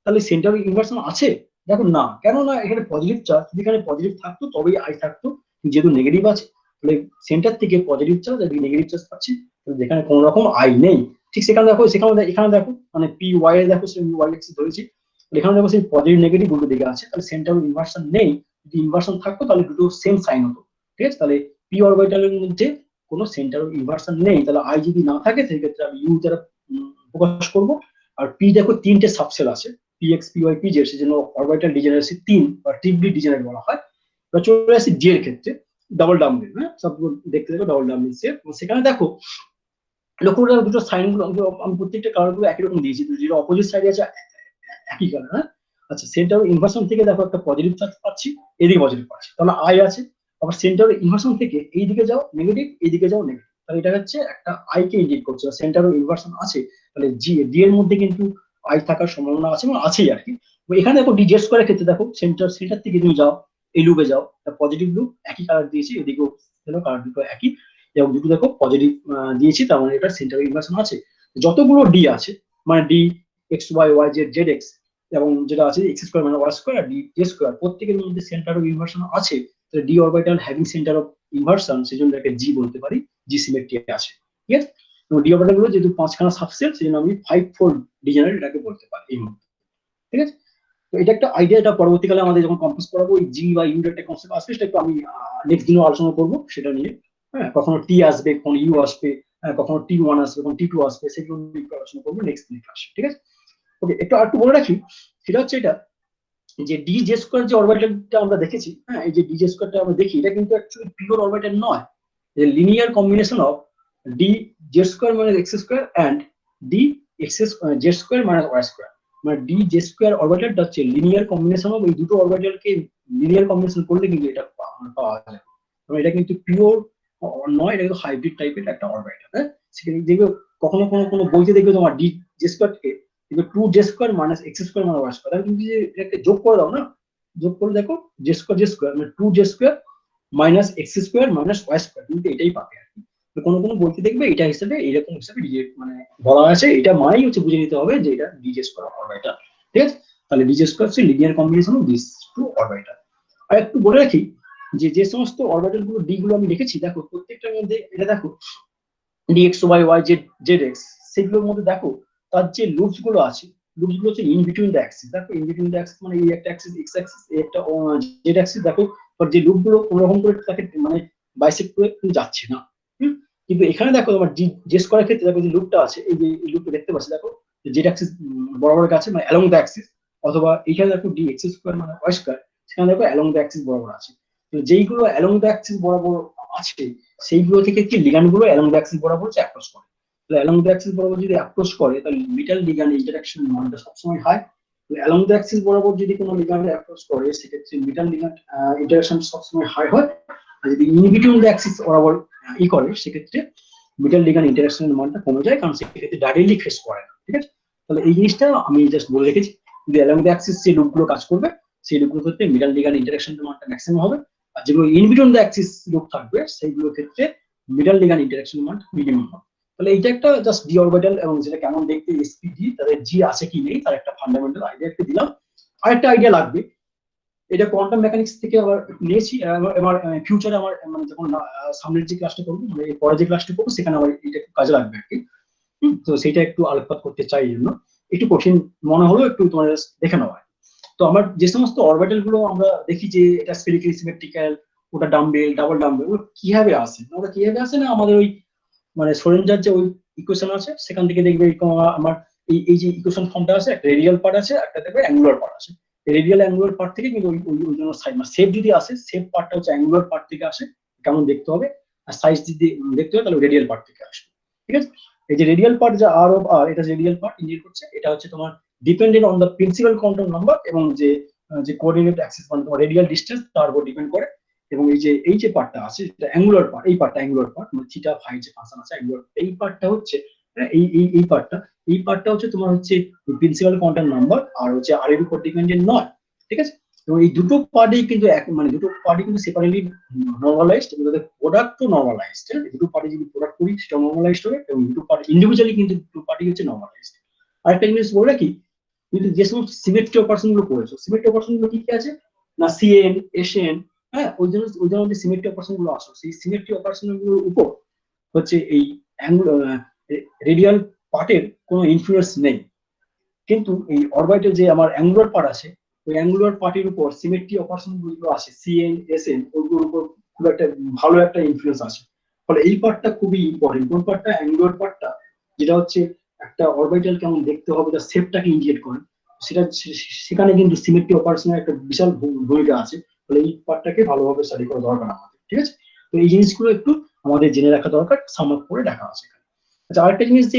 তাহলে সেন্টার ইনভার্সন আছে, দেখো না, কেন না, এখানে পজিটিভ চার্জ, যদি এখানে পজিটিভ থাকতো তবেই আই থাকতো, যেহেতু নেগেটিভ আছে তাহলে সেন্টার থেকে পজিটিভ চার্জ আর নেগেটিভ চার্জ পাচ্ছি, যেখানে কোনো রকম আই নেই। ঠিক সেখানে দেখো, এখানে দেখো মানে পি ওয়াই এ দেখো ওয়াই এক্স ধরেছি, এখানে দেখো সেই পজিটিভ নেগেটিভ উল্টো দিকে আছে, তাহলে সেন্টার ইনভার্সন নেই। যদি ইনভার্সন থাকতো তাহলে দুটো সেম সাইন হতো। ঠিক আছে, তাহলে পি অরবিটালের মধ্যে কোনো সেন্টার ইনভার্সন নেই, তাহলে আই যদি না থাকে সেক্ষেত্রে আমি ইউ দ্বারা প্রকাশ করবো। আর পি দেখো তিনটে সাবসেল আছে, p x p y p z, সেজন্য অরবিটাল ডিজেনারেসি 3 বা ট্রিপলি ডিজেনারেট বলা হয়। এবার চলে আসি জি এর ক্ষেত্রে, ডাবল ডাবলিন। হ্যাঁ, সবগুলো দেখতে দেখো ডাবল ডাবলিন শেপ, সেখানে দেখো লক্ষ্য করে দুটো সাইন গুলো আমি প্রত্যেকটা কালার গুলো একই রকম দিয়েছি, যেটা অপোজিট সাইডে আছে একই কালার। হ্যাঁ, আচ্ছা, সেন্টার ইনভার্সন থেকে দেখো একটা পজিটিভ চার্জ পাচ্ছি, এদিকে পজিটিভ পাচ্ছি, তাহলে আই আছে। আবার সেন্টার ইনভার্সন থেকে এইদিকে যাও নেগেটিভ, এইদিকে যাও নেগেটিভ, তাহলে এটা হচ্ছে একটা আই কে ইন্ডিকেট করছে, সেন্টার ইনভার্সন আছে। তাহলে ডি এর মধ্যে কিন্তু আই থাকার সম্ভাবনা আছে, এবং আছেই আর কি। এখানে দেখো ডি জেড স্কোয়ারের ক্ষেত্রে দেখো সেন্টার থেকে তুমি যাও এই লুপে যাও, পজিটিভ লুপ একই কালার দিয়েছি, এদিকেও কালার দুটো একই, এবং দুটো দেখো পজিটিভ দিয়েছি, তার মানে এটা সেন্টার ইনভার্সন আছে। যতগুলো ডি আছে মানে d x y y z z x, এবং যেটা আছে এক্স স্কোয়ার মানে y square d J square, প্রত্যেকের মধ্যে সেন্টার ইনভার্সন আছে। D orbital having center of inversion, সেজন্য এটাকে জি বলতে পারি, জি সিমেট্রি আছে, ঠিক আছে। এবং ডি অরবিটাল গুলো যেহেতু 5খানা সাবসেট, সেজন্য আমি 5-fold ডিজেনারেট এটাকে বলতে পারি এই মুহূর্তে, ঠিক আছে। তো এটা একটা আইডিয়া, এটা পরবর্তীকালে আমাদের যখন কম্পোজ করাবো ওই জি বা ইউ একটা কনসেপ্ট আসবে, সেটা একটু আমি নেক্সট দিনও আলোচনা করবো সেটা নিয়ে। হ্যাঁ, কখনো টি আসবে, কখনো ইউ আসবে, কখনো T1 আসবে, কখনো T2 আসবে, সেগুলো নিয়ে একটু আলোচনা করবো নেক্সট দিন ক্লাসে, ঠিক আছে। ওকে, একটু আর একটু বলে রাখি, সেটা হচ্ছে এটা যে ডি জে স্কোয়ার যে অরবিটালটা আমরা দেখেছি, হ্যাঁ, এই যে ডি জে স্কোয়ারটা আমরা দেখি, এটা কিন্তু অ্যাকচুয়ালি পিওর অরবিটাল নয়, যে linear combination of d J square minus x square and d x z square minus y square, মানে ডি জে স্কোয়ার অরবিটালটা হচ্ছে লিনিয়ার কম্বিনেশন অফ এই দুটো অরবিটালকে লিনিয়ার কম্বিনেশন করলে কিন্তু এটা পাওয়া যায়। এটা কিন্তু পিওর নয়, এটা কিন্তু হাইব্রিড টাইপের একটা অরবিটাল। হ্যাঁ, সেখানে দেখবে কখনো কোনো কোনো বইতে দেখবে তোমার ডি জে স্কোয়ারকে কিন্তু 2 z square minus x square minus y square, তাহলে তুমি যে এটাকে যোগ করে দাও না, যোগ করে দেখো জে স্কোয়ার মানে 2 z square minus x square minus y square, কিন্তু এটাই পাবে আর কি। কোনো কোনো বইতে দেখবে এটা হিসেবে এরকম হিসেবে মানে বলা আছে, এটা মানেই হচ্ছে বুঝে নিতে হবে যে এটা ডি জে স্কোয়ার অরবিটাল, ঠিক আছে। তাহলে ডি জে স্কোয়ার হচ্ছে linear combination of this two orbital. আর একটু বলে রাখি যে যে সমস্ত অরবিটাল গুলো ডি গুলো আমি লিখেছি, দেখো প্রত্যেকটার মধ্যে এটা দেখো d x y y z z x, সেগুলোর মধ্যে দেখো তার যে লুপস গুলো আছে, লুপস গুলো হচ্ছে ইন বিটুইন দ্য অ্যাক্সিস। দেখো ইন বিটুইন দ্য অ্যাক্সিস মানে এই একটা অ্যাক্সিস এক্স অ্যাক্সিস, এই একটা জেড অ্যাক্সিস, দেখো তার যে লুপ গুলো কোন রকম করে তাকে মানে বাইসেক্ট করে যাচ্ছে না। কিন্তু এখানে দেখো তোমার জে স্কোয়ারের ক্ষেত্রে দেখো যে লুপটা আছে, এই যে লুপটা দেখতে পাচ্ছি, দেখো জেড অ্যাক্সিস বরাবর কাছে মানে অ্যালং দ্য অ্যাক্সিস, অথবা এখানে দেখো ডি এক্স স্কোয়ার মানে ওয়াই স্কোয়ার, সেখানে দেখো অ্যালং দ্য অ্যাক্সিস বরাবর আছে। তো যেইগুলো অ্যালং দ্য অ্যাক্সিস বরাবর আছে, সেইগুলো থেকে কি লিগ্যান্ড গুলো অ্যালং দ্য অ্যাক্সিস বরাবর অ্যাপ্রোচ করে। তাহলে অ্যালং দ্য অ্যাক্সিস বরাবর যদি অ্যাপ্রোচ করে, তাহলে মেটাল লিগ্যান্ড ইন্টারঅ্যাকশন মানটা সবসময় হাই। অ্যালং দ্য অ্যাক্সিস বরাবর যদি কোনো লিগ্যান্ড অ্যাপ্রোচ করে, সেক্ষেত্রে মেটাল লিগ্যান্ড ইন্টারঅ্যাকশন সবসময় হাই হয়। আর যদি ইন বিটুইন দ্য অ্যাক্সিস বরাবর করে, সেক্ষেত্রে মেটাল লিগ্যান্ড ইন্টারঅ্যাকশনের মানটা কমে যায়, কারণ সেক্ষেত্রে ডাইরেক্টলি ফেস করে না, ঠিক আছে। তাহলে এই জিনিসটা আমি জাস্ট বলে রেখেছি, যদি অ্যালং দ্য অ্যাক্সিস যে লুপগুলো কাজ করবে, সেই লুপগুলোর ক্ষেত্রে মেটাল লিগ্যান্ড ইন্টারঅ্যাকশনের মানটা ম্যাক্সিমাম হবে, আর যেগুলো in between the Axis loop থাকবে, সেইগুলোর ক্ষেত্রে মেটাল লিগ্যান্ড ইন্টারঅ্যাকশনের মান মিনিমাম হবে। তাহলে এটা একটা জাস্ট ডি অরবিটাল এবং যেটা কেমন দেখতে এসপিডি, তাদের জি আছে কি নেই তার একটা ফান্ডামেন্টাল আইডিয়া একটা দিলাম। আরেকটা আইডিয়া লাগবে, এটা কোয়ান্টাম মেকানিক্স থেকে আবার নিয়েছি, এবার ফিউচারে আমার মানে যখন সামনের যে ক্লাসটা করবো, মানে পরে যে ক্লাসটা করবো, সেখানে আবার এটা একটু কাজে লাগবে আর কি। তো সেটা একটু আলোকপাত করতে চাই, জন্য একটু কঠিন মনে হলো, একটু তোমার দেখে নেওয়া। তো আমার যে সমস্ত অরবিটাল গুলো আমরা দেখি যে এটা স্ফেরিক্যালি সিমেট্রিক্যাল, ওটা ডাম্বেল ডাবল ডাম্বেল, ওগুলো কিভাবে আসে, ওটা কিভাবে আসে না আমাদের ওই মানে সরেঞ্জার যে ওই ইকুয়েশন আছে, সেখান থেকে দেখবে আমার এই যে ইকুয়েশন ফর্মটা আছে, একটা রেডিয়াল পার্ট আছে, একটা দেখবে অ্যাঙ্গুলার পার্ট আছে। রেডিয়াল অ্যাঙ্গুলার পার্ট থেকে কিন্তু ওই জন্য সাইড মানে শেপ যদি আসে, শেপ পার্টটা হচ্ছে অ্যাঙ্গুলার পার্ট থেকে আসে, কেমন দেখতে হবে, আর সাইজ যদি দেখতে হবে তাহলে রেডিয়াল পার্ট থেকে আসবে, ঠিক আছে। এই যে রেডিয়াল পার্ট যে আর অফ আর, এটা রেডিয়াল পার্ট ইন্ডিকেট করছে, এটা হচ্ছে তোমার dependent on the principal quantum number, এবং যে কোঅর্ডিনেট অ্যাক্সিস মানে তোমার রেডিয়াল ডিসটেন্স তার উপর ডিপেন্ড করে। এবং এই যে পার্টটা আছে, এটা অ্যাঙ্গুলার পার্ট, এই পার্টটা অ্যাঙ্গুলার পার্ট মানে থিটা ফাই যে ফাংশন আছে অ্যাঙ্গুলার, এই পার্টটা হচ্ছে এই পার্টটা হচ্ছে তোমার হচ্ছে প্রিন্সিপাল কোয়ান্টাম নাম্বার, আর হচ্ছে আর এর উপর ডিপেন্ডেন্ট নয়, ঠিক আছে। এবং এই দুটো পার্টই কিন্তু মানে দুটো পার্টি কিন্তু সেপারেটলি নর্মালাইজড, এবং তাদের প্রোডাক্টও নর্মালাইজড। দুটো পার্টি যদি প্রোডাক্ট করি সেটা নর্মালাইজড হবে, এবং দুটো পার্টি ইন্ডিভিজুয়ালি কিন্তু দুটো পার্টি হচ্ছে নর্মালাইজড। আরেকটা জিনিস বলে রাখি, কিন্তু যে সমস্ত সিমেট্রি অপারেশন গুলো করেছো, সিমেট্রি অপারেশন গুলো কি কি আছে না, সিএন এসএন, হ্যাঁ, ওই জন্য যে সিমেট্রি অপারেশন গুলো আসো, সেই সিমেট্রি অপারেশন গুলোর উপর হচ্ছে এই রেডিয়াল পার্টের কোনো ইনফ্লুয়েন্স নেই। কিন্তু এই অরবিটাল যে আমার অ্যাঙ্গুলার পার্ট আছে, ওই অ্যাঙ্গুলার পার্টের উপর সিমেট্রি অপারেশন গুলো আসে, সিএন এসএন, ওইগুলোর উপর খুব একটা ভালো একটা ইনফ্লুয়েন্স আসে। ফলে এই পার্টটা খুবই ইম্পর্টেন্ট। কোন পার্টটা? অ্যাঙ্গুলার পার্টটা, যেটা হচ্ছে একটা অরবিটাল কেমন দেখতে হবে তার শেপটাকে ইন্ডিকেট করে, সেখানে কিন্তু সিমেট্রি অপারেশনের একটা বিশাল ভূমিকা আছে। ফলে এই পার্টটাকে ভালোভাবে স্টাডি করা দরকার আমাদের, ঠিক আছে। তো এই জিনিসগুলো একটু আমাদের জেনে রাখা দরকার, সামাপ করে দেখা আছে। আচ্ছা, আরেকটা জিনিস যে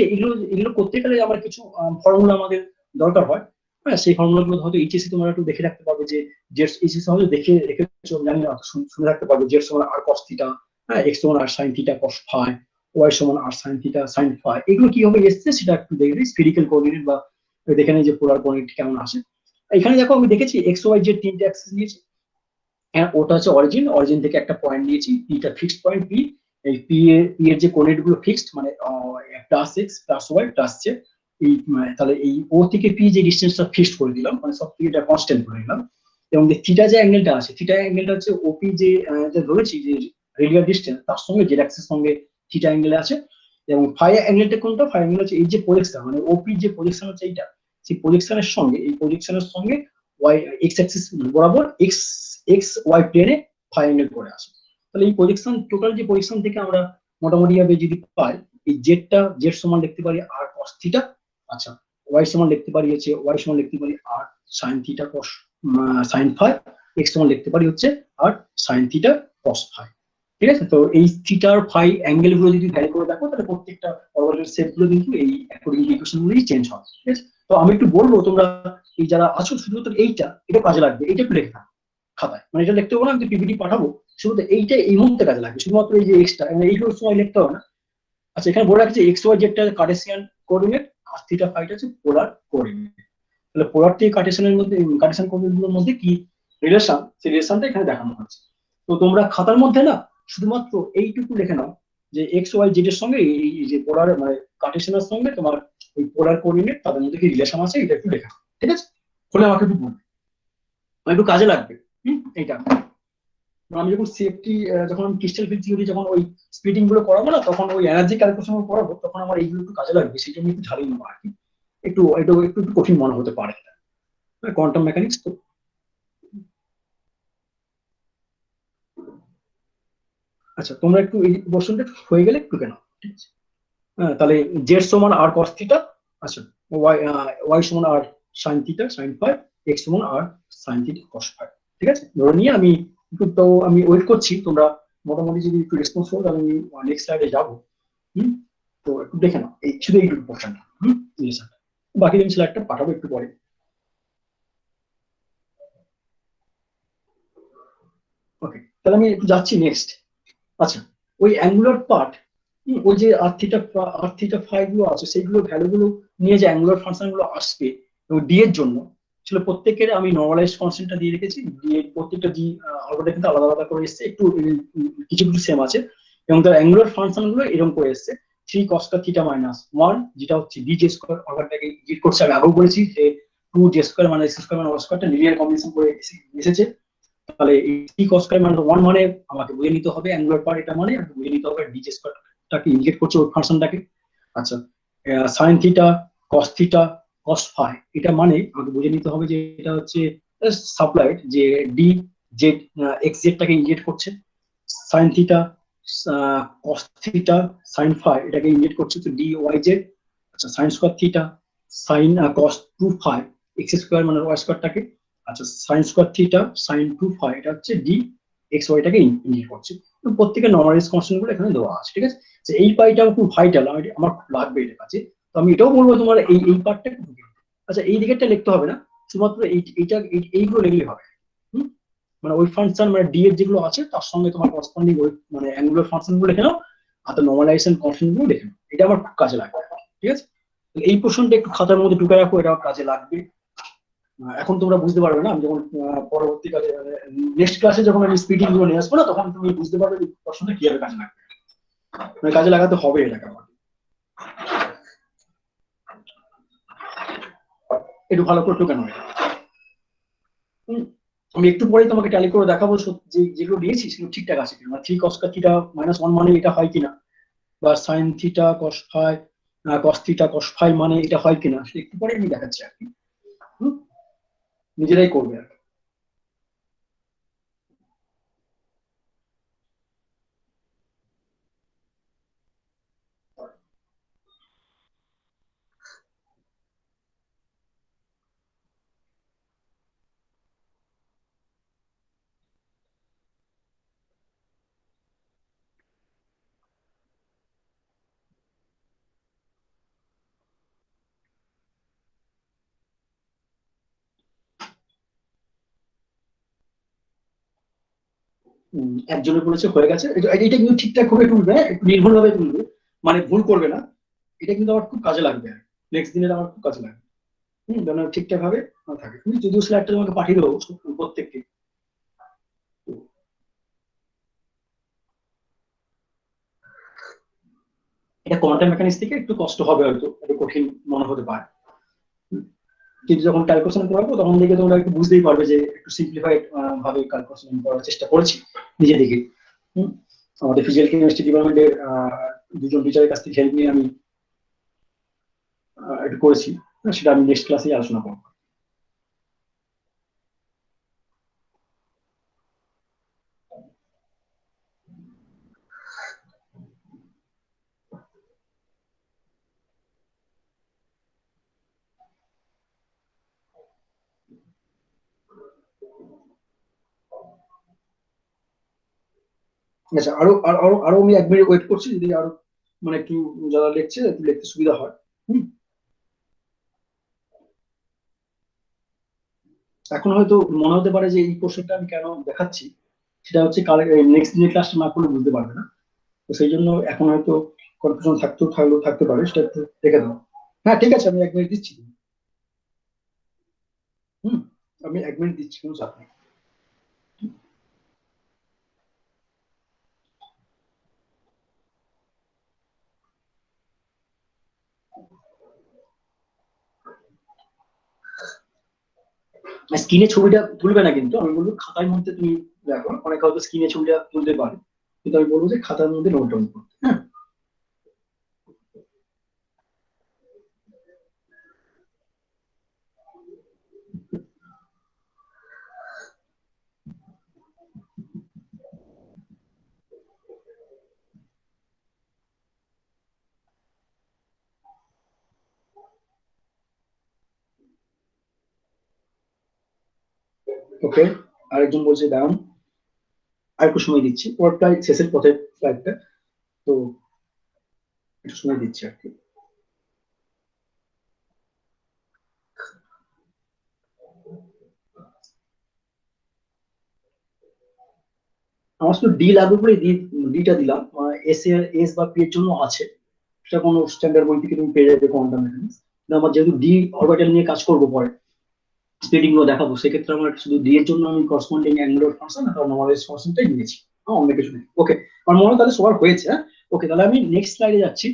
এগুলো করতে গেলে আমার কিছু ফর্মুলা আমাদের দরকার হয়। হ্যাঁ, সেই ফর্মুলাগুলো হয়তো এইচএসসি তোমরা একটু দেখে রাখতে পারবে, যে জেড এইচএসসি হয়তো দেখে রেখেছো, জানি না, শুনে রাখতে পারবে জেড সমান আর কস থিটা, হ্যাঁ, এক্স সমান R sine theta cos phi, Y সমান R sine theta sine phi. এগুলো কিভাবে এসছে সেটা একটু দেখে নিই, স্ফেরিক্যাল কোঅর্ডিনেট বা দেখে নিই যে পোলার কোঅর্ডিনেট কেমন আসে। এখানে দেখো আমি দেখেছি এক্স ওয়াই জেড তিনটে অ্যাক্সিস নিয়েছি। হ্যাঁ, ওটা হচ্ছে অরিজিন থেকে একটা পয়েন্ট নিয়েছি, পিটা ফিক্সড পয়েন্ট পি। এই পি এর যে কোঅর্ডিনেট গুলো ফিক্সড, মানে plus x plus y plus z, তাহলে এই ও থেকে পি যে ডিস্টেন্সটা ফিক্সড করে দিলাম, মানে সব থেকে এটা কনস্ট্যান্ট করে দিলাম। এবং যে থিটা যে অ্যাঙ্গেলটা আছে, থিটা অ্যাঙ্গেলটা হচ্ছে ওপি যে যে ধরেছি যে রেডিয়াল ডিসটেন্স তার সঙ্গে জেড অ্যাক্সিস সঙ্গে থিটা অ্যাঙ্গেলে আছে। এবং ফাই অ্যাঙ্গেলটা কোনটা? ফাই অ্যাঙ্গেল হচ্ছে এই যে প্রজেকশন, মানে ওপি যে প্রজেকশন হচ্ছে এইটা, সেই প্রজেকশনের সঙ্গে এই প্রজেকশনের সঙ্গে ওয়াই এক্স অ্যাক্সিস বরাবর এক্স এক্স ওয়াই প্লেনে ফাই অ্যাঙ্গেল করে আছে। তাহলে এই প্রজেকশন, টোটাল যে প্রজেকশন থেকে আমরা মোটামুটি ভাবে যদি পাই, এই জেডটা জেড সমান লিখতে পারি আর কস থিটা। আচ্ছা, ওয়াই সমান লিখতে পারি হচ্ছে ওয়াই সমান লিখতে পারি R sine theta cos sine phi, X সমান লিখতে পারি হচ্ছে R sine theta cos phi. ঠিক আছে, তো এই থিটার ফাই অ্যাঙ্গেল গুলো যদি ভ্যারি করে দেখো তাহলে প্রত্যেকটা অরবিটাল শেপ গুলো কিন্তু এই অ্যাকর্ডিং ইকুয়েশন গুলোই চেঞ্জ হয়। ঠিক আছে, তো আমি একটু বলবো তোমরা এই যারা আছো শুধুমাত্র এটা কাজে লাগবে, এইটা একটু লেখা খাতায়, মানে এটা লিখতে হবে না, আমি পিপিটি পাঠাবো, শুধুমাত্র এইটা এই মুহূর্তে কাজে লাগবে, শুধুমাত্র এই যে এক্সটা মানে এইগুলো সময় লিখতে হবে না। আচ্ছা, এখানে বলে রাখছি এক্স ওয়াই জেডটা কার্টেসিয়ান কোঅর্ডিনেট আর থিটা ফাইটা হচ্ছে পোলার কোঅর্ডিনেট। তাহলে পোলার থেকে কার্টেসিয়ানের মধ্যে, কার্টেসিয়ান কোঅর্ডিনেটগুলোর মধ্যে কি রিলেশন, সেই রিলেশনটা এখানে দেখানো হচ্ছে। তো তোমরা খাতার মধ্যে না শুধুমাত্র এইটুকু লিখে নাও যে এক্স ওয়াই জেড এর সঙ্গে এই যে পোলার মানে কার্টেসিয়ানের সঙ্গে তোমার ওই পোলার কোঅর্ডিনেট তাদের মধ্যে কি রিলেশন আছে এটা একটু লেখা। ঠিক আছে, ফলে আমাকে একটু বলবে, আমার একটু কাজে লাগবে। এইটা আমি যখন সেফটি, যখন আমি ক্রিস্টাল ফিল্ড থিওরি যখন ওই স্প্লিটিং গুলো করাবো না, তখন ওই এনার্জি ক্যালকুলেশন করাবো, তখন আমার এইগুলো একটু কাজে লাগবে, সেই জন্য একটু ঝালিয়ে নেবো আর কি। একটু একটু একটু একটু কঠিন মনে হতে পারে, কোয়ান্টাম মেকানিক্স তো। আচ্ছা, তোমরা একটু এই পোর্শনটা হয়ে গেলে একটু কেন, ঠিক আছে? হ্যাঁ, তাহলে জেড সমান আর কস থিটা, আচ্ছা ওয়াই ওয়াই সমান R sine theta sine phi, X সমান R sine theta cos phi. ঠিক আছে, ধরে নিয়ে আমি একটু, তো আমি ওয়েট করছি, তোমরা মোটামুটি যদি একটু রেসপন্স করো তাহলে আমি নেক্সট স্লাইডে যাবো। হুম, তো একটু দেখে নাও এই শুধু এইটুকু পোর্শনটা, রিলেশনটা, বাকি আমি স্লাইডটা পাঠাবো একটু পরে। ওকে, তাহলে আমি একটু যাচ্ছি নেক্সট। আচ্ছা, ওই অ্যাঙ্গুলার পার্ট, ওই যে আর থিটা ফাই গুলো আছে সেইগুলো ভ্যালু গুলো নিয়ে যে অ্যাঙ্গুলার ফাংশন গুলো আসবে এবং ডি এর জন্য ছিল, প্রত্যেকের আমি নর্মালাইজ কনস্ট্যান্টটা দিয়ে রেখেছি। ডি এর প্রত্যেকটা ডি অলরেডি কিন্তু আলাদা আলাদা করে এসেছে, একটু কিছু কিছু সেম আছে, এবং তার অ্যাঙ্গুলার ফাংশন গুলো এরকম করে এসেছে 3 কস্টা থিটা মাইনাস 1, যেটা হচ্ছে ডি জে স্কোয়ার অর্ডারটাকে ইন্ডিকেট করছে। আমি আগেও বলেছি যে 2 জে স্কোয়ার মানে এক্স স্কোয়ার মানে ওয়াই স্কোয়ারটা লিনিয়ার কম্বিনেশন করে এসেছে। তাহলে এই cos স্কয়ার মানে 1 মানে আমাকে বুঝে নিতে হবে অ্যাঙ্গুলার পার্ট, এটা মানে আর বুঝে নিতে হবে ডি স্কয়ারটাকে ইন্ডিকেট করছে ওই ফাংশনটাকে। আচ্ছা, sin theta cos theta cos phi, এটা মানে আমাকে বুঝে নিতে হবে যে এটা হচ্ছে সাপ্লাইড যে ডি জেড এক্স জেডটাকে ইন্ডিকেট করছে, sin theta cos theta sin phi এটাকে ইন্ডিকেট করছে তো ডি ওয়াই জেড। আচ্ছা, sin square theta sin cos 2 phi x square মানে ওয়াই স্কয়ারটাকে। আচ্ছা, sine square theta sine 2 phi এটা হচ্ছে ডি এক্স ওয়াইটাকে ইন্ডিকেট করছে। প্রত্যেকের নর্মালাইজ কনস্ট্যান্ট গুলো এখানে দেওয়া আছে। ঠিক আছে, এই পাইটাও খুব ভাইটাল, আমার খুব লাগবে এটার কাছে। তো আমি এটাও বলবো তোমার এই পার্টটা একটু বুঝে নিতে। আচ্ছা, এই দিকেরটা লিখতে হবে না, শুধুমাত্র এইটা এইগুলো লিখলে হবে। মানে ওই ফাংশন মানে ডি এর যেগুলো আছে তার সঙ্গে তোমার করসপন্ডিং ওই মানে অ্যাঙ্গুলার ফাংশন গুলো লিখে নাও, আর নর্মালাইজেশন কনস্ট্যান্ট গুলো লিখে নাও, এটা আমার খুব কাজে লাগবে। ঠিক আছে, এই পোর্শনটা একটু খাতার মধ্যে ঢুকে রাখো, এটাও কাজে লাগবে। এখন তোমরা বুঝতে পারবে না, আমি যখন পরবর্তীকালে নেক্সট ক্লাসে যখন আমি স্পিডিং গুলো নিয়ে আসবো না, তখন তুমি বুঝতে পারবে যে প্রশ্নটা কিভাবে কাজে লাগবে, মানে কাজে লাগাতে হবে এটাকে আমার। একটু ভালো করে ঢুকানো হয়। আমি একটু পরেই তোমাকে ট্যালি করে দেখাবো যে যেগুলো দিয়েছি সেগুলো ঠিকঠাক আছে কিনা, 3 cos থিটা মাইনাস 1 মানে এটা হয় কিনা, বা sine theta cos phi cos theta cos phi মানে এটা হয় কিনা, সেটা একটু পরে আমি দেখাচ্ছি আর কি। নিজেরাই করবে আর কি। একজনের বলেছে হয়ে গেছে, এটা কিন্তু ঠিকঠাক ভাবে তুলবে, একটু নির্ভুল ভাবে তুলবে, মানে ভুল করবে না। এটা কিন্তু আমার খুব কাজে লাগবে, নেক্সট দিনের আমার খুব কাজে লাগবে। যেন ঠিকঠাক ভাবে থাকে। তুমি যদিও স্লাইডটা তোমাকে পাঠিয়ে দেবো প্রত্যেককে। এটা কোয়ান্টাম মেকানিক্স থেকে একটু কষ্ট হবে, হয়তো একটু কঠিন মনে হতে পারে। কিন্তু যখন ক্যালকুলেশন করবো তখন দেখে তোমরা একটু বুঝতেই পারবে যে একটু সিম্পলিফাইড ভাবে ক্যালকুলেশন করার চেষ্টা করেছি নিজে থেকে। আমাদের ফিজিক্যাল কেমিস্ট্রি ডিপার্টমেন্টের দুজন টিচারের কাছ থেকে হেল্প নিয়ে আমি একটু করেছি, সেটা আমি নেক্সট ক্লাসে আলোচনা করবো। আচ্ছা, আরো আরো আরো আমি 1 মিনিট ওয়েট করছি, যদি আরো মানে একটু যারা লিখছে একটু লিখতে সুবিধা হয়। এখন হয়তো মনে হতে পারে যে এই কোশ্চেনটা আমি কেন দেখাচ্ছি, সেটা হচ্ছে নেক্সট দিনের ক্লাসটা না করলে বুঝতে পারবে না, তো সেই জন্য এখন হয়তো কনফিউশন থাকতে পারে, সেটা একটু দেখে দাও। হ্যাঁ ঠিক আছে, আমি 1 মিনিট দিচ্ছি। আমি 1 মিনিট দিচ্ছি, কোনো চাপ নেই। স্ক্রিনে ছবিটা তুলবে না, কিন্তু আমি বলবো খাতার মধ্যে তুমি দেখো, অনেকে হয়তো স্ক্রিনে ছবিটা তুলতে পারে, কিন্তু আমি বলবো যে খাতার মধ্যে নোট ডাউন করতে। হ্যাঁ ওকে, আরেকজন বলছে দাঁড়ান আর একটু সময় দিচ্ছি, ওর প্রায় শেষের পথে ফ্লাইটটা, তো একটু সময় দিচ্ছি আর কি। আমার শুধু ডি লাগবে বলে ডিটা দিলাম, এস বা পি এর জন্য আছে, সেটা কোনো স্ট্যান্ডার্ড বই থেকে তুমি পেয়ে যাবে কোয়ান্টাম মেকানিক্স। আমার যেহেতু ডি অরবিটাল নিয়ে কাজ করবো পরে, স্প্লিটিং গুলো দেখাবো, সেক্ষেত্রে আমার শুধু ডি এর জন্য আমি করসপন্ডিং অ্যাঙ্গুলার ফাংশন আর নর্মালাইজ ফাংশনটাই নিয়েছি, অন্য কিছু নেই। ওকে, আমার মনে হয় তাহলে সবার হয়েছে। হ্যাঁ ওকে, তাহলে আমি নেক্সট স্লাইডে যাচ্ছি।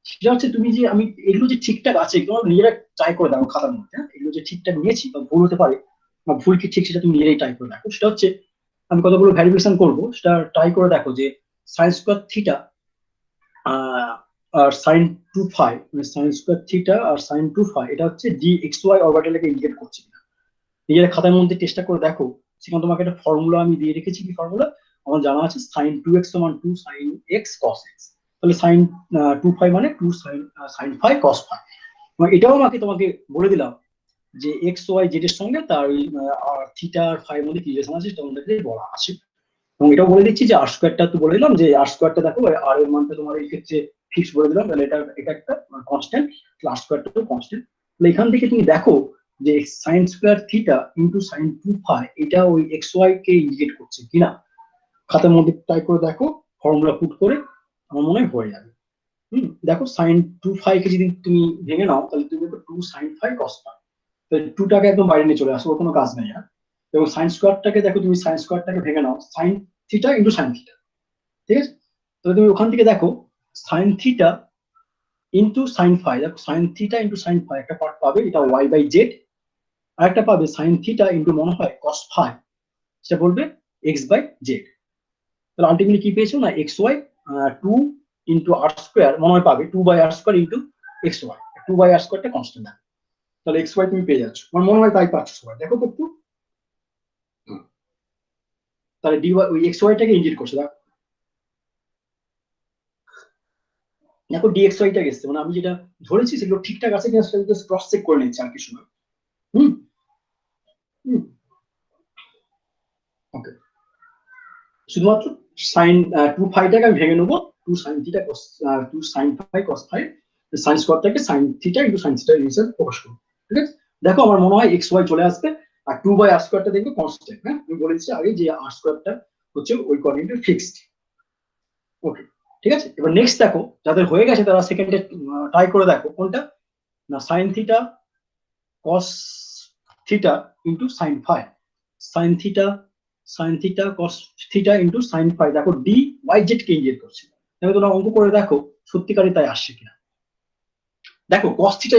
সেটা হচ্ছে তুমি যে আমি এগুলো যে ঠিকঠাক আছে এগুলো নিজেরা ট্রাই করে দেখো খাতার মধ্যে। এগুলো যে ঠিকঠাক নিয়েছি বা ভুল হতে পারে, বা ভুল কি ঠিক সেটা তুমি নিজেরাই ট্রাই করে দেখো। সেটা হচ্ছে আমি কতগুলো ভ্যারিয়েশন করবো, সেটা ট্রাই করে দেখো যে সাইন স্কোয়ার থিটা আর সাইন 2 ফাই, মানে সাইন স্কোয়ার থিটা আর সাইন 2 ফাই, এটা হচ্ছে ডি এক্স ওয়াই অরবিটালকে ইন্ডিকেট করছে কিনা। নিজের খাতার মধ্যে চেষ্টা করে দেখো, সেখানে তোমাকে একটা ফর্মুলা আমি দিয়ে রেখেছি। কি ফর্মুলা? আমার জানা আছে সাইন 2x সমান 2 সাইন এক্স কস এক্স, তাহলে সাইন 2 ফাই মানে 2 sine sine phi cos phi. এটাও আমাকে তোমাকে বলে দিলাম যে এক্স ওয়াই জেড এর সঙ্গে তার ওই থিটা আর ফাই এর মধ্যে কি রিলেশন আছে সেটা আমাদের বলা আছে। এবং এটাও বলে দিচ্ছি যে আর স্কোয়ারটা তো বলে দিলাম যে আর স্কোয়ারটা দেখো, আর এর মানটা তোমার এই ক্ষেত্রে ফিক্স বলে দিলাম, তাহলে এটা একটা কনস্ট্যান্ট, আর স্কোয়ারটাও কনস্ট্যান্ট। তাহলে এখান থেকে তুমি দেখো যে sine square theta into sine 2 phi এটা ওই এক্স ওয়াই কে ইন্ডিকেট করছে কিনা। খাতার মধ্যে ট্রাই করে দেখো, ফর্মুলা পুট করে, আমার মনে হয় হয়ে যাবে। দেখো সাইন 2 ফাই কে যদি তুমি ভেঙে নাও, তাহলে তুমি দেখো 2 সাইন ফাই কস ফাই, তাহলে 2টাকে একদম বাইরে নিয়ে চলে আসো, ওর কোনো কাজ নেই। হ্যাঁ, এবং সাইন স্কোয়ারটাকে দেখো, তুমি সাইন স্কোয়ারটাকে ভেঙে নাও, sine theta into sine theta, ঠিক আছে? তাহলে তুমি ওখান থেকে দেখো sine theta into sine phi, দেখো sine theta into sine phi একটা পার্ট পাবে, এটা ওয়াই বাই জেড, আর একটা পাবে সাইন থিটা ইন্টু মনে হয় কস ফাই, সেটা বলবে এক্স বাই জেড। তাহলে আলটিমেটলি কি পেয়েছো না X Y 2 into R square মনে হয় পাবে 2 by R square into X Y, 2 by R স্কোয়ারটা কনস্ট্যান্ট, তাহলে এক্স ওয়াই তুমি পেয়ে যাচ্ছ। আমার মনে হয় তাই পাচ্ছ সবাই, দেখো তো একটু। তাহলে ডি ওয়াই ওই এক্স ওয়াইটাকে ইন্ডিকেট করছে, দেখো দেখো ডিএক্স ওয়াইটা গেছে, মানে আমি যেটা ধরেছি সেগুলো ঠিকঠাক আছে কিনা সেটা জাস্ট ক্রস চেক করে নিচ্ছি আর কি সময়। হুম ওকে, শুধুমাত্র সাইন 2 ফাইটাকে আমি ভেঙে নেবো, 2 sine theta cos 2 sine phi cos phi, sine স্কোয়ারটাকে sine theta into sine theta হিসেবে প্রকাশ করবো। ঠিক আছে, দেখো আমার মনে হয় এক্স ওয়াই চলে আসবে, আর 2 বাই আর স্কোয়ারটা দেখবে কনস্ট্যান্ট। হ্যাঁ, আমি বলেছি আগে যে আর স্কোয়ারটা হচ্ছে ওই কোঅর্ডিনেটে ফিক্সড। ওকে, ঠিক আছে। এবার নেক্সট দেখো, যাদের হয়ে গেছে তারা সেকেন্ডে ট্রাই করে দেখো কোনটা না sine theta cos theta into sine phi, sine theta cos theta into sine phi, দেখো ডি ওয়াই জেড কে ইন্ডিকেট করছে। দেখো তোমরা অঙ্ক করে দেখো সত্যিকারই তাই আসছে কিনা। দেখো cos থিটা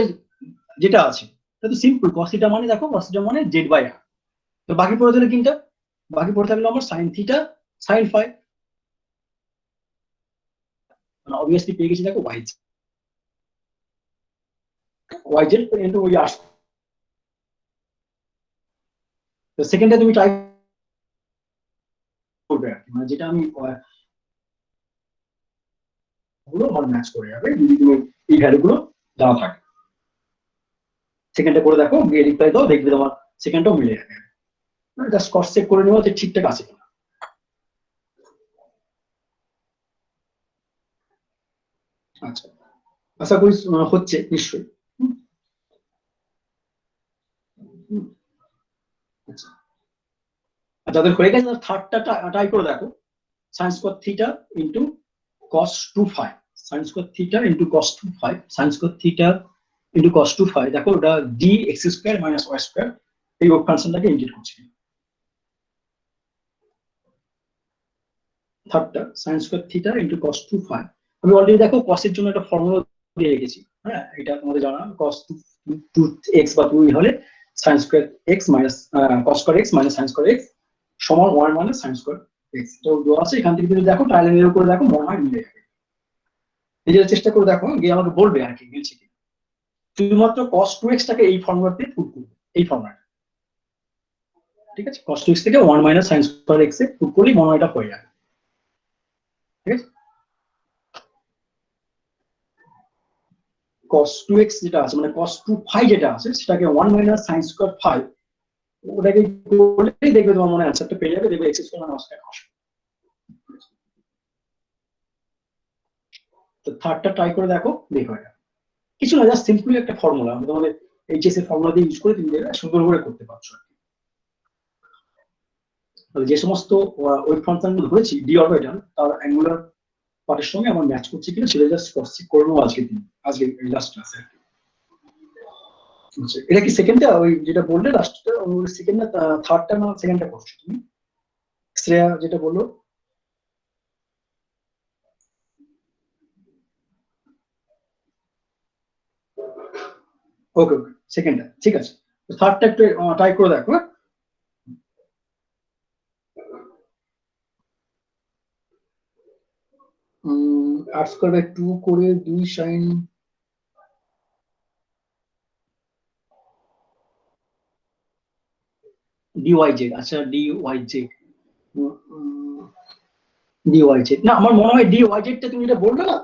যেটা আছে এটা তো সিম্পল, cos থিটা মানে দেখো cos থিটা মানে z/r। তো বাকি পড়ে থাকলে কোনটা? বাকি পড়ে থাকলো আমার sin থিটা sin phi, মানে অবভিয়াসলি পেয়ে গেছি দেখো yz ইনটু ওই r। তো সেকেন্ডে তুমি ট্রাই করবে আর কি, মানে যেটা আমি গুলো আমার ম্যাচ করে যাবে যদি তুমি এই ভ্যালু গুলো জানা থাকে। সেকেন্ডে করে দেখো, গিয়ে রিপ্লাই দাও, দেখবে তোমার সেকেন্ডটাও মিলে যাবে। জাস্ট ক্রস চেক করে নেওয়া যে ঠিকঠাক আছে কিনা। আচ্ছা, আশা করি হচ্ছে নিশ্চয়ই। হুম, হুম, আচ্ছা। আর যাদের হয়ে গেছে তারা থার্ডটা ট্রাই করে দেখো, sine square theta into cos 2 phi, sin square theta into cos 2 phi, sin square theta into cos 2 phi। দেখো ওটা dx square minus y square এই ফাংশনটাকে ইন্টিগ্রেট করছি। থার্ডটা sin square theta into cos 2 phi। আমি already দেখো cos এর জন্য একটা ফর্মুলা দিয়ে রেখেছি, হ্যাঁ এটা তোমাদের জানা, cos 2x বা 2 হলে sin square x minus cos square x minus sin square x সমান 1 মাইনাস sin স্কোয়ার x। তো দেওয়া আছে, এখান থেকে তুমি দেখো ট্রায়াল এন্ড এরর করে দেখো, মনে হয় মিলে যাবে। নিজের চেষ্টা করে দেখো, গিয়ে আমাকে বলবে আর কি মিলছে কি। শুধুমাত্র cos 2x টাকে এই ফর্মুলাতে পুট করবে, এই ফর্মুলা, ঠিক আছে? cos 2x থেকে 1 মাইনাস sin স্কোয়ার x এ পুট করলেই মনে হয় এটা হয়ে যাবে, ঠিক আছে? cos 2x যেটা আছে মানে cos 2 phi যেটা আছে সেটাকে 1 মাইনাস sin স্কোয়ার phi, ওটাকে করলেই দেখবে তোমার মনে অ্যান্সারটা পেয়ে যাবে, দেখবে x স্কোয়ার মাইনাস আসবে। তো থার্ডটা ট্রাই করে দেখো, দেখো এটা কিছু না, জাস্ট সিম্পলি একটা ফর্মুলা, আমি তোমাদের এইচএস এর ফর্মুলা দিয়ে ইউজ করে তুমি এটা সুন্দর করে করতে পারছো। তাহলে যে সমস্ত ওয়েভ ফাংশন গুলো ধরেছি ডি অরবিটাল, তার অ্যাঙ্গুলার পার্টের সঙ্গে আমার ম্যাচ করছে কিনা সেটা জাস্ট ক্রস চেক করে নেবো আজকে দিন, আজকে লাস্ট ক্লাসে। এটা কি সেকেন্ডটা, ওই যেটা বললে লাস্টটা, সেকেন্ড না থার্ডটা না সেকেন্ডটা করছো তুমি, শ্রেয়া যেটা বললো? ওকে ওকে, সেকেন্ডটা ঠিক আছে। থার্ডটা একটু ট্রাই করে দেখো। আর্টস করবে 2 করে 2 সাইন ডিওয়াইজেড। আচ্ছা ডিওয়াইজেড, ডিওয়াইজেড না, আমার মনে হয় ডিওয়াইজেডটা তুমি যেটা বললে না,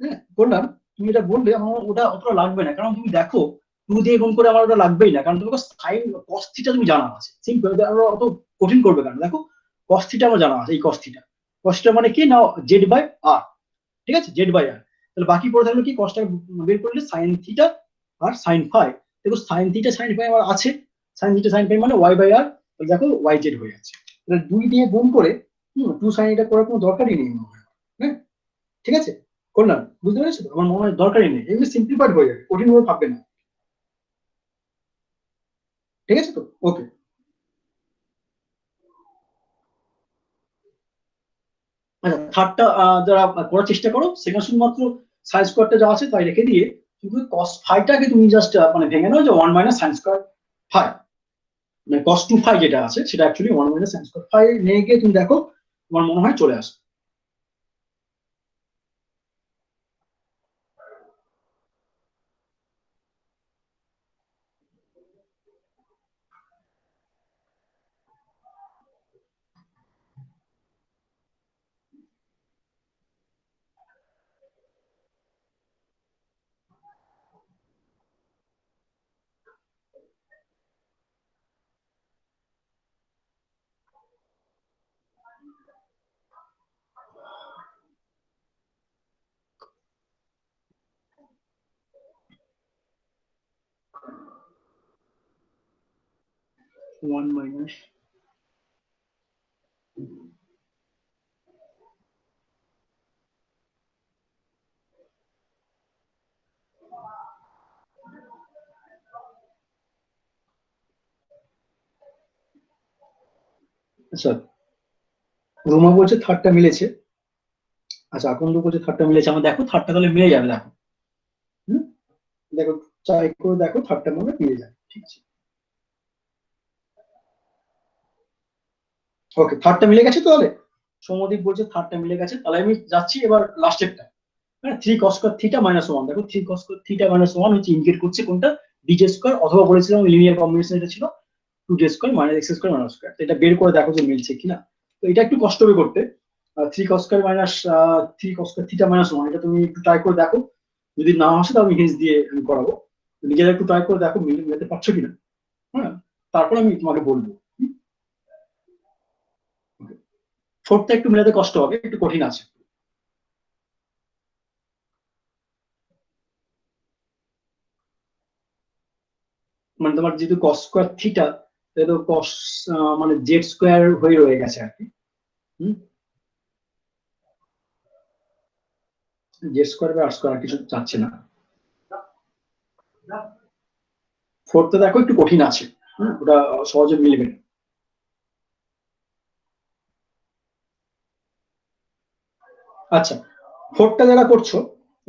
হ্যাঁ বললাম, তুমি এটা বললে আমার ওটা অতটা লাগবে না, কারণ তুমি দেখো 2 দিয়ে গুণ করে আমার ওটা লাগবেই না, কারণ তোমাকে সাইন কস থিটা তুমি জানা আছে, সিম্পল। আমরা অত কঠিন করবে কেন? দেখো কস থিটা আমার জানা আছে, এই কস থিটা, কস থিটা মানে কি না জেড বাই আর, ঠিক আছে? জেড বাই আর। তাহলে বাকি পড়ে থাকলো কি, কসটা বের করলে সাইন থিটা আর সাইন ফাই। দেখো সাইন থিটা সাইন ফাই আমার আছে, সাইন থিটা সাইন ফাই মানে ওয়াই বাই আর, দেখো ওয়াই জেড হয়ে যাচ্ছে। তাহলে 2 দিয়ে গুণ করে 2 সাইন এটা করার কোনো দরকারই নেই মনে হয়, হ্যাঁ ঠিক আছে? করলাম, বুঝতে পেরেছো? আমার মনে হয় দরকারই নেই, এমনি সিম্পলিফাইড হয়ে যাবে, কঠিন ভাবে ভাববে না, ঠিক আছে তো? ওকে, আচ্ছা থার্ডটা যারা করার চেষ্টা করো, সেখানে শুধুমাত্র সাইন স্কোয়ারটা যা আছে তাই রেখে দিয়ে শুধু কস ফাইটাকে তুমি জাস্ট মানে ভেঙে নাও যে 1 মাইনাস সাইন স্কোয়ার ফাই, মানে cos 2 phi যেটা আছে সেটা actually 1 minus sin square phi নিয়ে গিয়ে তুমি দেখো তোমার মনে হয় চলে আসে। ওয়ান মাইনাস, আচ্ছা রুমা বলছে থার্ডটা মিলেছে, আচ্ছা আকন্দ বলছে থার্ডটা মিলেছে, আমার দেখো থার্ডটা তাহলে মিলে যাবে, দেখো হুম দেখো ট্রাই করে দেখো থার্ড টার্ম আমরা পেয়ে যাবে। ঠিক আছে, ওকে, থার্ডটা মিলে গেছে। তাহলে সৌম্যদীপ বলছে থার্ডটা মিলে গেছে, তাহলে আমি যাচ্ছি এবার লাস্টেরটা। হ্যাঁ, 3 cos স্কয়ার থিটা মাইনাস 1, দেখো 3 cos স্কয়ার থিটা মাইনাস 1 হচ্ছে ইন্ডিকেট করছে কোনটা, ডিজে স্কয়ার, অথবা বলেছিলাম লিনিয়ার কম্বিনেশন এটা ছিল 2j square minus x square minus square. এটা বের করে দেখো যে মিলছে কিনা। তো এটা একটু কষ্ট হবে করতে, 3 cos square minus 3 cos square theta minus 1, এটা তুমি একটু ট্রাই করে দেখো। যদি না আসে তাহলে আমি হিন্টস দিয়ে আমি করাবো। নিজেরা একটু ট্রাই করে দেখো মিলাতে পারছো কিনা। হ্যাঁ, তারপর আমি তোমাকে বলবো। ফোর্থটা একটু মিলাতে কষ্ট হবে, একটু কঠিন আছে। মানে তোমার যেহেতু cos স্কয়ার থিটা, তাহলে তো cos মানে z স্কয়ার হয়ে রয়ে গেছে আর কি। z স্কয়ার বা r স্কয়ার কিছু চাচ্ছে না। ফোর্থটা দেখো একটু কঠিন আছে, ওটা সহজে মিলবে না। আচ্ছা, ফোর্থটা যারা করছো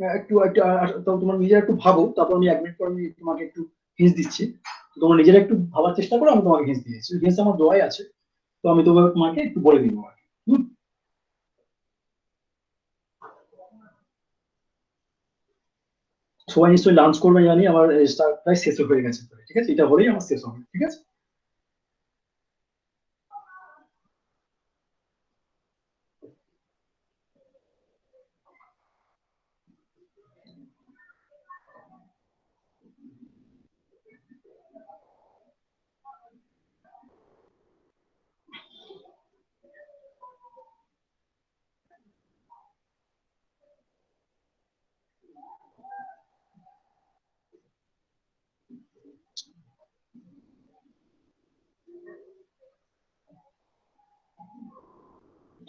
একটু একটু তোমার নিজেরা একটু ভাবো, তারপর আমি 1 মিনিট পর আমি তোমাকে একটু হিন্স দিচ্ছি। তোমরা নিজেরা একটু ভাবার চেষ্টা করো, আমি তোমাকে হিন্স দিয়েছি, হিন্স আমার দোয়াই আছে, তো আমি তোমাকে একটু বলে দিব আর কি। সবাই নিশ্চয়ই লাঞ্চ করবে জানি, আমার প্রায় শেষ হয়ে গেছে। ঠিক আছে, এটা হলেই আমার শেষ হবে। ঠিক আছে,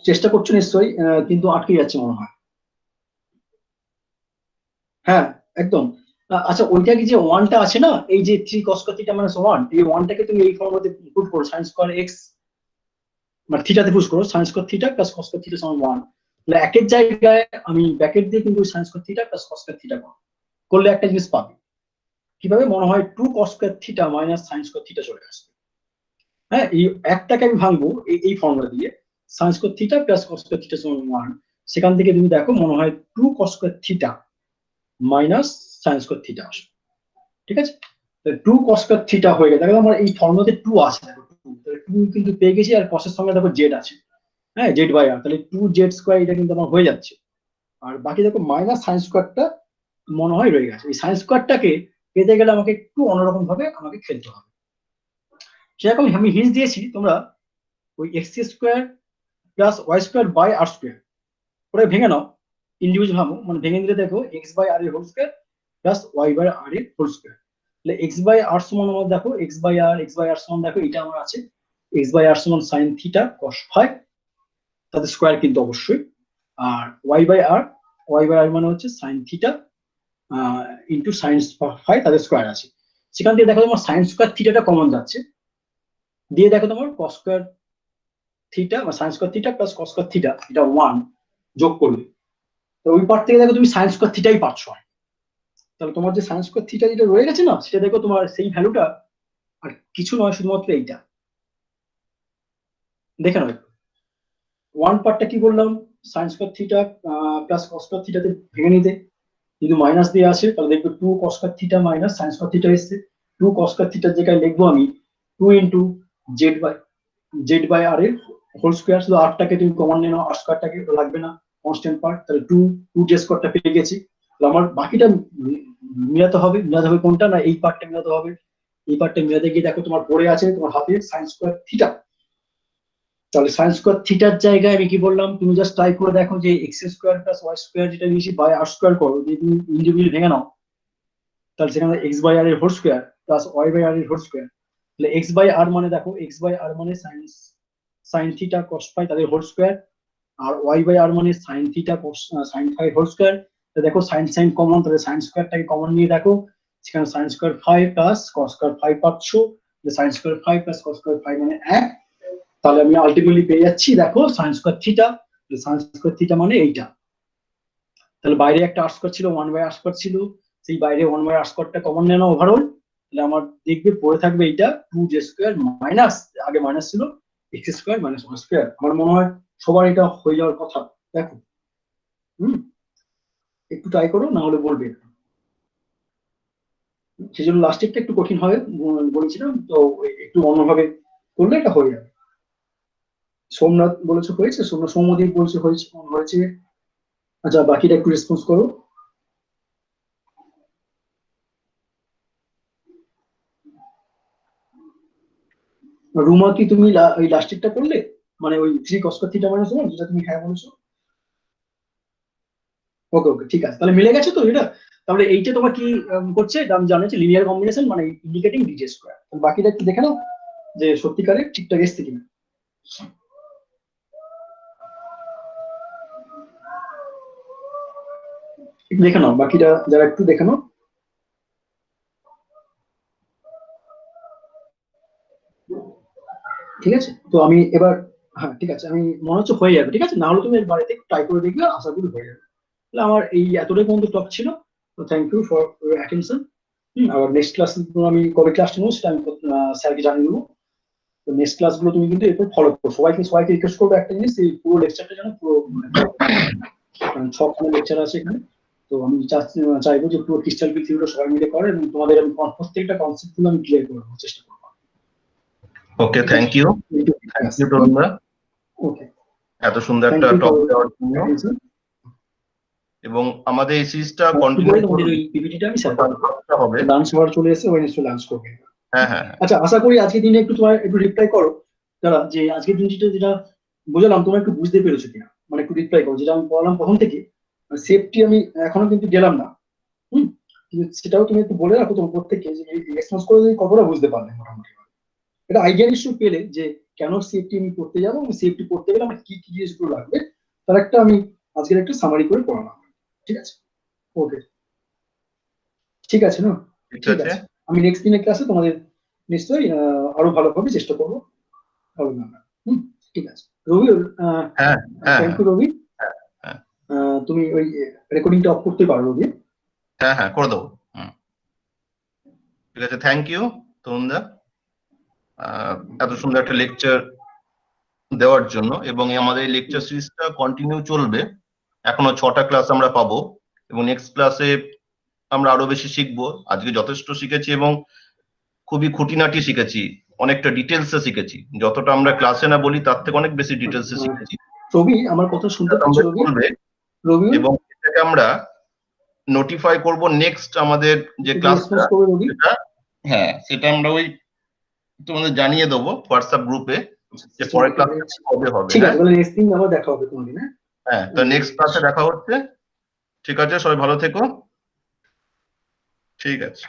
চেষ্টা করছো নিশ্চয়ই, কিন্তু আটকে যাচ্ছে মনে হয়। হ্যাঁ, একদম। আচ্ছা, ওইটা কি যে ওয়ানটা আছে না, এই যে 3 cos থিটা মাইনাস 1, এই ওয়ানটাকে তুমি এই ফর্মুলাতে পুট করো, sin স্কয়ার x মানে থিটাতে পুট করো, sin square theta plus cos square theta সমান 1। তাহলে একের জায়গায় আমি ব্র্যাকেট দিয়ে কিন্তু sin square theta plus cos square theta করলে একটা জিনিস পাবে। কিভাবে মনে হয় 2 cos square theta minus sin square theta চলে আসবে। হ্যাঁ, এই একটাকে আমি ভাঙবো এই ফর্মুলা দিয়ে, sin square theta plus cos square theta সমান 1। সেখান থেকে তুমি দেখো মনে হয় 2 cos square theta minus sin square theta আসবে। ঠিক আছে, 2 cos স্কয়ার থিটা হয়ে গেছে। দেখো আমার এই ফর্মুলাতে 2 আছে, দেখো 2 কিন্তু পেয়ে গেছি, আর cos এর সঙ্গে দেখো z আছে। হ্যাঁ, z বাই r, তাহলে 2z স্কয়ার এটা কিন্তু আমার হয়ে যাচ্ছে। আর বাকি দেখো মাইনাস sin স্কয়ারটা মনে হয় রয়ে গেছে। এই sin স্কয়ারটাকে পেতে গেলে আমাকে একটু অন্যরকম ভাবে আমাকে খেলতে হবে। সেরকম আমি হিন্স দিয়েছি, তোমরা ওই x square plus y square by r square ওটা ভেঙে নাও, ইন্ডিভিজুয়াল ভাবো, মানে ভেঙে দিলে দেখো x বাই r এর whole square plus y by r এর হোল স্কয়ার। তাহলে x বাই r সমান আমার দেখো x বাই r সমান দেখো এটা আমার আছে x বাই r সমান sin থিটা cos ফাই, তাদের স্কয়ার কিন্তু অবশ্যই। আর y বাই r মানে হচ্ছে sin theta into sin phi, তাদের স্কয়ার আছে। সেখান থেকে দেখো তোমার sin স্কয়ার থিটাটা কমন যাচ্ছে, দিয়ে দেখো তোমার cos স্কয়ার থিটা বা sin square theta plus cos square theta এটা 1 যোগ করলে, তো ওই পার্ট থেকে দেখো তুমি sin স্কয়ার থিটাই পাচ্ছ। তাহলে তোমার যে sin স্কয়ার থিটা যেটা রয়ে গেছে না, সেটা দেখো তোমার সেই ভ্যালুটা আর কিছু নয়, শুধুমাত্র এইটা। দেখে নাও, ওয়ান পার্টটা কি বললাম, sin square theta plus cos square থিটাতে ভেঙে নিতে, যদি মাইনাস দিয়ে আসে তাহলে দেখবে 2 cos square theta minus sin square theta এসছে। 2 cos স্কয়ার থিটার জায়গায় লিখবো আমি 2 ইনটু z বাই r এর হোল স্কয়ার। শুধু r টাকে তুমি কমন নিয়ে নাও, r স্কয়ারটাকে লাগবে না, কনস্ট্যান্ট পার্ট। তাহলে 2 j স্কয়ারটা পেয়ে গেছি। তাহলে আমার বাকিটা মিলাতে হবে কোনটা না, এই পার্টটা মিলাতে হবে। এই পার্টটা মিলাতে গিয়ে দেখো তোমার পড়ে আছে তোমার হাতে sin স্কয়ার থিটা। তাহলে sin স্কয়ার থিটার জায়গায় আমি কি বললাম, তুমি জাস্ট ট্রাই করে দেখো যে x square plus y square যেটা নিয়েছি বাই r স্কয়ার করো, যদি তুমি ইন্ডিভিজুয়ালি ভেঙে নাও, তাহলে সেখানে x বাই r এর whole square plus y by r এর হোল স্কয়ার। তাহলে x বাই r মানে দেখো x বাই r মানে sin থিটা cos ফাই তাদের হোল স্কয়ার, আর y বাই r মানে sin theta cos sin phi whole square. তো দেখো sin কমন, তাহলে sin স্কয়ারটাকে কমন নিয়ে দেখো, সেখানে sin square phi plus cos square phi পাচ্ছ, sin square phi plus cos square phi মানে 1। তাহলে আমি আলটিমেটলি পেয়ে যাচ্ছি দেখো sin square theta, sin square theta মানে এইটা। তাহলে বাইরে একটা r স্কয়ার ছিল, 1 বাই r স্কয়ার ছিল, সেই বাইরে 1/r স্কোয়ারটা কমন নেয় না ওভারঅল, তাহলে আমার দেখবে পড়ে থাকবে এইটা 2j স্কোয়ার মাইনাস, আগে মাইনাস ছিল, এক্স স্কোয়ার মাইনাস 1 স্কোয়ার। আমার মনে হয় সবার এটা হয়ে যাওয়ার কথা। দেখো একটু ট্রাই করো, না হলে বলবে। সেই জন্য লাস্টেরটা একটু কঠিন হবে বলেছিলাম, তো একটু অন্যভাবে করলে এটা হয়ে যাবে। সোমনাথ বলেছে হয়েছে, সৌম্যদীপ বলছে হয়েছে। আচ্ছা বাকিটা একটু রেসপন্স করো। রুমা কি তুমি ওই লাস্টেরটা করলে, মানে ওই 3 cos থিটা মাইনাস 1 যেটা তুমি হ্যাঁ বলেছো? ওকে ওকে ঠিক আছে, তাহলে মিলে গেছে তো এটা। তাহলে এইটা তোমার কি করছে, এটা আমি জানি লিনিয়ার কম্বিনেশন মানে ইন্ডিকেটিং ডিজে স্কোয়ার। বাকিটা একটু দেখে নাও যে সত্যিকারে ঠিকঠাক এসছে কিনা। দেখে নাও বাকিটা, যারা একটু দেখে নাও। ঠিক আছে, তো আমি এবার, হ্যাঁ ঠিক আছে, আমি মনে হচ্ছে হয়ে যাবে। ঠিক আছে, না হলে তুমি বাড়িতে ট্রাই করে দেখবে, আশা করি হয়ে যাবে। তাহলে আমার এই এতটাই পর্যন্ত টক ছিল। তো থ্যাংক ইউ ফর অ্যাটেনশন। আবার নেক্সট ক্লাস আমি কবে ক্লাসটা নেবো সেটা আমি স্যারকে জানিয়ে দেবো। তো নেক্সট ক্লাসগুলো তুমি কিন্তু এরপর ফলো করো। সবাইকে রিকোয়েস্ট করবো একটা জিনিস, এই পুরো লেকচারটা যেন পুরো 6খানা লেকচার আছে এখানে। তো আমি চাইবো যে পুরো ক্রিস্টাল ফিল থিওরিটা সবাই মিলে করে, এবং তোমাদের আমি প্রত্যেকটা কনসেপ্ট গুলো আমি ক্লিয়ার করে দেওয়ার চেষ্টা করবো।
ওকে, থ্যাংক ইউ তরুণদা,
ওকে,
এত সুন্দর একটা টক দেওয়ার জন্য। এবং আমাদের এই সিরিজটা কন্টিনিউ
তোমাদের ওই পিপিটিটা আমি শেয়ার করব।
হবে।
লাঞ্চ আওয়ার চলে এসেছে, ওই নিশ্চয়ই লাঞ্চ করবে।
হ্যাঁ হ্যাঁ।
আচ্ছা আশা করি আজকের দিনে একটু তোমার একটু রিপ্লাই করো দাদা, যে আজকের দিনটা যেটা বুঝলাম তোমরা একটু বুঝতে পেরেছো কিনা, মানে একটু রিপ্লাই করো। যেটা আমি বললাম প্রথম থেকে, সেফটি আমি এখনো কিন্তু গেলাম না, কিন্তু সেটাও তুমি একটু বলে রাখো তোমার প্রত্যেককে, যে রেসপন্স করে যদি কতটা বুঝতে পারলে মোটামুটি এটা আইডিয়া নিশ্চয় পেলে, যে কেন সেফটি আমি করতে যাবো এবং সেফটি করতে গেলে আমার কি কি জিনিসগুলো লাগবে, তার একটা আমি আজকের একটা সামারি করে পড়ালাম। ঠিক আছে, ওকে ঠিক আছে না, ঠিক আছে। আমি নেক্সট দিনের ক্লাসে তোমাদের নিশ্চয়ই আরো ভালোভাবে চেষ্টা করবো, হবে না। ঠিক আছে রবি, থ্যাংক ইউ রবি। তুমি ওই রেকর্ডিংটা অফ করতে পারো রবি।
হ্যাঁ হ্যাঁ করে দেবো। ঠিক আছে, থ্যাংক ইউ তরুণদা এত সুন্দর একটা লেকচার দেওয়ার জন্য। এবং আমাদের এই লেকচার সিরিজটা কন্টিনিউ চলবে, এখনো 6টা ক্লাস আমরা পাবো, এবং নেক্সট ক্লাসে আমরা আরো বেশি শিখবো। আজকে যথেষ্ট শিখেছি এবং খুবই খুঁটিনাটি শিখেছি, অনেকটা ডিটেলসে শিখেছি। যতটা আমরা ক্লাসে না বলি তার থেকে অনেক বেশি ডিটেলসে শিখেছি।
রবি আমার কথা শুনতে পাচ্ছ রবি?
এবং এটাকে আমরা নোটিফাই করব নেক্সট আমাদের যে ক্লাসটা, হ্যাঁ সেটা আমরা ওই তোমাদের জানিয়ে দেবো হোয়াটসঅ্যাপ গ্রুপে, যে পরের ক্লাস কবে হবে।
ঠিক আছে, তাহলে নেক্সট দিন আবার দেখা হবে তোমাদের।
হ্যাঁ, তো নেক্সট ক্লাসে দেখা হচ্ছে। ঠিক আছে, সবাই ভালো থেকো। ঠিক আছে।